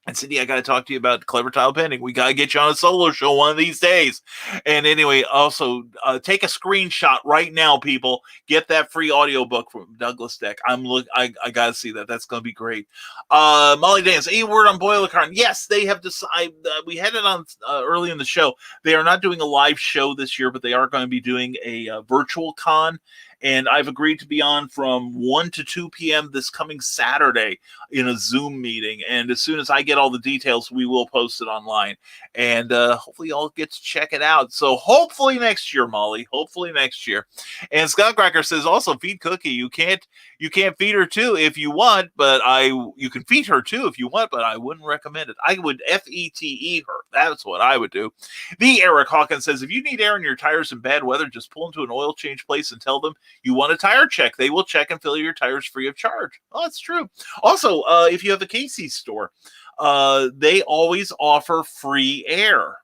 And Cindy, I got to talk to you about Clever Tile Pending. We got to get you on a solo show one of these days. And anyway, also take a screenshot right now, people. Get that free audiobook from Douglas Deck. I got to see that. That's going to be great. Molly Dance, any word on BoilerCon? Yes, they have decided. We had it on early in the show. They are not doing a live show this year, but they are going to be doing a virtual con. And I've agreed to be on from 1 to 2 p.m. this coming Saturday in a Zoom meeting. And as soon as I get all the details, we will post it online. And hopefully y'all get to check it out. So hopefully next year, Molly. Hopefully next year. And Scott Cracker says also feed Cookie. You can't feed her too if you want, but you can feed her too if you want, but I wouldn't recommend it. I would FETE her. That's what I would do. The Eric Hawkins says, if you need air in your tires in bad weather, just pull into an oil change place and tell them you want a tire check. They will check and fill your tires free of charge. Oh, that's true. Also, if you have a Casey's store, they always offer free air.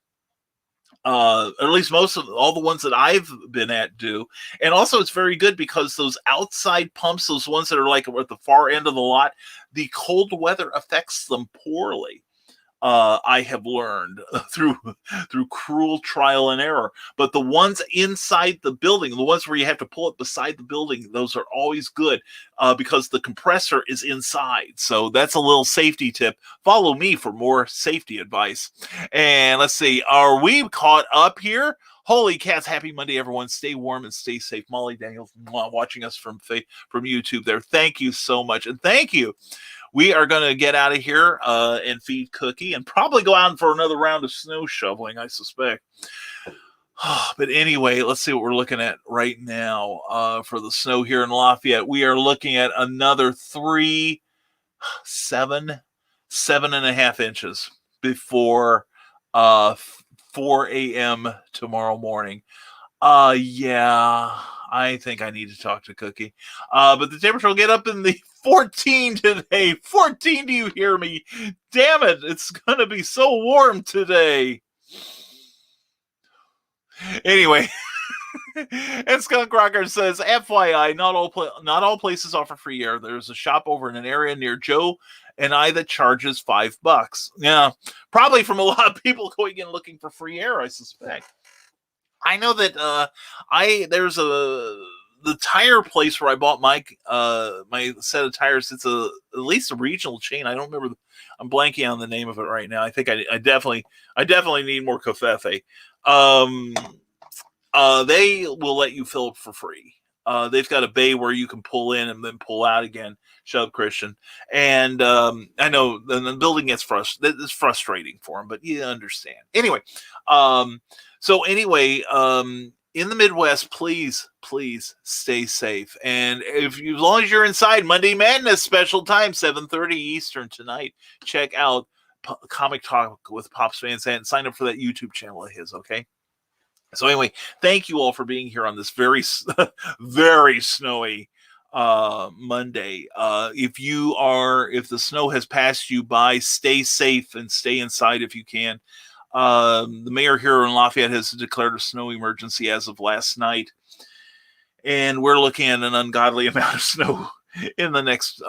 At least most of all the ones that I've been at do. And also it's very good because those outside pumps, those ones that are like at the far end of the lot, the cold weather affects them poorly. I have learned through cruel trial and error. But the ones inside the building, the ones where you have to pull it beside the building, those are always good because the compressor is inside. So that's a little safety tip. Follow me for more safety advice. And let's see, are we caught up here? Holy cats, happy Monday, everyone. Stay warm and stay safe. Molly Daniels watching us from YouTube there. Thank you so much. And thank you. We are going to get out of here and feed Cookie and probably go out for another round of snow shoveling, I suspect. But anyway, let's see what we're looking at right now for the snow here in Lafayette. We are looking at another 7.5 inches before 4 a.m. tomorrow morning. Yeah, I think I need to talk to Cookie. But the temperature will get up in the 14 today. 14, do you hear me? Damn it, it's going to be so warm today. Anyway, and Skunk Rocker says, FYI, not all places offer free air. There's a shop over in an area near Joe and I that charges $5. Yeah, probably from a lot of people going in looking for free air, I suspect. I know that there's the tire place where I bought my set of tires. It's at least a regional chain. I don't remember. I'm blanking on the name of it right now. I think I definitely need more covfefe. They will let you fill up for free. They've got a bay where you can pull in and then pull out again. Shut up, Christian. And I know the building gets frustrating. It's frustrating for them, but you understand. Anyway, in the Midwest, please stay safe. And as long as you're inside, Monday Madness special time, 7:30 Eastern tonight. Check out Comic Talk with Pops Van Sant and sign up for that YouTube channel of his, okay? So anyway, thank you all for being here on this very, very snowy Monday. If the snow has passed you by, stay safe and stay inside if you can. The mayor here in Lafayette has declared a snow emergency as of last night. And we're looking at an ungodly amount of snow in the next,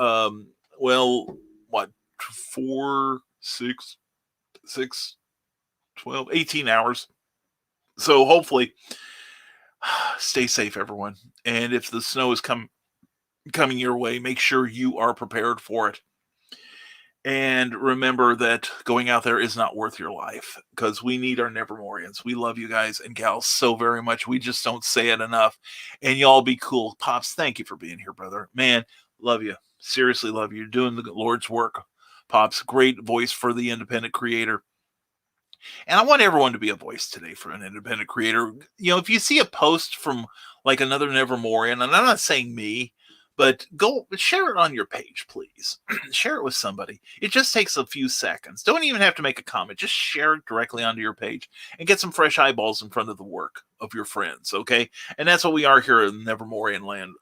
18 hours. So hopefully stay safe, everyone. And if the snow is coming your way, make sure you are prepared for it. And remember that going out there is not worth your life because we need our Nevermorians. We love you guys and gals so very much. We just don't say it enough. And y'all be cool. Pops, thank you for being here, brother. Man, love you. Seriously love you. You're doing the Lord's work. Pops, great voice for the independent creator. And I want everyone to be a voice today for an independent creator. You know, if you see a post from like another Nevermorian, and I'm not saying me, but go share it on your page, please. Share it with somebody. It just takes a few seconds. Don't even have to make a comment. Just share it directly onto your page and get some fresh eyeballs in front of the work. of your friends, okay? And that's what we are here in Nevermorian land.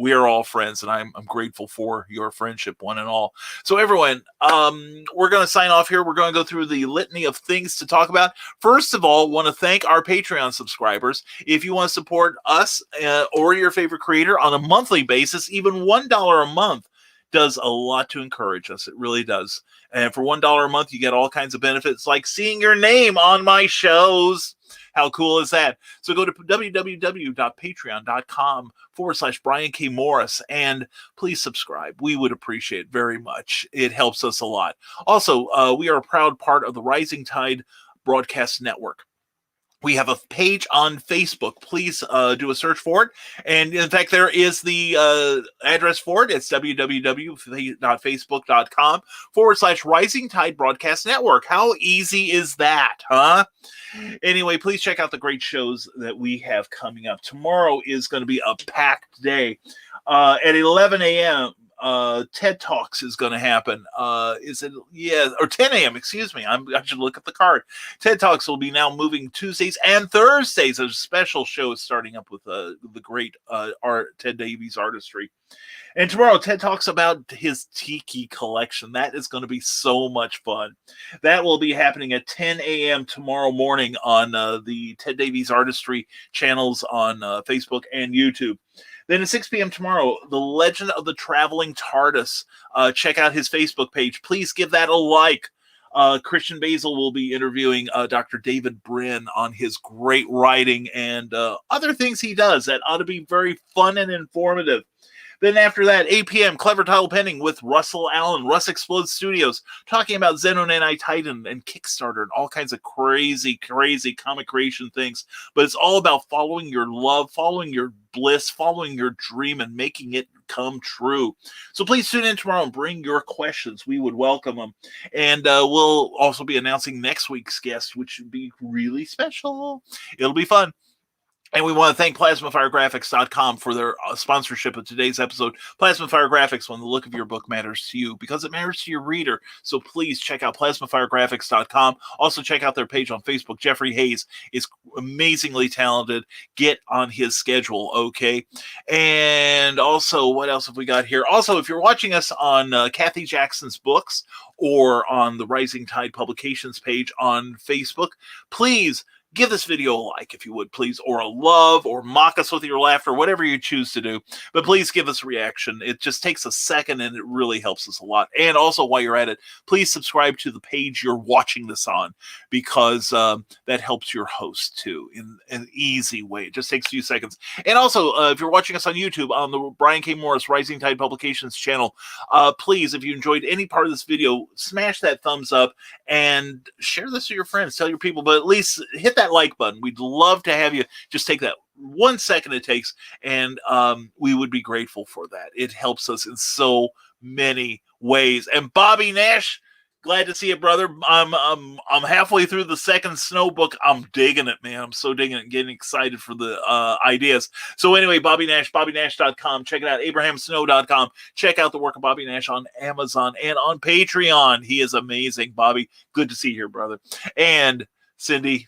We are all friends, and I'm grateful for your friendship, one and all. So everyone, we're going to sign off here. We're going to go through the litany of things to talk about. First of all, want to thank our Patreon subscribers. If you want to support us or your favorite creator on a monthly basis, even $1 a month does a lot to encourage us. It really does. And for $1 a month, you get all kinds of benefits like seeing your name on my shows. How cool is that? So go to www.patreon.com/Brian K. Morris and please subscribe. We would appreciate it very much. It helps us a lot. Also, we are a proud part of the Rising Tide Broadcast Network. We have a page on Facebook. Please do a search for it. And in fact, there is the address for it. It's www.facebook.com/Rising Tide Broadcast Network. How easy is that, huh? Anyway, please check out the great shows that we have coming up. Tomorrow is going to be a packed day. At 11 a.m., TED Talks is going to happen. Is it? Yeah, or 10 a.m. Excuse me. I should look at the card. TED Talks will be now moving Tuesdays and Thursdays. There's a special show starting up with the great Ted Davies artistry. And tomorrow, Ted talks about his tiki collection. That is going to be so much fun. That will be happening at 10 a.m. tomorrow morning on the Ted Davies artistry channels on Facebook and YouTube. Then at 6 p.m. tomorrow, The Legend of the Traveling TARDIS. Check out his Facebook page. Please give that a like. Christian Basil will be interviewing Dr. David Brin on his great writing and other things he does that ought to be very fun and informative. Then after that, 8 p.m., Clever Title Pending with Russell Allen, Russ Explodes Studios, talking about Xenon Anti-Titan and Kickstarter and all kinds of crazy, crazy comic creation things. But it's all about following your love, following your bliss, following your dream, and making it come true. So please tune in tomorrow and bring your questions. We would welcome them. And we'll also be announcing next week's guest, which should be really special. It'll be fun. And we want to thank PlasmaFireGraphics.com for their sponsorship of today's episode. Plasma Fire Graphics, when the look of your book matters to you, because it matters to your reader. So please check out PlasmaFireGraphics.com. Also check out their page on Facebook. Jeffrey Hayes is amazingly talented. Get on his schedule, okay? And also, what else have we got here? Also, if you're watching us on Kathy Jackson's books or on the Rising Tide Publications page on Facebook, please give this video a like, if you would, please, or a love, or mock us with your laughter, whatever you choose to do. But please give us a reaction. It just takes a second, and it really helps us a lot. And also, while you're at it, please subscribe to the page you're watching this on, because that helps your host, too, in an easy way. It just takes a few seconds. And also, if you're watching us on YouTube, on the Brian K. Morris Rising Tide Publications channel, please, if you enjoyed any part of this video, smash that thumbs up and share this with your friends. Tell your people, but at least hit that like button. We'd love to have you just take that 1 second it takes, and we would be grateful for that. It helps us in so many ways. And Bobby Nash, glad to see you, brother. I'm halfway through the second Snow book. I'm digging it, man. I'm so digging it, getting excited for the ideas. So anyway, Bobby Nash, BobbyNash.com. Check it out, AbrahamSnow.com. Check out the work of Bobby Nash on Amazon and on Patreon. He is amazing, Bobby. Good to see you here, brother. And Cindy,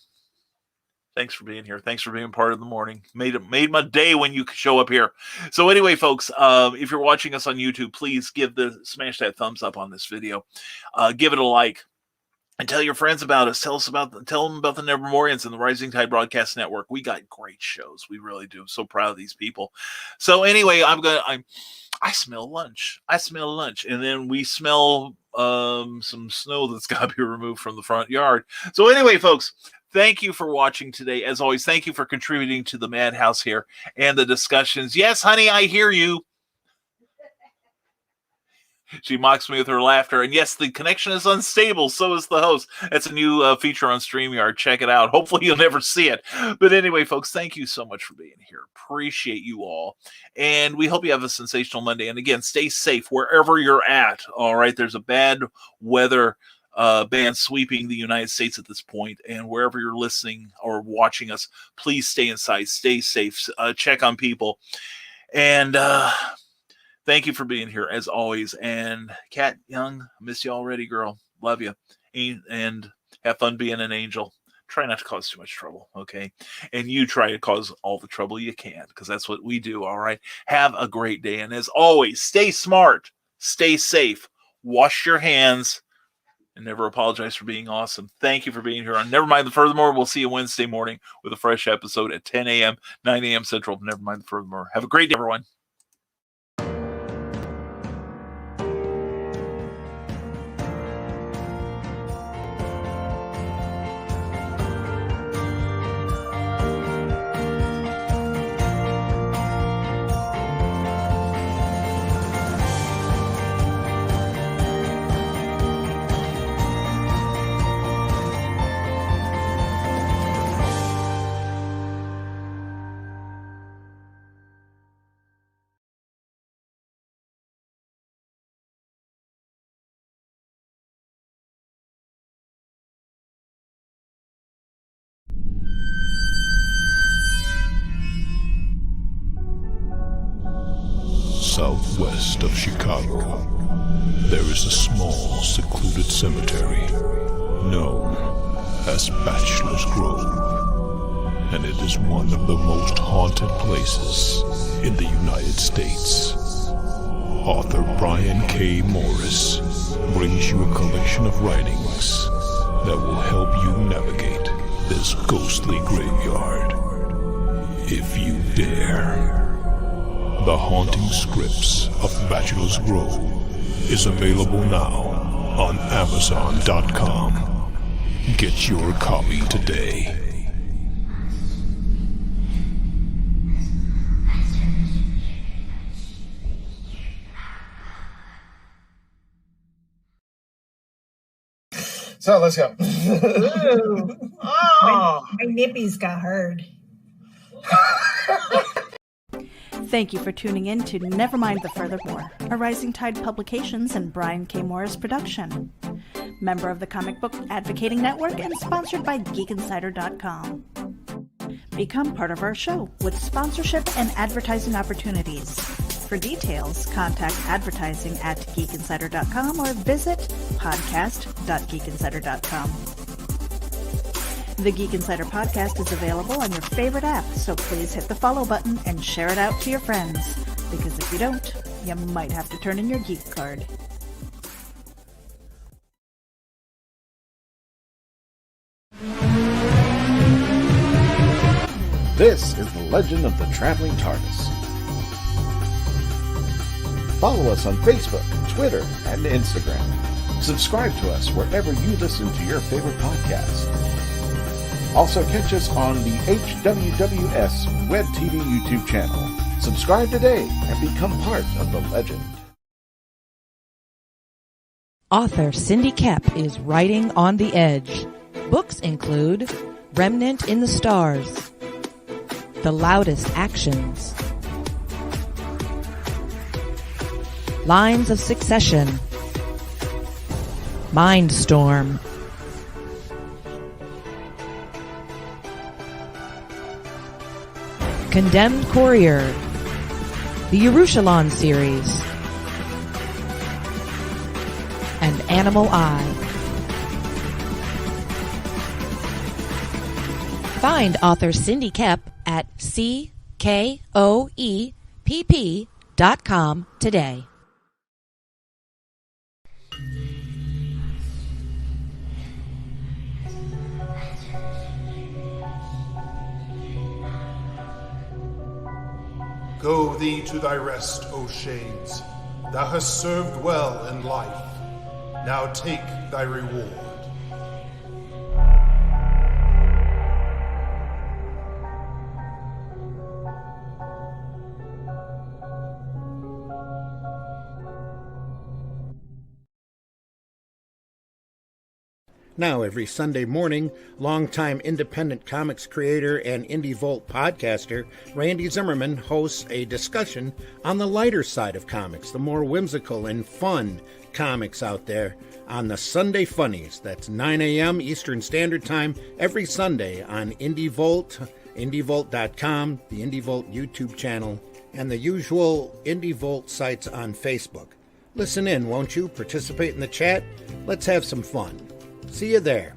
thanks for being here. Thanks for being part of the morning. Made my day when you show up here. So anyway, folks, if you're watching us on YouTube, please smash that thumbs up on this video. Give it a like. And tell your friends about us. Tell them about the Nevermorians and the Rising Tide Broadcast Network. We got great shows. We really do. I'm so proud of these people. So anyway, I smell lunch. And then we smell some snow that's got to be removed from the front yard. So anyway, folks, thank you for watching today. As always, thank you for contributing to the madhouse here and the discussions. Yes, honey, I hear you. She mocks me with her laughter. And yes, the connection is unstable. So is the host. That's a new feature on StreamYard. Check it out. Hopefully you'll never see it. But anyway, folks, thank you so much for being here. Appreciate you all. And we hope you have a sensational Monday. And again, stay safe wherever you're at. All right. There's a bad weather band sweeping the United States at this point, and wherever you're listening or watching us, please stay inside, stay safe, check on people, and thank you for being here as always. And Kat Young, miss you already, girl. Love you, and have fun being an angel. try not to cause too much trouble, okay? And you try to cause all the trouble you can, because that's what we do, all right? Have a great day. And as always, stay smart, stay safe, wash your hands, and never apologize for being awesome. Thank you for being here on Nevermind the Furthermore. We'll see you Wednesday morning with a fresh episode at 10 a.m., 9 a.m. Central of Nevermind the Furthermore. Have a great day, everyone. Southwest of Chicago, there is a small, secluded cemetery known as Bachelor's Grove, and it is one of the most haunted places in the United States. Author Brian K. Morris brings you a collection of writings that will help you navigate this ghostly graveyard, if you dare. The Haunting Scripts of Bachelor's Grove is available now on Amazon.com. Get your copy today. So let's go. Ooh. Oh. My nippies got hard. Thank you for tuning in to Nevermind the Furthermore, a Rising Tide Publications and Brian K. Morris production. Member of the Comic Book Advocating Network and sponsored by GeekInsider.com. Become part of our show with sponsorship and advertising opportunities. For details, contact advertising at GeekInsider.com or visit podcast.geekinsider.com. The Geek Insider podcast is available on your favorite app, so please hit the follow button and share it out to your friends, because if you don't, you might have to turn in your geek card. This is the Legend of the Traveling TARDIS. Follow us on Facebook, Twitter, and Instagram. Subscribe to us wherever you listen to your favorite podcast. Also catch us on the HWWS Web TV YouTube channel. Subscribe today and become part of the legend. Author Cindy Kep is writing on the edge. Books include Remnant in the Stars, The Loudest Actions, Lines of Succession, Mindstorm, Condemned Courier, the Yerushalayim series, and Animal Eye. Find author Cindy Kep at CKOEPP.com today. Go thee to thy rest, O shades. Thou hast served well in life. Now take thy reward. Now, every Sunday morning, longtime independent comics creator and Indie Volt podcaster Randy Zimmerman hosts a discussion on the lighter side of comics, the more whimsical and fun comics out there, on the Sunday Funnies. That's 9 a.m. Eastern Standard Time every Sunday on Indie Volt, indievolt.com, the Indie Volt YouTube channel, and the usual Indie Volt sites on Facebook. Listen in, won't you? Participate in the chat. Let's have some fun. See you there.